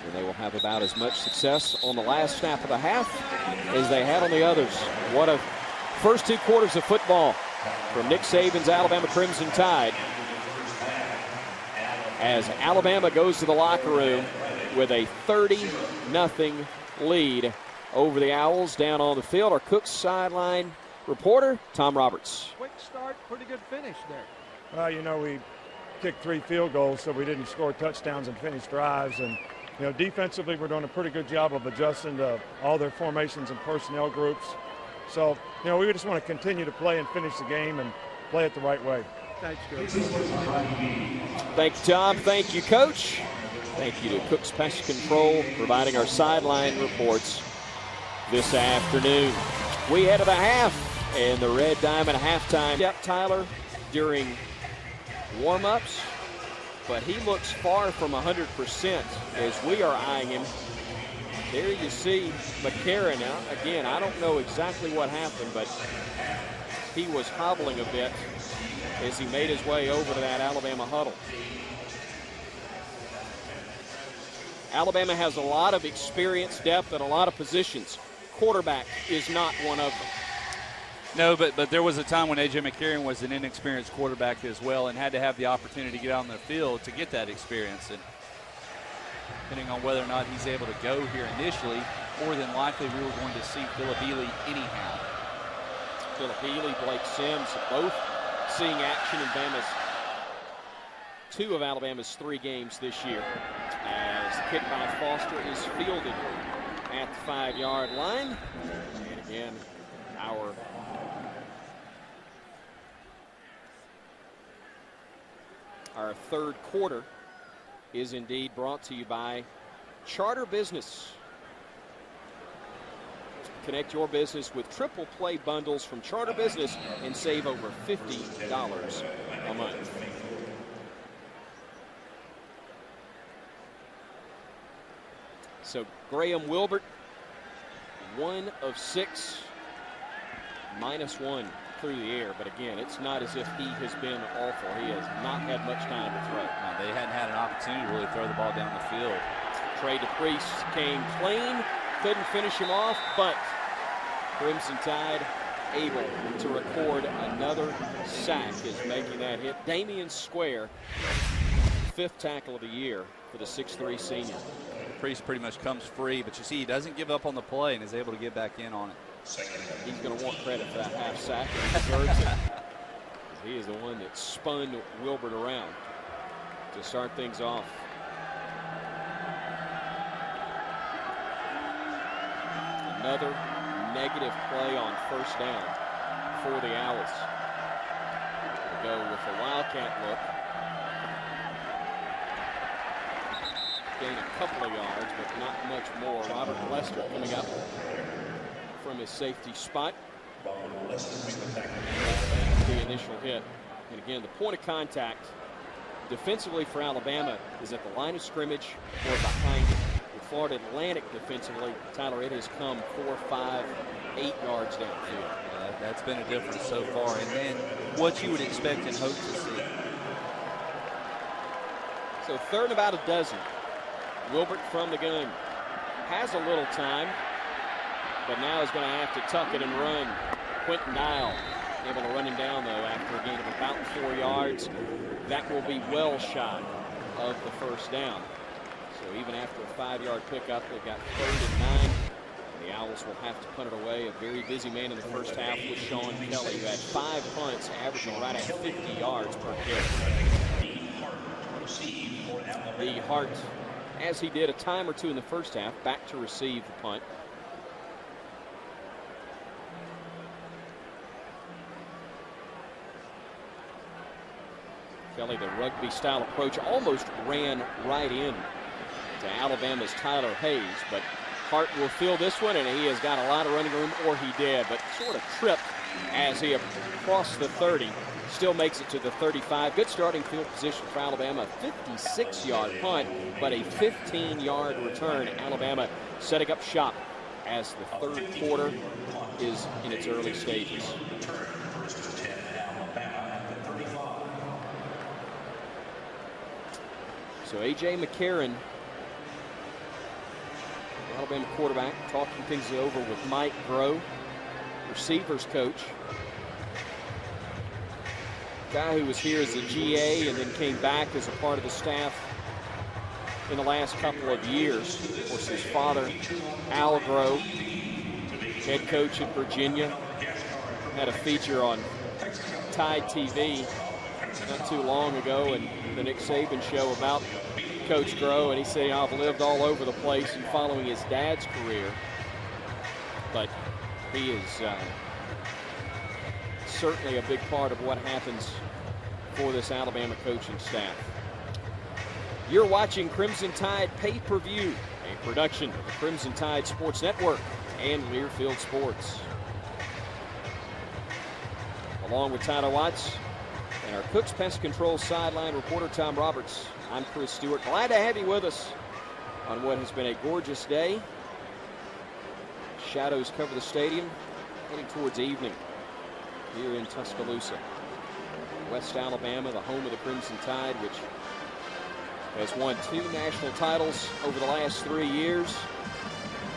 And they will have about as much success on the last snap of the half as they had on the others. What a first 2 quarters of football from Nick Saban's Alabama Crimson Tide, as Alabama goes to the locker room with a 30-0 lead over the Owls. Down on the field, our Cook's sideline reporter, Tom Roberts. Quick start, pretty good finish there. Well, you know, we kicked 3 field goals, so we didn't score touchdowns and finish drives. And you know, defensively, we're doing a pretty good job of adjusting to all their formations and personnel groups. So, you know, we just want to continue to play and finish the game and play it the right way. Thanks, Coach. Thank you, Tom. Thank you, Coach. Thank you to Cook's Pest Control, providing our sideline reports this afternoon. We head to the half, and the Red Diamond halftime. Yep, Tyler, during warm-ups, but he looks far from 100% as we are eyeing him. There you see McCarron. Now, again, I don't know exactly what happened, but he was hobbling a bit as he made his way over to that Alabama huddle. Alabama has a lot of experience, depth, at a lot of positions. Quarterback is not one of them. No, but there was a time when A.J. McCarron was an inexperienced quarterback as well and had to have the opportunity to get out on the field to get that experience. And depending on whether or not he's able to go here initially, more than likely we were going to see Phillip Ely anyhow. Phillip Ely, Blake Sims, both seeing action in two of Alabama's 3 games this year. As the kick by Foster is fielded at the 5-yard line. And again, our third quarter is indeed brought to you by Charter Business. Connect your business with triple play bundles from Charter Business and save over $50 a month. So Graham Wilbert, 1 of 6, -1 through the air. But again, it's not as if he has been awful. He has not had much time to throw. No, they hadn't had an opportunity to really throw the ball down the field. Trey DePriest came clean, couldn't finish him off, but Crimson Tide able to record another sack is making that hit. Damian Square, 5th tackle of the year for the 6'3" senior. Priest pretty much comes free, but you see he doesn't give up on the play and is able to get back in on it. He's going to want credit for that half sack, and he deserves it. He is the one that spun Wilbert around to start things off. Another negative play on 1st down for the Owls. We'll go with the Wildcat look. Gain a couple of yards, but not much more. Robert Lester coming up from his safety spot. The initial hit. And again, the point of contact defensively for Alabama is at the line of scrimmage or behind it. With Florida Atlantic defensively, Tyler, it has come 4, 5, 8 yards downfield. That's been a difference so far. And then what you would expect and hope to see. So 3rd and about a dozen. Wilbert from the gun has a little time, but now is going to have to tuck it and run. Quentin Dial able to run him down, though, after a gain of about 4 yards. That will be well shy of the 1st down. So even after a 5-yard pickup, they've got 3rd and 9. The Owls will have to punt it away. A very busy man in the first half was Sean Kelly, who had 5 punts, averaging right at 50 yards per carry. The Hart, as he did a time or two in the first half, back to receive the punt. Kelly, the rugby-style approach, almost ran right in to Alabama's Tyler Hayes, but Hart will fill this one, and he has got a lot of running room, or he did, but sort of tripped as he crossed the 30. Still makes it to the 35. Good starting field position for Alabama. 56-yard punt, but a 15-yard return. Alabama setting up shop as the 3rd quarter is in its early stages. So A.J. McCarron, Alabama quarterback, talking things over with Mike Groh, receivers coach. Guy who was here as a GA and then came back as a part of the staff in the last couple of years. Of course, his father, Al Groh, head coach at Virginia, had a feature on Tide TV not too long ago, and the Nick Saban show about Coach Groh, and he said, I've lived all over the place and following his dad's career, but he is certainly a big part of what happens for this Alabama coaching staff. You're watching Crimson Tide Pay-Per-View, a production of the Crimson Tide Sports Network and Learfield Sports. Along with Tyler Watts and our Cooks Pest Control sideline reporter Tom Roberts, I'm Chris Stewart. Glad to have you with us on what has been a gorgeous day. Shadows cover the stadium, heading towards evening here in Tuscaloosa. West Alabama, the home of the Crimson Tide, which has won 2 national titles over the last 3 years,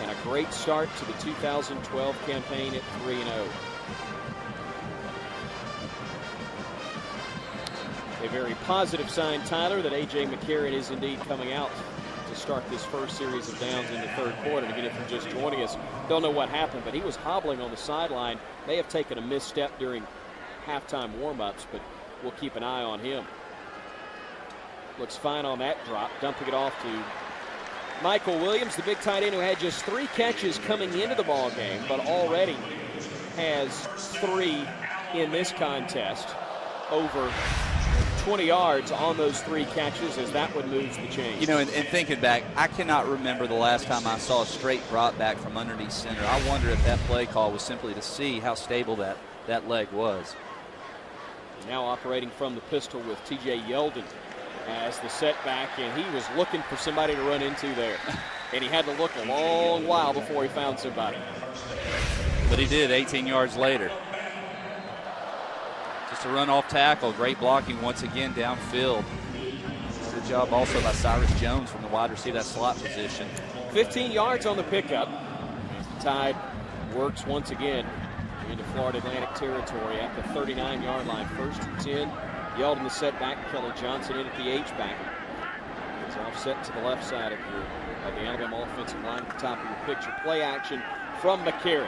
and a great start to the 2012 campaign at 3-0. A very positive sign, Tyler, that A.J. McCarron is indeed coming out to start this first series of downs in the third quarter. And again, if you're just joining us, don't know what happened, but he was hobbling on the sideline. May have taken a misstep during halftime warm-ups, but we'll keep an eye on him. Looks fine on that drop, dumping it off to Michael Williams, the big tight end who had just 3 catches coming into the ball game, but already has 3 in this contest, over 20 yards on those 3 catches, as that one moves the chains. You know, and thinking back, I cannot remember the last time I saw a straight drop back from underneath center. I wonder if that play call was simply to see how stable that leg was. Now operating from the pistol with T.J. Yeldon as the setback, and he was looking for somebody to run into there. And he had to look a long while before he found somebody. But he did 18 yards later. Just a run off tackle. Great blocking once again downfield. Good job also by Cyrus Jones from the wide receiver, that slot position. 15 yards on the pickup. The Tide works once again into Florida Atlantic territory at the 39-yard line. 1st and 10. Yeldon the setback. Kelly Johnson in at the H-back. It's offset to the left side of the Alabama offensive line at the top of your picture. Play action from McCarron.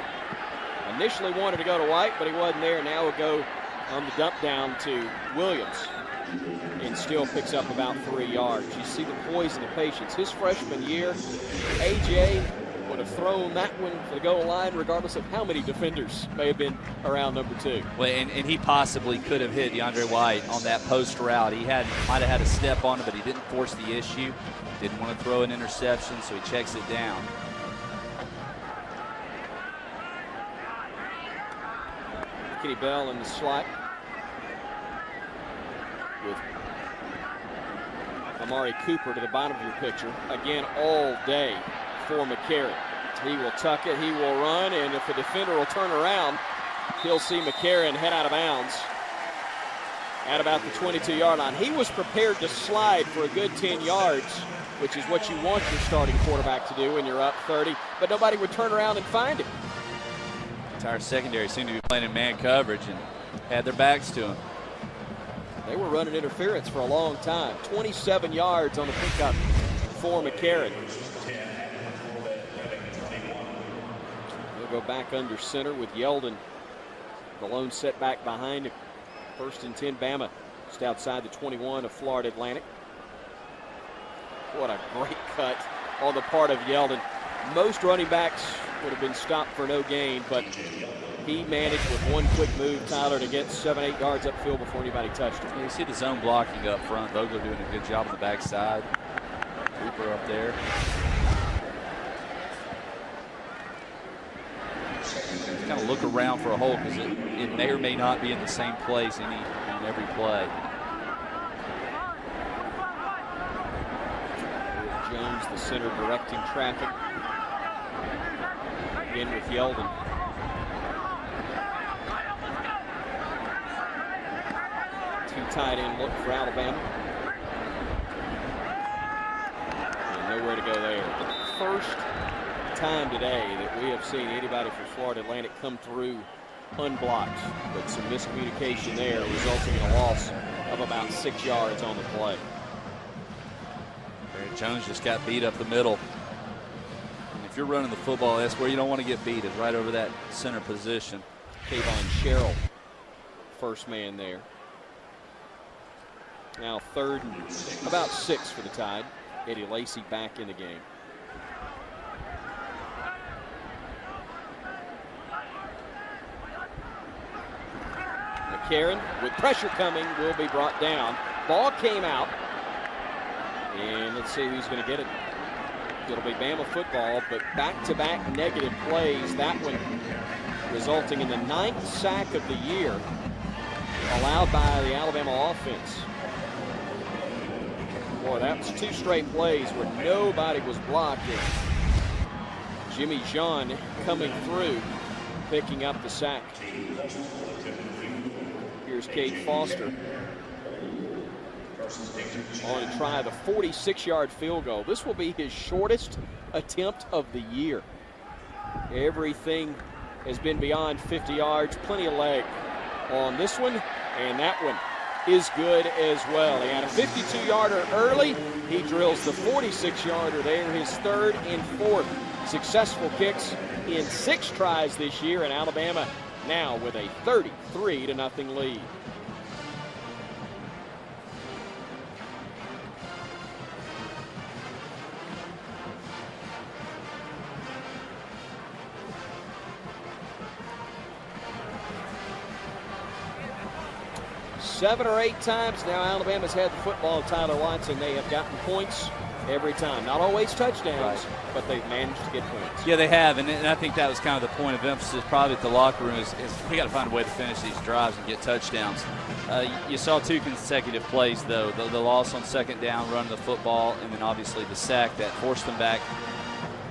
Initially wanted to go to White, but he wasn't there. Now we'll go on the dump down to Williams, and still picks up about 3 yards. You see the poise and the patience. His freshman year, A.J. would have thrown that one for the goal line regardless of how many defenders may have been around number 2. Well, and he possibly could have hit DeAndre White on that post route. He might have had a step on it, but he didn't force the issue. Didn't want to throw an interception, so he checks it down. Kenny Bell in the slot with Amari Cooper to the bottom of your picture. Again, all day for McCarron. He will tuck it, he will run, and if the defender will turn around, he'll see McCarron head out of bounds at about the 22-yard line. He was prepared to slide for a good 10 yards, which is what you want your starting quarterback to do when you're up 30, but nobody would turn around and find him. Entire secondary seemed to be playing in man coverage and had their backs to him. They were running interference for a long time. 27 yards on the pickup for McCarron. They'll go back under center with Yeldon, the lone setback behind him. 1st and 10, Bama, just outside the 21 of Florida Atlantic. What a great cut on the part of Yeldon. Most running backs would have been stopped for no gain, but he managed with one quick move, Tyler, to get 7-8 yards upfield before anybody touched him. You see the zone blocking up front. Vogler doing a good job on the backside. Cooper up there. Just kind of look around for a hole because it may or may not be in the same place in every play. Jones, the center, directing traffic. Again with Yeldon. Two tight end look for Alabama. And nowhere to go there. The first time today that we have seen anybody from Florida Atlantic come through unblocked, but some miscommunication there resulting in a loss of about 6 yards on the play. Jones just got beat up the middle. And if you're running the football, that's where you don't want to get beat, is right over that center position. Kayvon Sherrill, first man there. Now 3rd and about 6 for the Tide. Eddie Lacy back in the game. McCarron, with pressure coming, will be brought down. Ball came out. And let's see who's going to get it. It'll be Bama football, but back-to-back negative plays. That one resulting in the 9th sack of the year allowed by the Alabama offense. Boy, that was 2 straight plays where nobody was blocking. Jimmy John coming through, picking up the sack. Here's Cade Foster on to try the 46-yard field goal. This will be his shortest attempt of the year. Everything has been beyond 50 yards, plenty of leg on this one, and that one is good as well. He had a 52-yarder early. He drills the 46-yarder there, his 3rd and 4th successful kicks in 6 tries this year, and Alabama now with a 33-0 lead. Seven or 8 times now Alabama's had the football. Tyler Watson, they have gotten points every time. Not always touchdowns, but they've managed to get points. Yeah, they have, and I think that was kind of the point of emphasis probably at the locker room is we got to find a way to finish these drives and get touchdowns. You saw 2 consecutive plays, though. The loss on 2nd down, running the football, and then obviously the sack that forced them back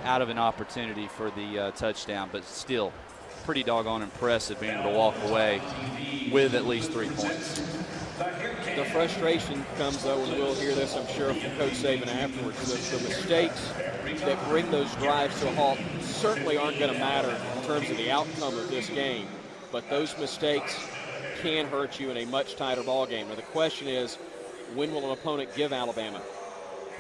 out of an opportunity for the touchdown, but still pretty doggone impressive being able to walk away with at least 3 points. The frustration comes, though, and we'll hear this, I'm sure, from Coach Saban afterwards. The mistakes that bring those drives to a halt certainly aren't going to matter in terms of the outcome of this game, but those mistakes can hurt you in a much tighter ball game. Now, the question is, when will an opponent give Alabama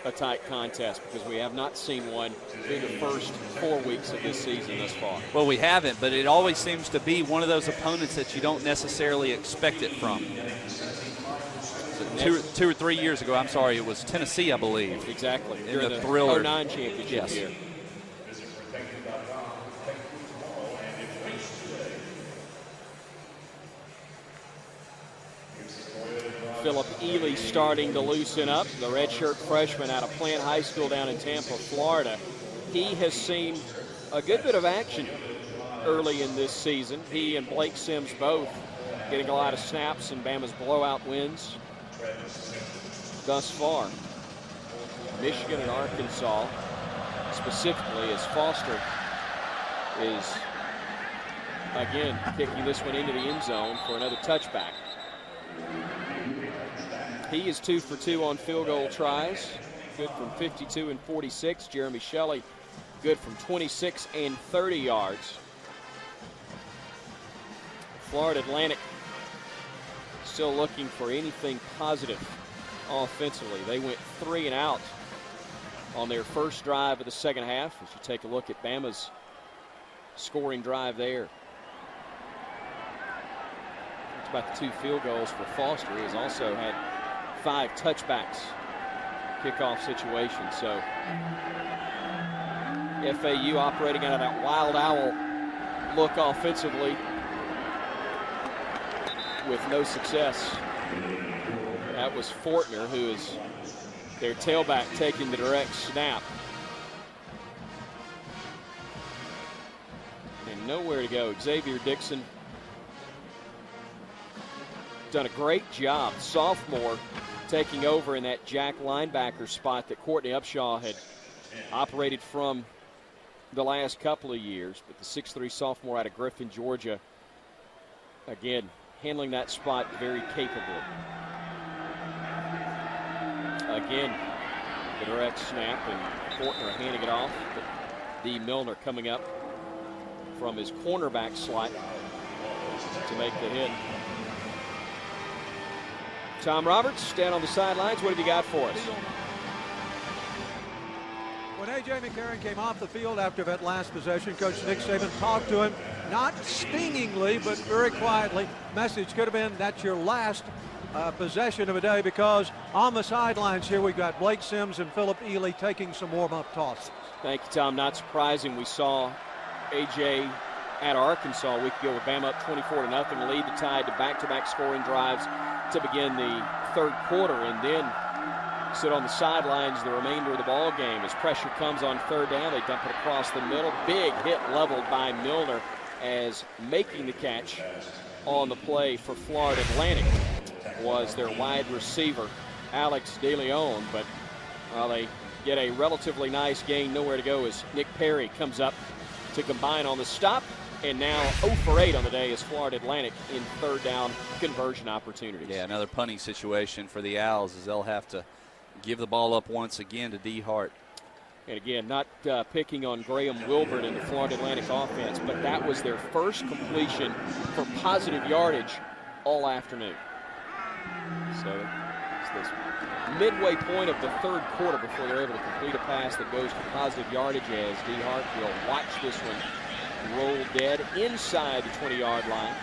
a tight contest? Because we have not seen one through the first 4 weeks of this season thus far. Well, we haven't, but it always seems to be one of those opponents that you don't necessarily expect it from. Two or 3 years ago, I'm sorry, it was Tennessee, I believe. Exactly. In the thriller. 09 championship year. Philip Ely starting to loosen up, the redshirt freshman out of Plant High School down in Tampa, Florida. He has seen a good bit of action early in this season. He and Blake Sims both getting a lot of snaps in Bama's blowout wins thus far. Michigan and Arkansas, specifically, as Foster is again kicking this one into the end zone for another touchback. He is 2 for 2 on field goal tries, good from 52 and 46. Jeremy Shelley, good from 26 and 30 yards. Florida Atlantic still looking for anything positive offensively. They went 3 and out on their first drive of the second half. As you take a look at Bama's scoring drive there. It's about the 2 field goals for Foster. He has also had 5 touchbacks, kickoff situation. So FAU operating out of that wild owl look offensively with no success. That was Fortner, who is their tailback, taking the direct snap. And nowhere to go. Xavier Dixon done a great job, sophomore, taking over in that jack linebacker spot that Courtney Upshaw had operated from the last couple of years. But the 6'3" sophomore out of Griffin, Georgia, again, handling that spot very capably. Again, the direct snap, and Fortner handing it off. D. Milner coming up from his cornerback slot to make the hit. Tom Roberts down on the sidelines. What have you got for us? When A.J. McCarron came off the field after that last possession, Coach Nick Saban talked to him, not stingingly, but very quietly. Message could have been, that's your last possession of the day, because on the sidelines here we've got Blake Sims and Philip Ely taking some warm-up tosses. Thank you, Tom. Not surprising. We saw A.J. at Arkansas a week ago with Bama up 24-0, lead the Tide to back-to-back scoring drives to begin the third quarter, and then sit on the sidelines the remainder of the ball game. As pressure comes on third down, they dump it across the middle. Big hit leveled by Milner, as making the catch on the play for Florida Atlantic was their wide receiver, Alex DeLeon. But Well, they get a relatively nice gain, nowhere to go as Nick Perry comes up to combine on the stop. And now 0 for 8 on the day is Florida Atlantic in third down conversion opportunities. Yeah, another punting situation for the Owls as they'll have to give the ball up once again to D. Hart. And again, not picking on Graham Wilburn in the Florida Atlantic offense, but that was their first completion for positive yardage all afternoon. So it's this midway point of the third quarter before they're able to complete a pass that goes for positive yardage as D. Hart will watch this one roll dead inside the 20-yard line.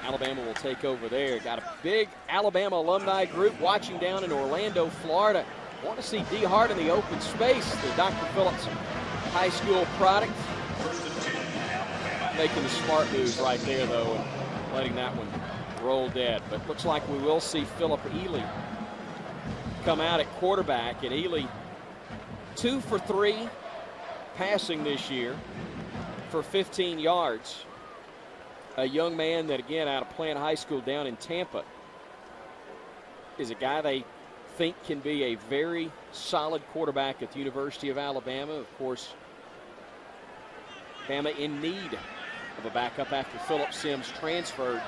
Alabama will take over there. Got a big Alabama alumni group watching down in Orlando, Florida. Want to see D. Hart in the open space. The Dr. Phillips High School product. Making the smart move right there, though, and letting that one roll dead. But looks like we will see Philip Ely come out at quarterback. And Ely 2 for 3 passing this year for 15 yards. A young man that, again, out of Plant High School down in Tampa, is a guy they think can be a very solid quarterback at the University of Alabama. Of course, Bama in need of a backup after Philip Sims transferred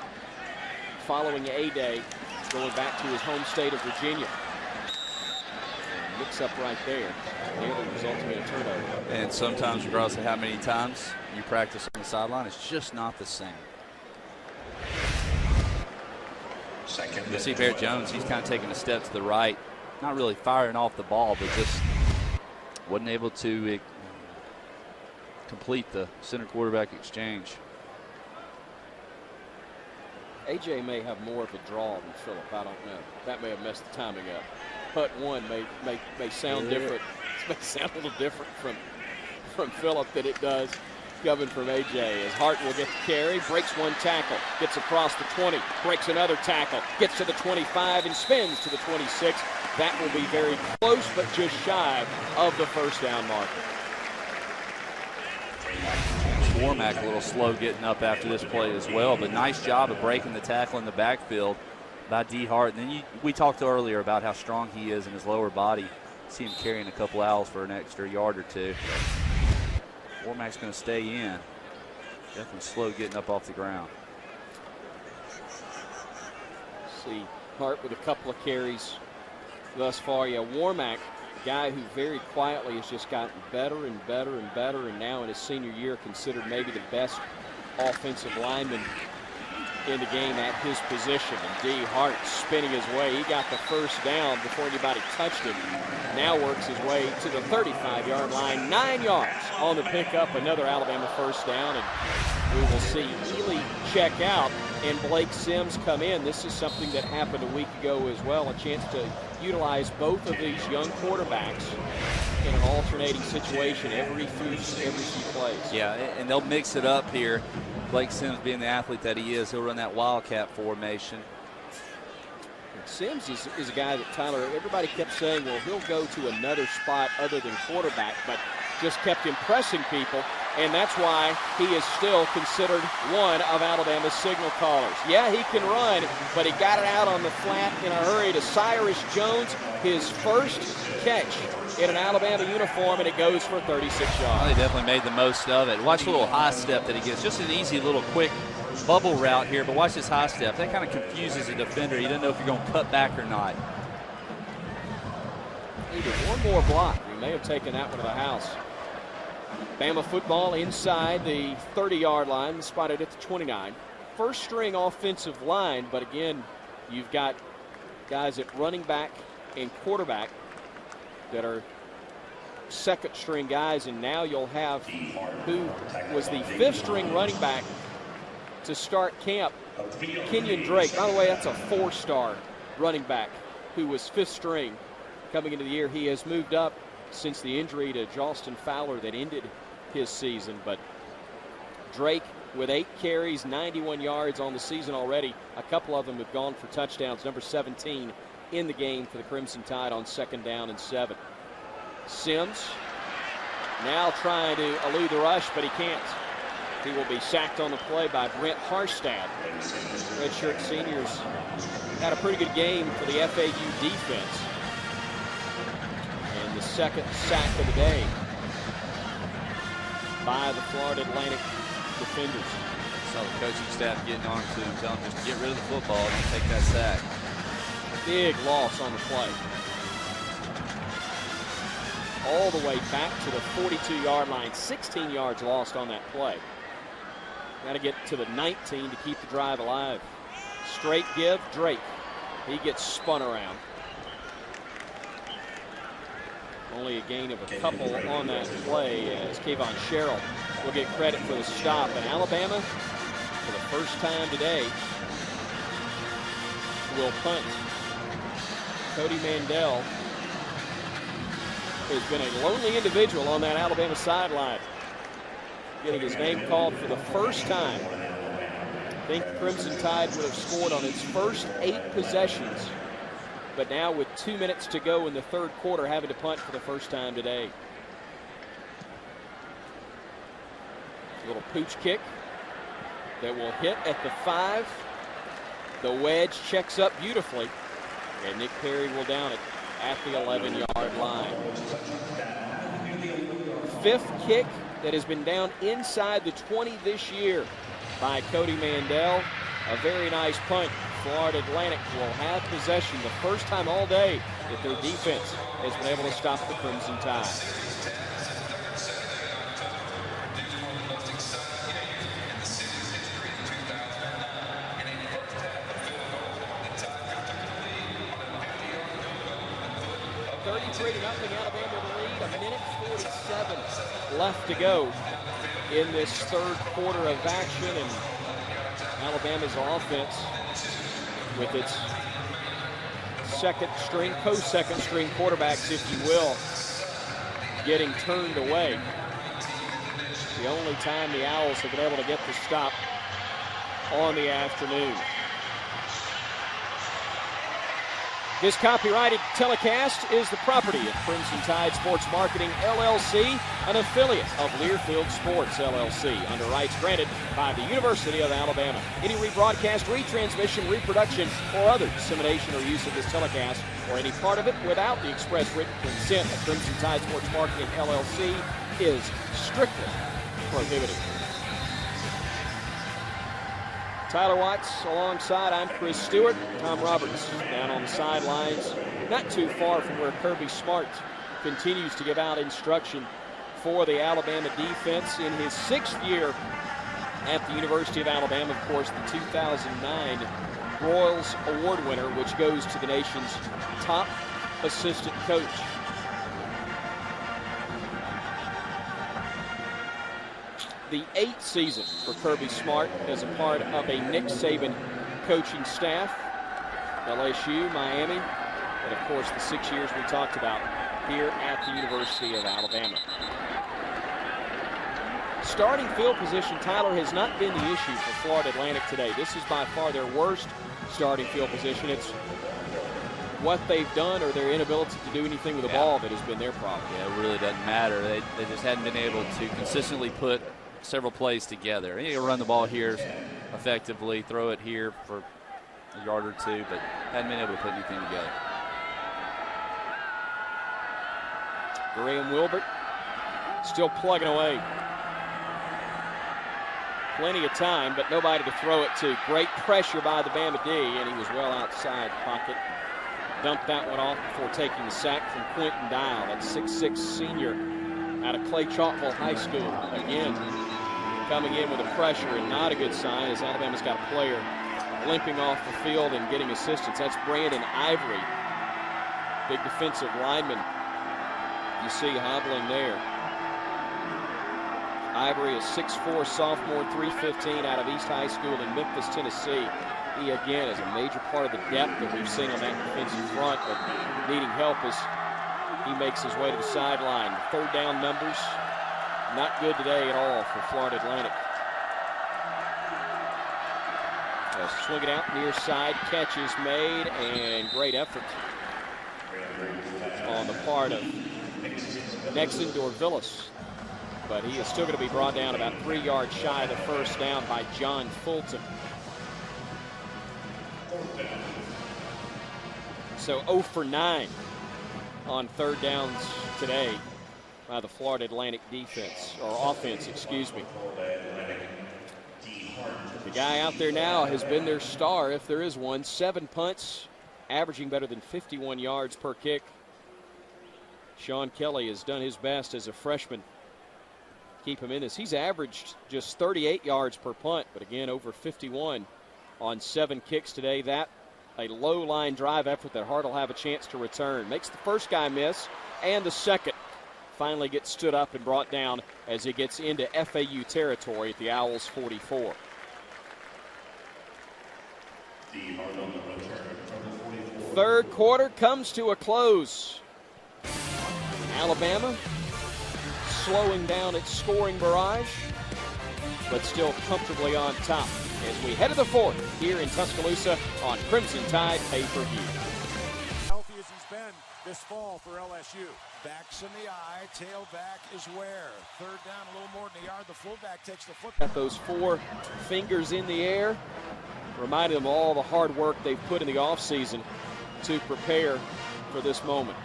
following A-Day, going back to his home state of Virginia. Mix up right there, nearly resulting in a turnover. And sometimes, regardless of how many times you practice on the sideline, it's just not the same. You see Barrett Jones, he's kind of taking a step to the right, not really firing off the ball, but just wasn't able to complete the center quarterback exchange. AJ may have more of a draw than Philip. I don't know. That may have messed the timing up. Putt one may sound different. It may sound a little different from Philip than it does coming from AJ. As Hart will get the carry, breaks one tackle, gets across the 20, breaks another tackle, gets to the 25 and spins to the 26. That will be very close, but just shy of the first down marker. Warmack a little slow getting up after this play as well, but nice job of breaking the tackle in the backfield by D. Hart. And then we talked earlier about how strong he is in his lower body. See him carrying a couple Owls for an extra yard or two. Warmack's going to stay in. Definitely slow getting up off the ground. See Hart with a couple of carries thus far. Yeah, Warmack, a guy who very quietly has just gotten better and better and better, and now in his senior year considered maybe the best offensive lineman in the game at his position. And D. Hart spinning his way. He got the first down before anybody touched him. Now works his way to the 35-yard line. 9 yards on the pickup. Another Alabama first down. And we will see Ely check out and Blake Sims come in. This is something that happened a week ago as well. A chance to utilize both of these young quarterbacks in an alternating situation every few plays. Yeah, and they'll mix it up here. Blake Sims, being the athlete that he is, he'll run that wildcat formation. Sims is a guy that, Tyler, everybody kept saying, well, he'll go to another spot other than quarterback, but just kept impressing people, and that's why he is still considered one of Alabama's signal callers. Yeah, he can run, but he got it out on the flat in a hurry to Cyrus Jones, his first catch in an Alabama uniform, and it goes for 36 yards. Well, they definitely made the most of it. Watch the little high step that he gets. Just an easy little quick bubble route here, but watch this high step. That kind of confuses a defender. He doesn't know if you're going to cut back or not. Needed one more block. We may have taken that one to the house. Bama football inside the 30-yard line, spotted at the 29. First string offensive line, but again, you've got guys at running back and quarterback that are second string guys, and now you'll have who was the fifth string running back to start camp, Kenyon Drake. By the way, that's a 4-star running back who was fifth string coming into the year. He has moved up since the injury to Jalston Fowler that ended his season, but Drake with 8 carries, 91 yards on the season already. A couple of them have gone for touchdowns. Number 17 in the game for the Crimson Tide on 2nd down and 7. Sims now trying to elude the rush, but he can't. He will be sacked on the play by Brent Harstad. Redshirt seniors had a pretty good game for the FAU defense. And the second sack of the day by the Florida Atlantic defenders. Saw the coaching staff getting on to him, telling him just get rid of the football, don't take that sack. Big loss on the play. All the way back to the 42-yard line. 16 yards lost on that play. Got to get to the 19 to keep the drive alive. Straight give, Drake. He gets spun around. Only a gain of a couple on that play as Kayvon Sherrill will get credit for the stop. And Alabama, for the first time today, will punt. Cody Mandel has been a lonely individual on that Alabama sideline, getting his name called for the first time. I think Crimson Tide would have scored on its first 8 possessions, but now with 2 minutes to go in the third quarter, having to punt for the first time today. A little pooch kick that will hit at the 5. The wedge checks up beautifully, and Nick Perry will down it at the 11-yard line. 5th kick that has been down inside the 20 this year by Cody Mandel. A very nice punt. Florida Atlantic will have possession the first time all day that their defense has been able to stop the Crimson Tide. Alabama with the lead. 1:47 left to go in this third quarter of action, and Alabama's offense with its second string, co-second string quarterbacks, if you will, getting turned away. The only time the Owls have been able to get the stop on the afternoon. This copyrighted telecast is the property of Crimson Tide Sports Marketing, LLC, an affiliate of Learfield Sports, LLC, under rights granted by the University of Alabama. Any rebroadcast, retransmission, reproduction, or other dissemination or use of this telecast, or any part of it without the express written consent of Crimson Tide Sports Marketing, LLC, is strictly prohibited. Tyler Watts alongside, I'm Chris Stewart. Tom Roberts down on the sidelines, not too far from where Kirby Smart continues to give out instruction for the Alabama defense in his 6th year at the University of Alabama. Of course, the 2009 Broyles Award winner, which goes to the nation's top assistant coach. The 8th season for Kirby Smart as a part of a Nick Saban coaching staff. LSU, Miami, and of course the 6 years we talked about here at the University of Alabama. Starting field position, Tyler, has not been the issue for Florida Atlantic today. This is by far their worst starting field position. It's what they've done or their inability to do anything with the ball that has been their problem. Yeah, it really doesn't matter. They just hadn't been able to consistently put several plays together. You run the ball here effectively, throw it here for a yard or two, but hadn't been able to put anything together. Graham Wilbert still plugging away. Plenty of time, but nobody to throw it to. Great pressure by the Bama D, and he was well outside the pocket. Dumped that one off before taking the sack from Quentin Dial, that 6'6 senior out of Clay Chalkville High School. Again, coming in with a pressure, and not a good sign as Alabama's got a player limping off the field and getting assistance. That's Brandon Ivory, big defensive lineman. You see hobbling there. Ivory, a 6'4 sophomore, 315 out of East High School in Memphis, Tennessee. He, again, is a major part of the depth that we've seen on that defensive front, but needing help as he makes his way to the sideline. Third down numbers, not good today at all for Florida Atlantic. Swing it out near side, catch is made, and great effort on the part of Nexon Dorvillis. but he is still going to be brought down about 3 yards shy of the first down by John Fulton. So 0 for 9 on third downs today by the Florida Atlantic defense, or offense, excuse me. The guy out there now has been their star, if there is one. 7 punts, averaging better than 51 yards per kick. Sean Kelly has done his best as a freshman. Keep him in this. He's averaged just 38 yards per punt, but again, over 51 on 7 kicks today. That a low line drive effort that Hart will have a chance to return. Makes the first guy miss, and the second finally gets stood up and brought down as he gets into FAU territory at the Owls 44. Third quarter comes to a close. Alabama slowing down its scoring barrage, but still comfortably on top as we head to the fourth here in Tuscaloosa on Crimson Tide pay-per-view. Healthy as he's been this fall for LSU. Backs in the eye, tailback is where. Third down, a little more than a yard. The fullback takes the football. Got those 4 fingers in the air, reminding them of all the hard work they've put in the offseason to prepare for this moment.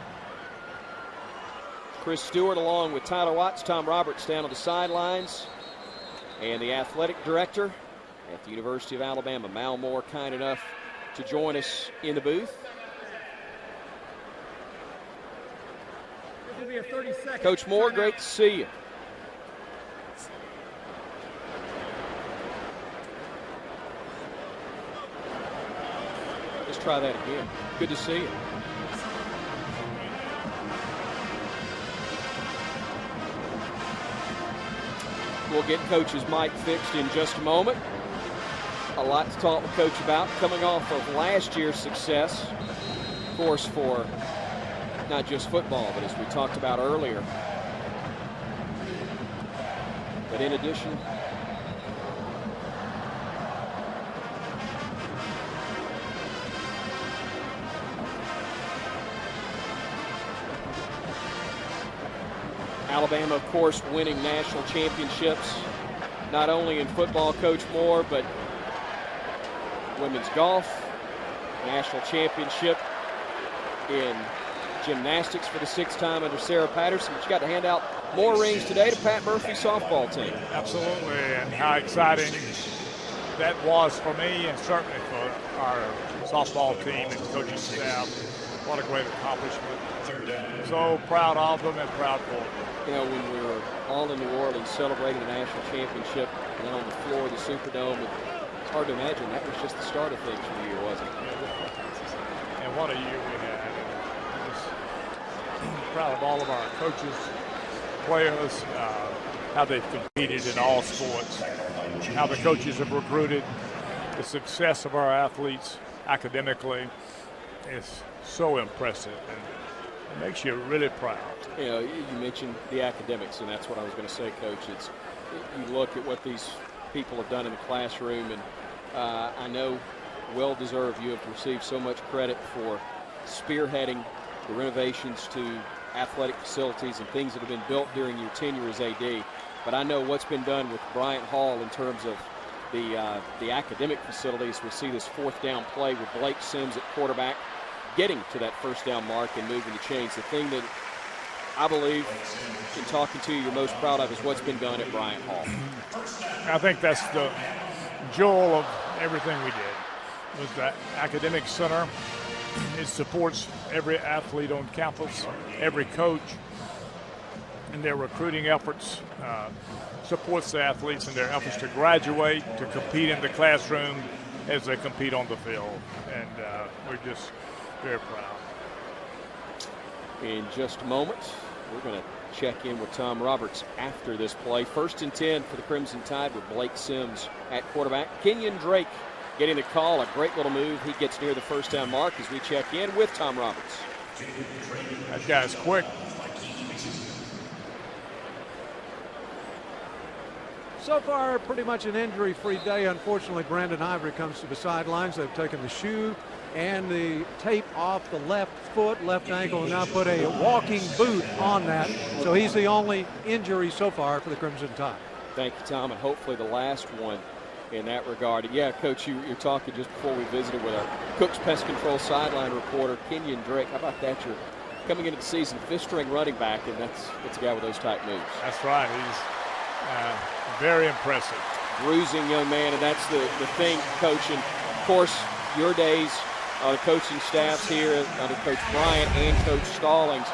Chris Stewart along with Tyler Watts, Tom Roberts down on the sidelines, and the athletic director at the University of Alabama, Mal Moore, kind enough to join us in the booth. Coach Moore, great to see you. Let's try that again. Good to see you. We'll get Coach's mic fixed in just a moment. A lot to talk with Coach about, coming off of last year's success, of course, for not just football, but as we talked about earlier. But in addition, Alabama, of course, winning national championships, not only in football, Coach Moore, but women's golf, national championship in gymnastics for the 6th time under Sarah Patterson. But you got to hand out more rings today to Pat Murphy's softball team. Absolutely, and how exciting that was for me and certainly for our softball team and coaching staff. What a great accomplishment. So proud of them and proud for them. You know, when we were all in New Orleans celebrating the national championship and then on the floor of the Superdome, it's hard to imagine that was just the start of things for the year, wasn't it? And what a year we had. Just proud of all of our coaches, players, how they've competed in all sports, how the coaches have recruited, the success of our athletes academically is so impressive, and it makes you really proud. You know, you mentioned the academics, and that's what I was going to say, Coach. You look at what these people have done in the classroom, and I know, well-deserved, you have received so much credit for spearheading the renovations to athletic facilities and things that have been built during your tenure as AD. But I know what's been done with Bryant Hall in terms of the academic facilities. We see this 4th down play with Blake Sims at quarterback, getting to that 1st down mark and moving the chains. The thing that I believe, in talking to you, you're most proud of is what's been done at Bryant Hall. I think that's the jewel of everything we did, was the academic center. It supports every athlete on campus, every coach, and their recruiting efforts, supports the athletes in their efforts to graduate, to compete in the classroom as they compete on the field. And we're just very proud. In just a moment, we're going to check in with Tom Roberts after this play. 1st and 10 for the Crimson Tide with Blake Sims at quarterback. Kenyon Drake getting the call. A great little move. He gets near the 1st down mark as we check in with Tom Roberts. That guy's quick. So far, pretty much an injury-free day. Unfortunately, Brandon Ivory comes to the sidelines. They've taken the shoe and the tape off the left foot, left ankle, and now put a walking boot on that. So he's the only injury so far for the Crimson Tide. Thank you, Tom, and hopefully the last one in that regard. And yeah, Coach, you're talking just before we visited with our Cook's Pest Control sideline reporter, Kenyon Drake. How about that? You're coming into the season fifth-string running back, and that's a guy with those type moves. That's right. He's very impressive. Bruising young man, and that's the thing, Coach. And, of course, your days on the coaching staffs here under Coach Bryant and Coach Stallings.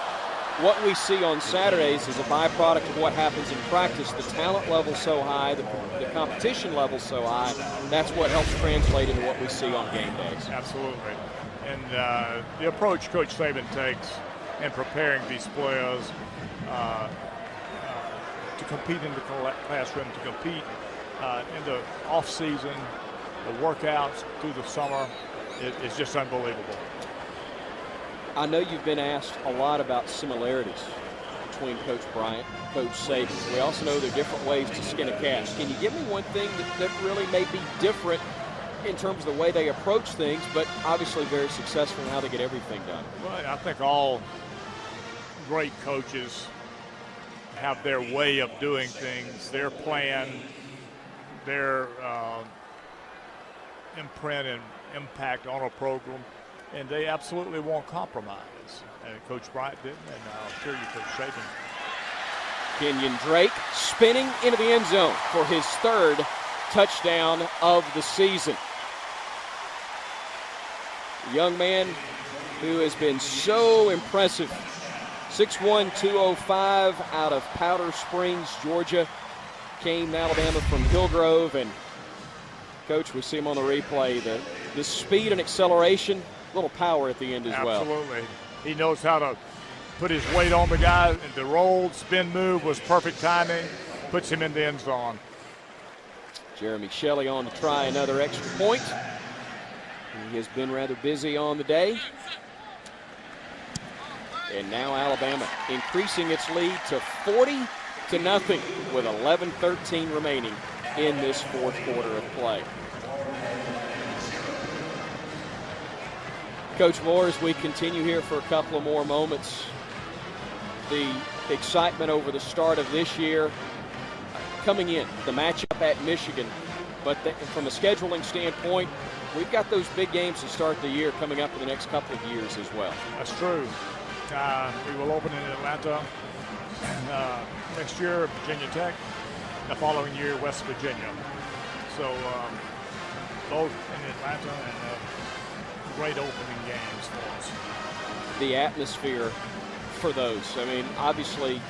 What we see on Saturdays is a byproduct of what happens in practice. The talent level so high, the competition level so high, that's what helps translate into what we see on game days. Absolutely. And the approach Coach Saban takes in preparing these players to compete in the classroom, to compete in the off-season, the workouts through the summer, is just unbelievable. I know you've been asked a lot about similarities between Coach Bryant and Coach Saban. We also know there are different ways to skin a cat. Can you give me one thing that really may be different in terms of the way they approach things, but obviously very successful in how they get everything done? Well, I think all great coaches have their way of doing things, their plan, their imprint and impact on a program, and they absolutely won't compromise. And Coach Bryant didn't, and I'll assure you Coach Saban. Kenyon Drake spinning into the end zone for his third touchdown of the season. A young man who has been so impressive. 6'1", 205 out of Powder Springs, Georgia. Came to Alabama from Hillgrove, and Coach, we see him on the replay. The speed and acceleration, a little power at the end as well. Absolutely. He knows how to put his weight on the guy, and the roll, spin move was perfect timing, puts him in the end zone. Jeremy Shelley on to try another extra point. He has been rather busy on the day. And now Alabama increasing its lead to 40-0 with 11:13 remaining in this fourth quarter of play. Coach Moore, as we continue here for a couple of more moments, the excitement over the start of this year coming in, the matchup at Michigan, but from a scheduling standpoint, we've got those big games to start the year coming up in the next couple of years as well. That's true. We will open in Atlanta next year, Virginia Tech. The following year, West Virginia. So both in Atlanta and great opening games for us. The atmosphere for those. I mean, obviously,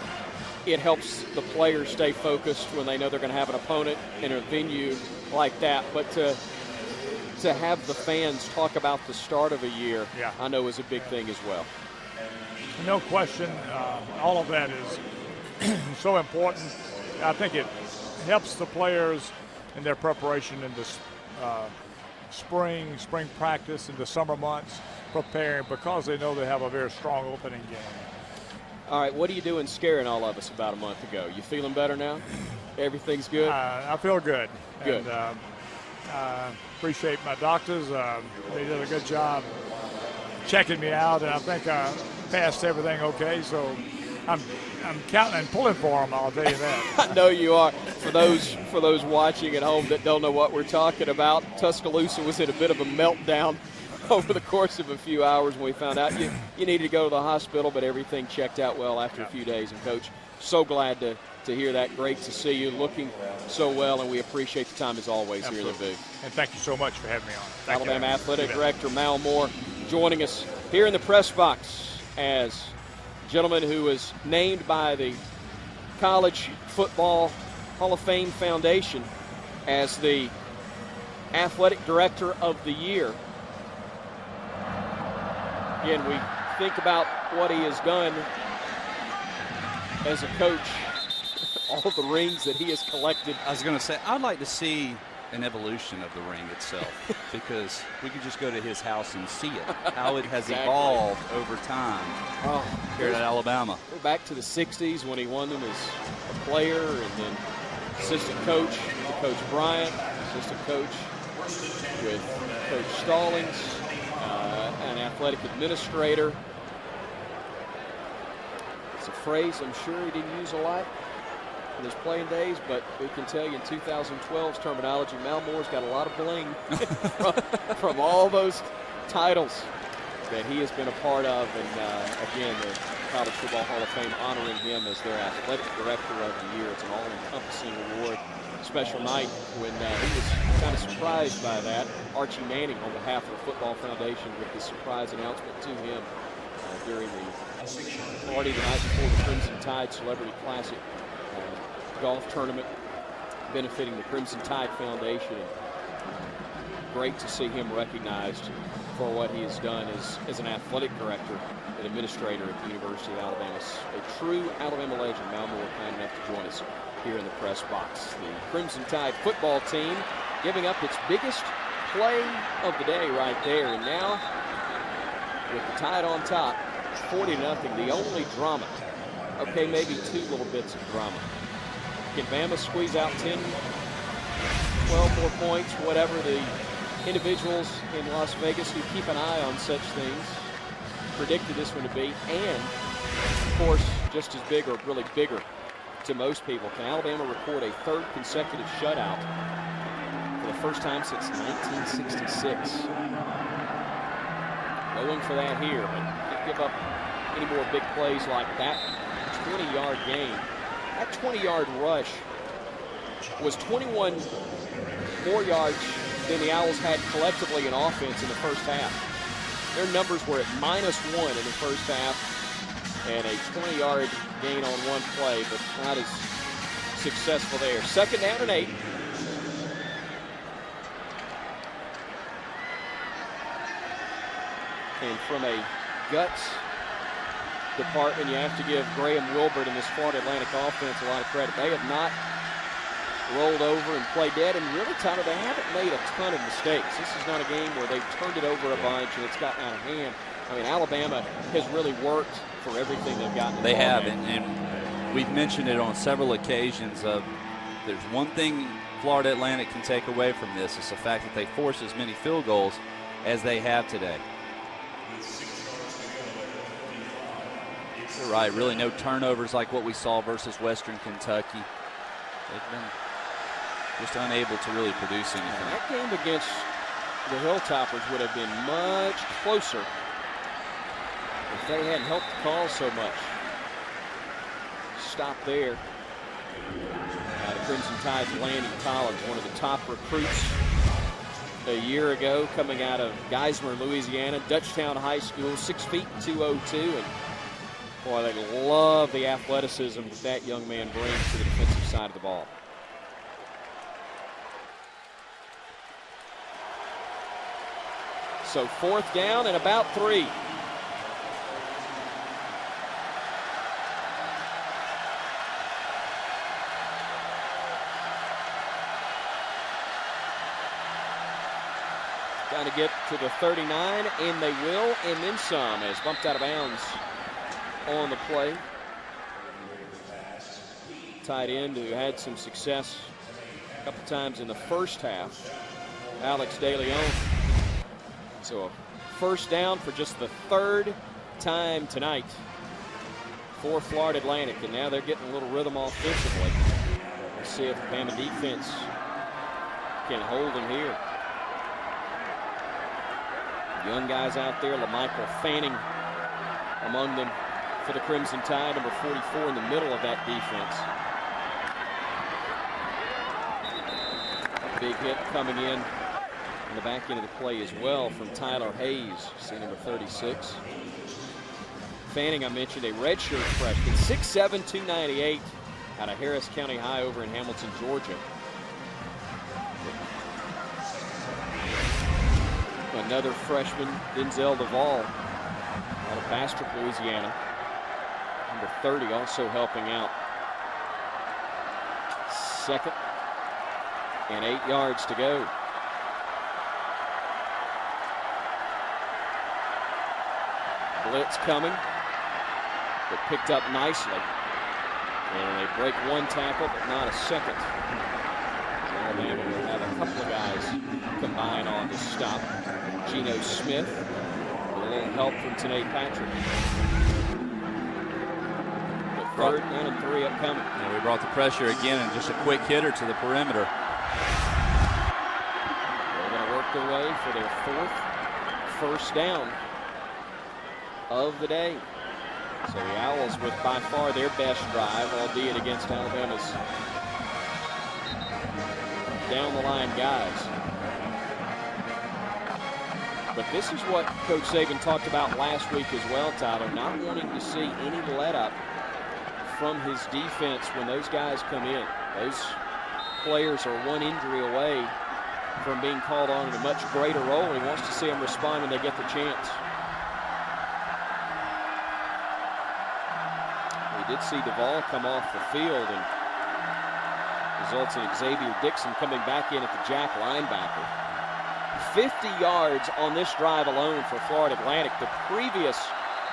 it helps the players stay focused when they know they're going to have an opponent in a venue like that. But to have the fans talk about the start of a year, yeah, I know is a big thing as well. No question. All of that is so important. I think it helps the players in their preparation in this spring practice, in the summer months, preparing because they know they have a very strong opening game. All right, what are you doing scaring all of us about a month ago? You feeling better now? Everything's good? I feel good. Good. And I appreciate my doctors. They did a good job checking me out, and I think I passed everything okay. So I'm counting and pulling for them, I'll tell you that. I know you are. For those watching at home that don't know what we're talking about, Tuscaloosa was in a bit of a meltdown over the course of a few hours when we found out you needed to go to the hospital, but everything checked out well after a few days. And, Coach, so glad to hear that. Great to see you looking so well, and we appreciate the time as always. Absolutely. Here in the booth. And thank you so much for having me on. Thank Alabama you. Athletic Director Mal Moore joining us here in the press box as a gentleman who was named by the College Football Hall of Fame Foundation as the Athletic Director of the Year. Again, we think about what he has done as a coach, all the rings that he has collected. I was going to say, I'd like to see an evolution of the ring itself because we could just go to his house and see it, how it has evolved over time here at Alabama. Go back to the 60s when he won them as a player and then assistant coach with Coach Bryant, assistant coach with Coach Stallings. an athletic administrator. It's a phrase I'm sure he didn't use a lot in his playing days, but we can tell you in 2012's terminology, Mal Moore's got a lot of bling from all those titles that he has been a part of. And again, the College Football Hall of Fame honoring him as their athletic director of the year. It's an all-encompassing award. Special night when he was kind of surprised by that. Archie Manning on behalf of the Football Foundation with the surprise announcement to him during the party the night before the Crimson Tide Celebrity Classic golf tournament benefiting the Crimson Tide Foundation. Great to see him recognized for what he has done as an athletic director and administrator at the University of Alabama. A true Alabama legend. Mal Moore kind enough to join us here in the press box. The Crimson Tide football team giving up its biggest play of the day right there. And now, with the Tide on top, 40-0, the only drama. Okay, maybe two little bits of drama. Can Bama squeeze out 10, 12 more points, whatever the individuals in Las Vegas who keep an eye on such things predicted this one to be? And, of course, just as big or really bigger to most people, can Alabama record a third consecutive shutout for the first time since 1966? Going for that here, but can't give up any more big plays like that 20-yard gain. That 20-yard rush was 21 more yards than the Owls had collectively in offense in the first half. Their numbers were at -1 in the first half and a 20-yard gain on one play, but not as successful there. 2nd down and 8. And from a guts department, you have to give Graham Wilbert and this Florida Atlantic offense a lot of credit. They have not rolled over and played dead, and really, Tyler, they haven't made a ton of mistakes. This is not a game where they've turned it over a bunch and it's gotten out of hand. I mean, Alabama has really worked for everything they've gotten. They have, and we've mentioned it on several occasions. There's one thing Florida Atlantic can take away from this. It's the fact that they force as many field goals as they have today. You're right, really no turnovers like what we saw versus Western Kentucky. They've been just unable to really produce anything. That game against the Hilltoppers would have been much closer if they hadn't helped the call so much. Stop there. The Crimson Tide's Landon Collins, one of the top recruits a year ago, coming out of Geismar, Louisiana, Dutchtown High School, 6 feet 202, and boy, they love the athleticism that young man brings to the defensive side of the ball. So 4th down and about 3. Trying to get to the 39, and they will, and then some, as bumped out of bounds on the play. Tight end who had some success a couple times in the first half, Alex DeLeon. So a first down for just the 3rd time tonight for Florida Atlantic, and now they're getting a little rhythm offensively. Let's see if the Bama defense can hold them here. Young guys out there, LaMichael Fanning among them for the Crimson Tide, number 44 in the middle of that defense. A big hit coming in the back end of the play as well from Tyler Hayes, see number 36. Fanning, I mentioned, a redshirt freshman, 6'7", 298, out of Harris County High over in Hamilton, Georgia. Another freshman, Denzel Duvall, out of Bastrop, Louisiana. Number 30 also helping out. 2nd and 8 yards to go. Blitz coming, but picked up nicely. And they break one tackle, but not a second. Alabama will have a couple of guys combine on the stop. Geno Smith with a little help from Tanae Patrick. But 3rd down and 3 upcoming. Yeah, we brought the pressure again and just a quick hitter to the perimeter. They're going to work their way for their 4th first down of the day. So the Owls with by far their best drive, albeit against Alabama's down-the-line guys. But this is what Coach Saban talked about last week as well, Tyler, not wanting to see any let-up from his defense when those guys come in. Those players are one injury away from being called on in a much greater role, and he wants to see them respond when they get the chance. We did see Duvall come off the field, and results in Xavier Dixon coming back in at the jack linebacker. 50 yards on this drive alone for Florida Atlantic. The previous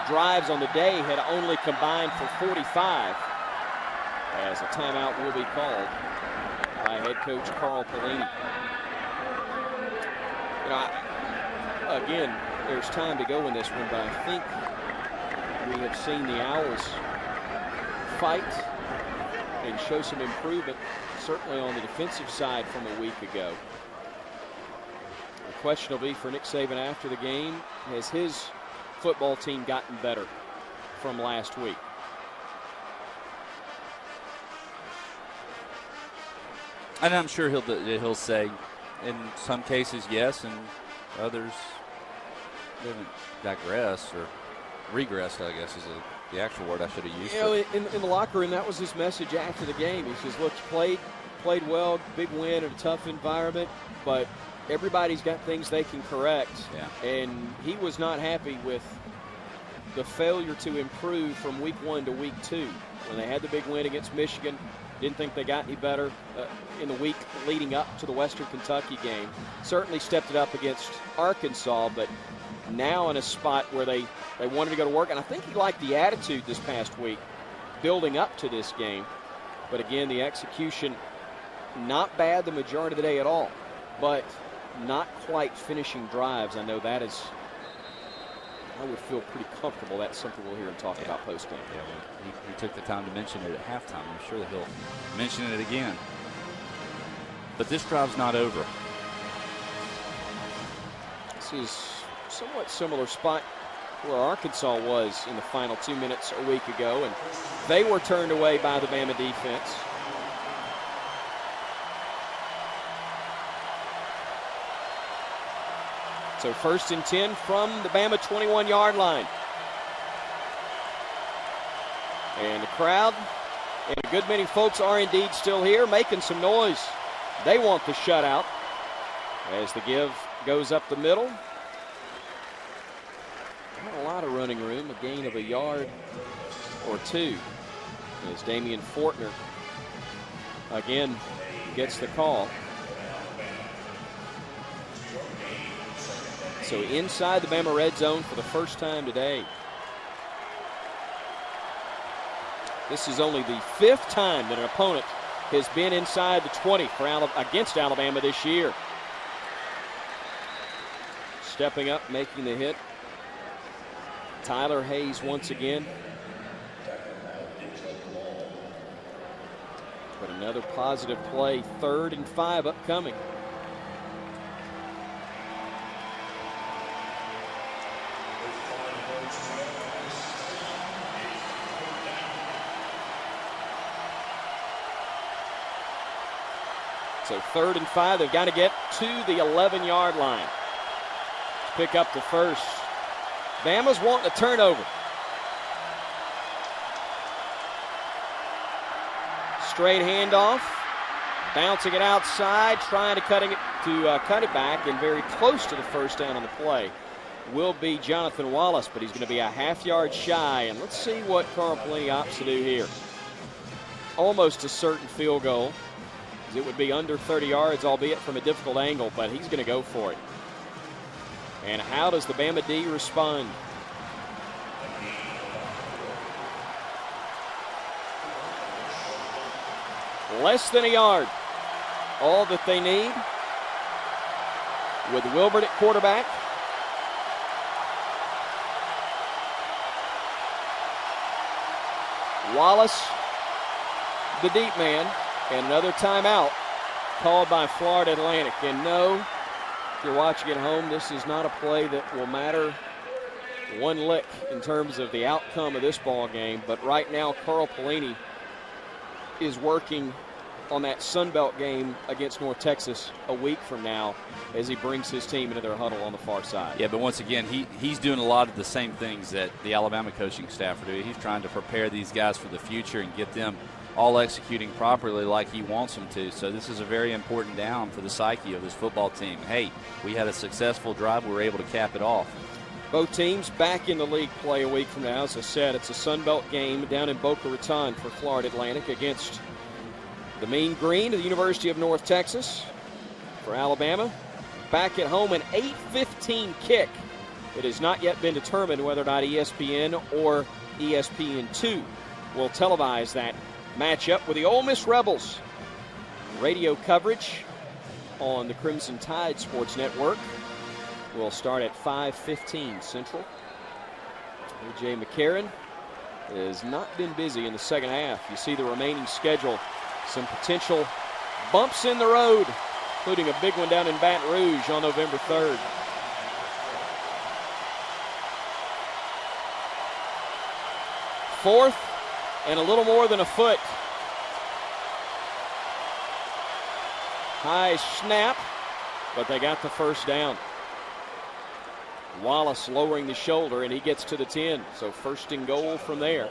drives on the day had only combined for 45, as a timeout will be called by head coach Carl Pelini. You know, again, there's time to go in this one, but I think we have seen the Owls fight and show some improvement, certainly on the defensive side from a week ago. The question will be for Nick Saban after the game, has his football team gotten better from last week? And I'm sure he'll say in some cases yes, and others they haven't digressed or regressed, I guess is the actual word I should have used. You know, in the locker room, that was his message after the game. He says, look, you played well, big win in a tough environment, but everybody's got things they can correct. Yeah. And he was not happy with the failure to improve from week 1 to week 2. When they had the big win against Michigan, didn't think they got any better in the week leading up to the Western Kentucky game. Certainly stepped it up against Arkansas, but now in a spot where they wanted to go to work. And I think he liked the attitude this past week building up to this game. But again, the execution, not bad the majority of the day at all, but not quite finishing drives. I know that is, I would feel pretty comfortable that's something we'll hear him talk about post-game. Yeah, well, he took the time to mention it at halftime. I'm sure that he'll mention it again. But this drive's not over. This is somewhat similar spot where Arkansas was in the final 2 minutes a week ago, and they were turned away by the Bama defense. So 1st and 10 from the Bama 21-yard line. And the crowd, and a good many folks are indeed still here making some noise. They want the shutout as the give goes up the middle. Not a lot of running room, a gain of a yard or 2 as Damian Fortner again gets the call. So inside the Bama red zone for the first time today. This is only the 5th time that an opponent has been inside the 20 against Alabama this year. Stepping up, making the hit. Tyler Hayes once again. But another positive play, 3rd and 5 upcoming. So 3rd and 5, they've got to get to the 11-yard line. Pick up the first. Bama's wanting a turnover. Straight handoff. Bouncing it outside, trying to cut it back, and very close to the first down on the play will be Jonathan Wallace, but he's going to be a half-yard shy. And let's see what Carl Pelini opts to do here. Almost a certain field goal. It would be under 30 yards, albeit from a difficult angle, but he's going to go for it. And how does the Bama D respond? Less than a yard. all that they need with Wilbert at quarterback. Wallace, the deep man, and another timeout called by Florida Atlantic. And no, if you're watching at home, this is not a play that will matter one lick in terms of the outcome of this ball game. But right now, Carl Pelini is working on that Sun Belt game against North Texas a week from now as he brings his team into their huddle on the far side. Yeah, but once again, he's doing a lot of the same things that the Alabama coaching staff are doing. He's trying to prepare these guys for the future and get them all executing properly like he wants them to. So this is a very important down for the psyche of this football team. Hey, we had a successful drive. We were able to cap it off. Both teams back in the league play a week from now. As I said, it's a Sun Belt game down in Boca Raton for Florida Atlantic against the Mean Green of the University of North Texas. For Alabama, back at home, an 8:15 kick. It has not yet been determined whether or not ESPN or ESPN2 will televise that matchup with the Ole Miss Rebels. Radio coverage on the Crimson Tide Sports Network will start at 5:15 Central. A.J. McCarron has not been busy in the second half. You see the remaining schedule. Some potential bumps in the road, including a big one down in Baton Rouge on November 3rd. Fourth and a little more than a foot. High snap, but they got the first down. Wallace lowering the shoulder, and he gets to the 10. So first and goal from there.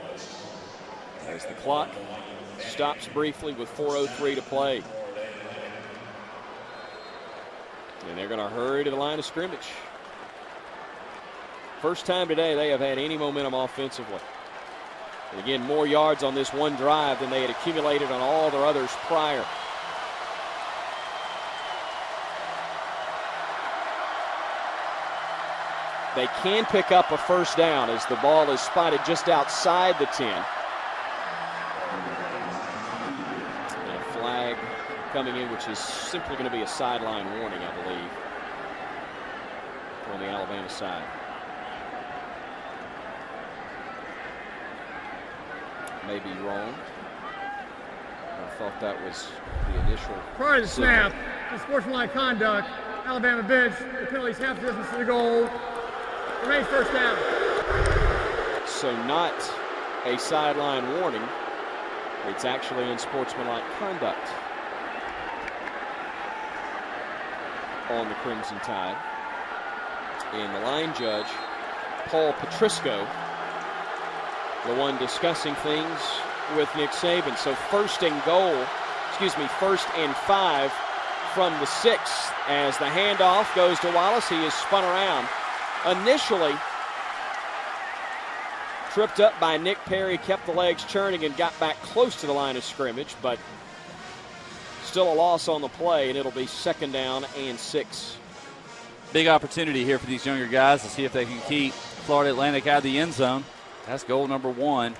As the clock stops briefly with 4:03 to play. And they're going to hurry to the line of scrimmage. First time today they have had any momentum offensively. And again, more yards on this one drive than they had accumulated on all their others prior. They can pick up a first down as the ball is spotted just outside the 10. And a flag coming in, which is simply going to be a sideline warning, I believe, on the Alabama side. May be wrong. I thought that was the initial. Prior to the snap, unsportsmanlike conduct, Alabama bench, the penalty's half distance to the goal. Remains first down. So not a sideline warning. It's actually unsportsmanlike conduct on the Crimson Tide. And the line judge, Paul Petrisco, the one discussing things with Nick Saban. So first and 5 from the 6 as the handoff goes to Wallace. He is spun around. Initially tripped up by Nick Perry, kept the legs churning and got back close to the line of scrimmage, but still a loss on the play, and it'll be second down and 6. Big opportunity here for these younger guys to see if they can keep Florida Atlantic out of the end zone. That's goal number 1.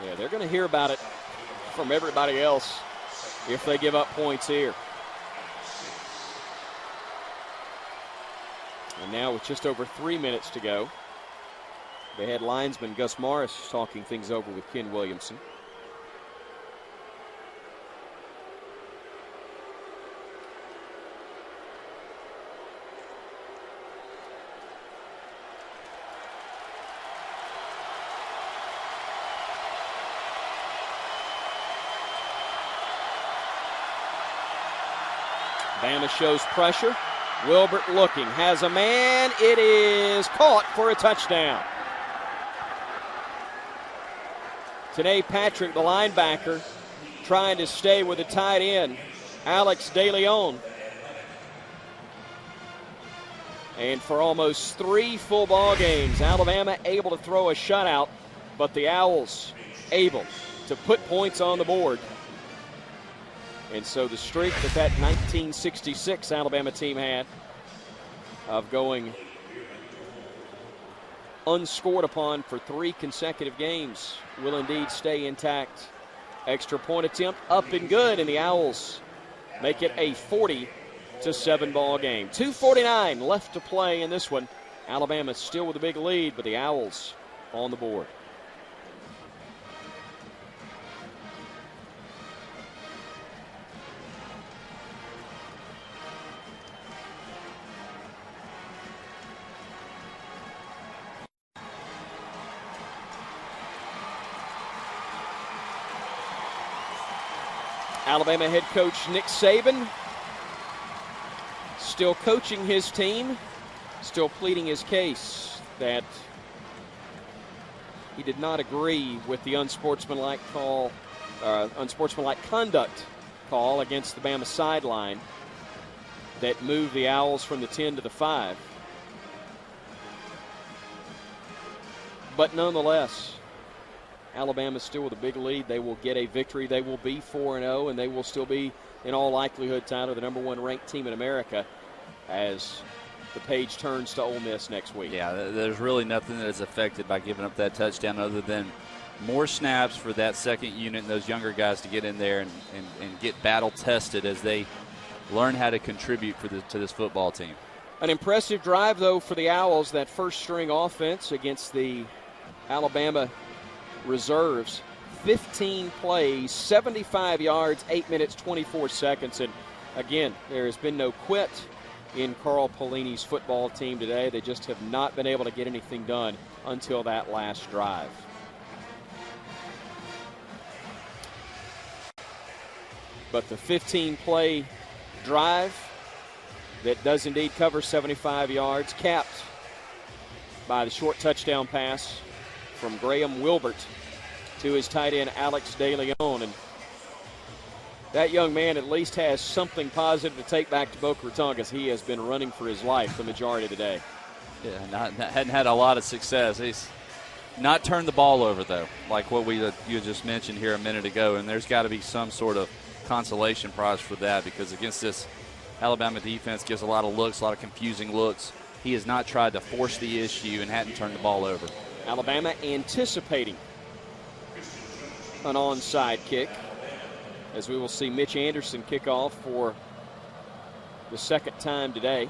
Yeah, they're going to hear about it from everybody else if they give up points here. And now with just over 3 minutes to go, the head linesman Gus Morris talking things over with Ken Williamson. Bama shows pressure. Wilbert looking, has a man. It is caught for a touchdown. Today, Patrick, the linebacker, trying to stay with the tight end, Alex DeLeon. And for almost 3 full ball games, Alabama able to throw a shutout, but the Owls able to put points on the board. And so the streak that 1966 Alabama team had of going unscored upon for 3 consecutive games will indeed stay intact. Extra point attempt up and good, and the Owls make it a 40-7 ball game. 2:49 left to play in this one. Alabama still with a big lead, but the Owls on the board. Alabama head coach Nick Saban still coaching his team, still pleading his case that he did not agree with the unsportsmanlike conduct call against the Bama sideline that moved the Owls from the 10 to the 5. But nonetheless, Alabama still with a big lead. They will get a victory. They will be 4-0, and they will still be, in all likelihood, Tyler, the number 1 ranked team in America as the page turns to Ole Miss next week. Yeah, there's really nothing that is affected by giving up that touchdown other than more snaps for that second unit and those younger guys to get in there and get battle tested as they learn how to contribute to this football team. An impressive drive, though, for the Owls, that first-string offense against the Alabama reserves. 15 plays, 75 yards, 8 minutes, 24 seconds. And, again, there has been no quit in Carl Pelini's football team today. They just have not been able to get anything done until that last drive. But the 15-play drive that does indeed cover 75 yards, capped by the short touchdown pass from Graham Wilbert to his tight end Alex DeLeon. And that young man at least has something positive to take back to Boca Raton, because he has been running for his life the majority of the day. Yeah, hadn't had a lot of success. He's not turned the ball over, though, like what you just mentioned here a minute ago, and there's got to be some sort of consolation prize for that, because against this Alabama defense gives a lot of looks, a lot of confusing looks. He has not tried to force the issue and hadn't turned the ball over. Alabama anticipating an onside kick, as we will see Mitch Anderson kick off for the second time today.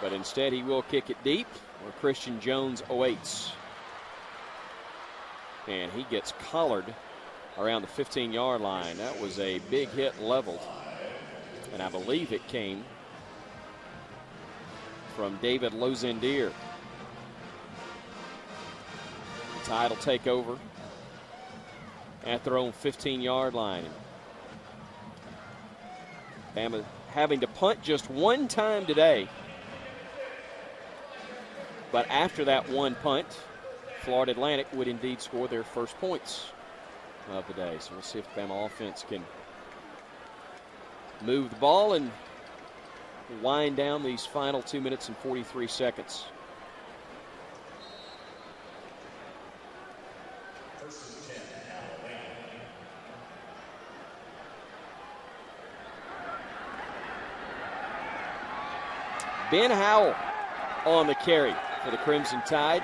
But instead he will kick it deep, where Christian Jones awaits. And he gets collared around the 15-yard line. That was a big hit leveled. And I believe it came from David Lozendier. The Tide will take over at their own 15-yard line. Bama having to punt just one time today. But after that one punt, Florida Atlantic would indeed score their first points of the day. So we'll see if the Bama offense can move the ball and wind down these final 2 minutes and 43 seconds. Ben Howell on the carry for the Crimson Tide.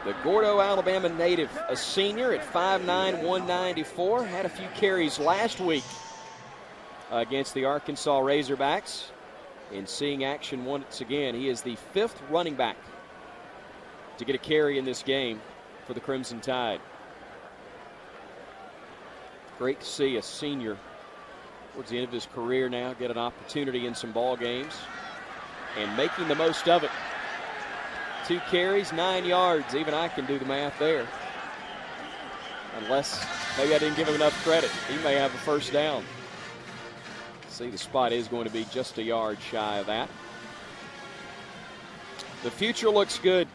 The Gordo, Alabama native, a senior at 5'9", 194, had a few carries last week against the Arkansas Razorbacks. And seeing action once again, he is the 5th running back to get a carry in this game for the Crimson Tide. Great to see a senior towards the end of his career now get an opportunity in some ball games and making the most of it. 2 carries, 9 yards. Even I can do the math there. Unless maybe I didn't give him enough credit. He may have a first down. See, the spot is going to be just a yard shy of that. The future looks good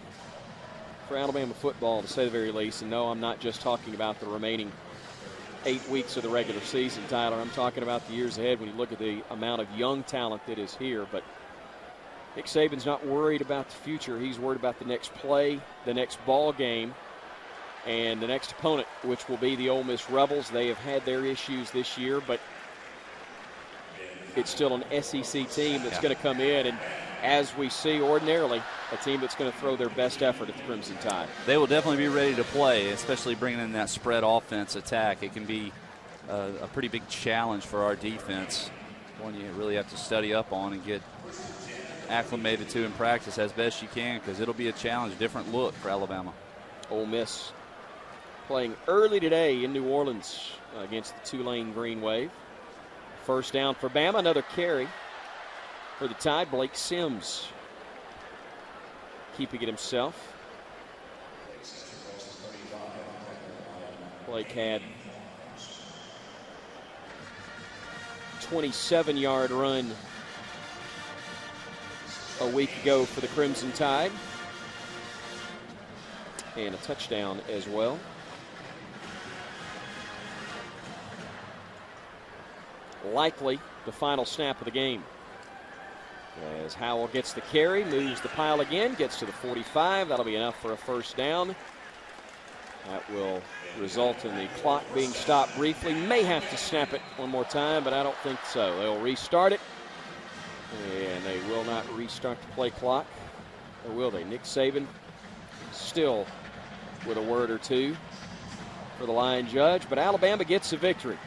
for Alabama football, to say the very least. And no, I'm not just talking about the remaining 8 weeks of the regular season, Tyler. I'm talking about the years ahead when you look at the amount of young talent that is here. But Nick Saban's not worried about the future. He's worried about the next play, the next ball game, and the next opponent, which will be the Ole Miss Rebels. They have had their issues this year, but it's still an SEC team that's going to come in. And as we see ordinarily, a team that's going to throw their best effort at the Crimson Tide. They will definitely be ready to play, especially bringing in that spread offense attack. It can be a pretty big challenge for our defense, one you really have to study up on and get acclimated to in practice as best you can, because it'll be a challenge, different look for Alabama. Ole Miss playing early today in New Orleans against the Tulane Green Wave. First down for Bama, another carry for the Tide. Blake Sims keeping it himself. Blake had 27-yard run a week ago for the Crimson Tide, and a touchdown as well. Likely the final snap of the game, as Howell gets the carry, moves the pile again, gets to the 45. That'll be enough for a first down. That will result in the clock being stopped briefly. May have to snap it one more time, but I don't think so. They'll restart it, and they will not restart the play clock. Or will they? Nick Saban still with a word or two for the line judge, but Alabama gets a victory.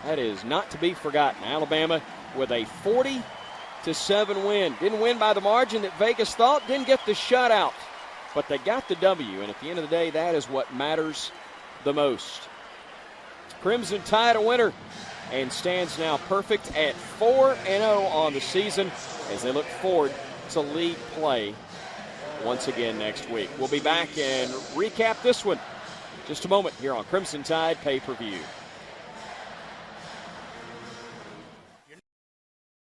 That is not to be forgotten. Alabama with a 40-7 win. Didn't win by the margin that Vegas thought, didn't get the shutout, but they got the W, and at the end of the day, that is what matters the most. Crimson Tide a winner and stands now perfect at 4-0 on the season as they look forward to league play once again next week. We'll be back and recap this one just a moment here on Crimson Tide Pay-Per-View.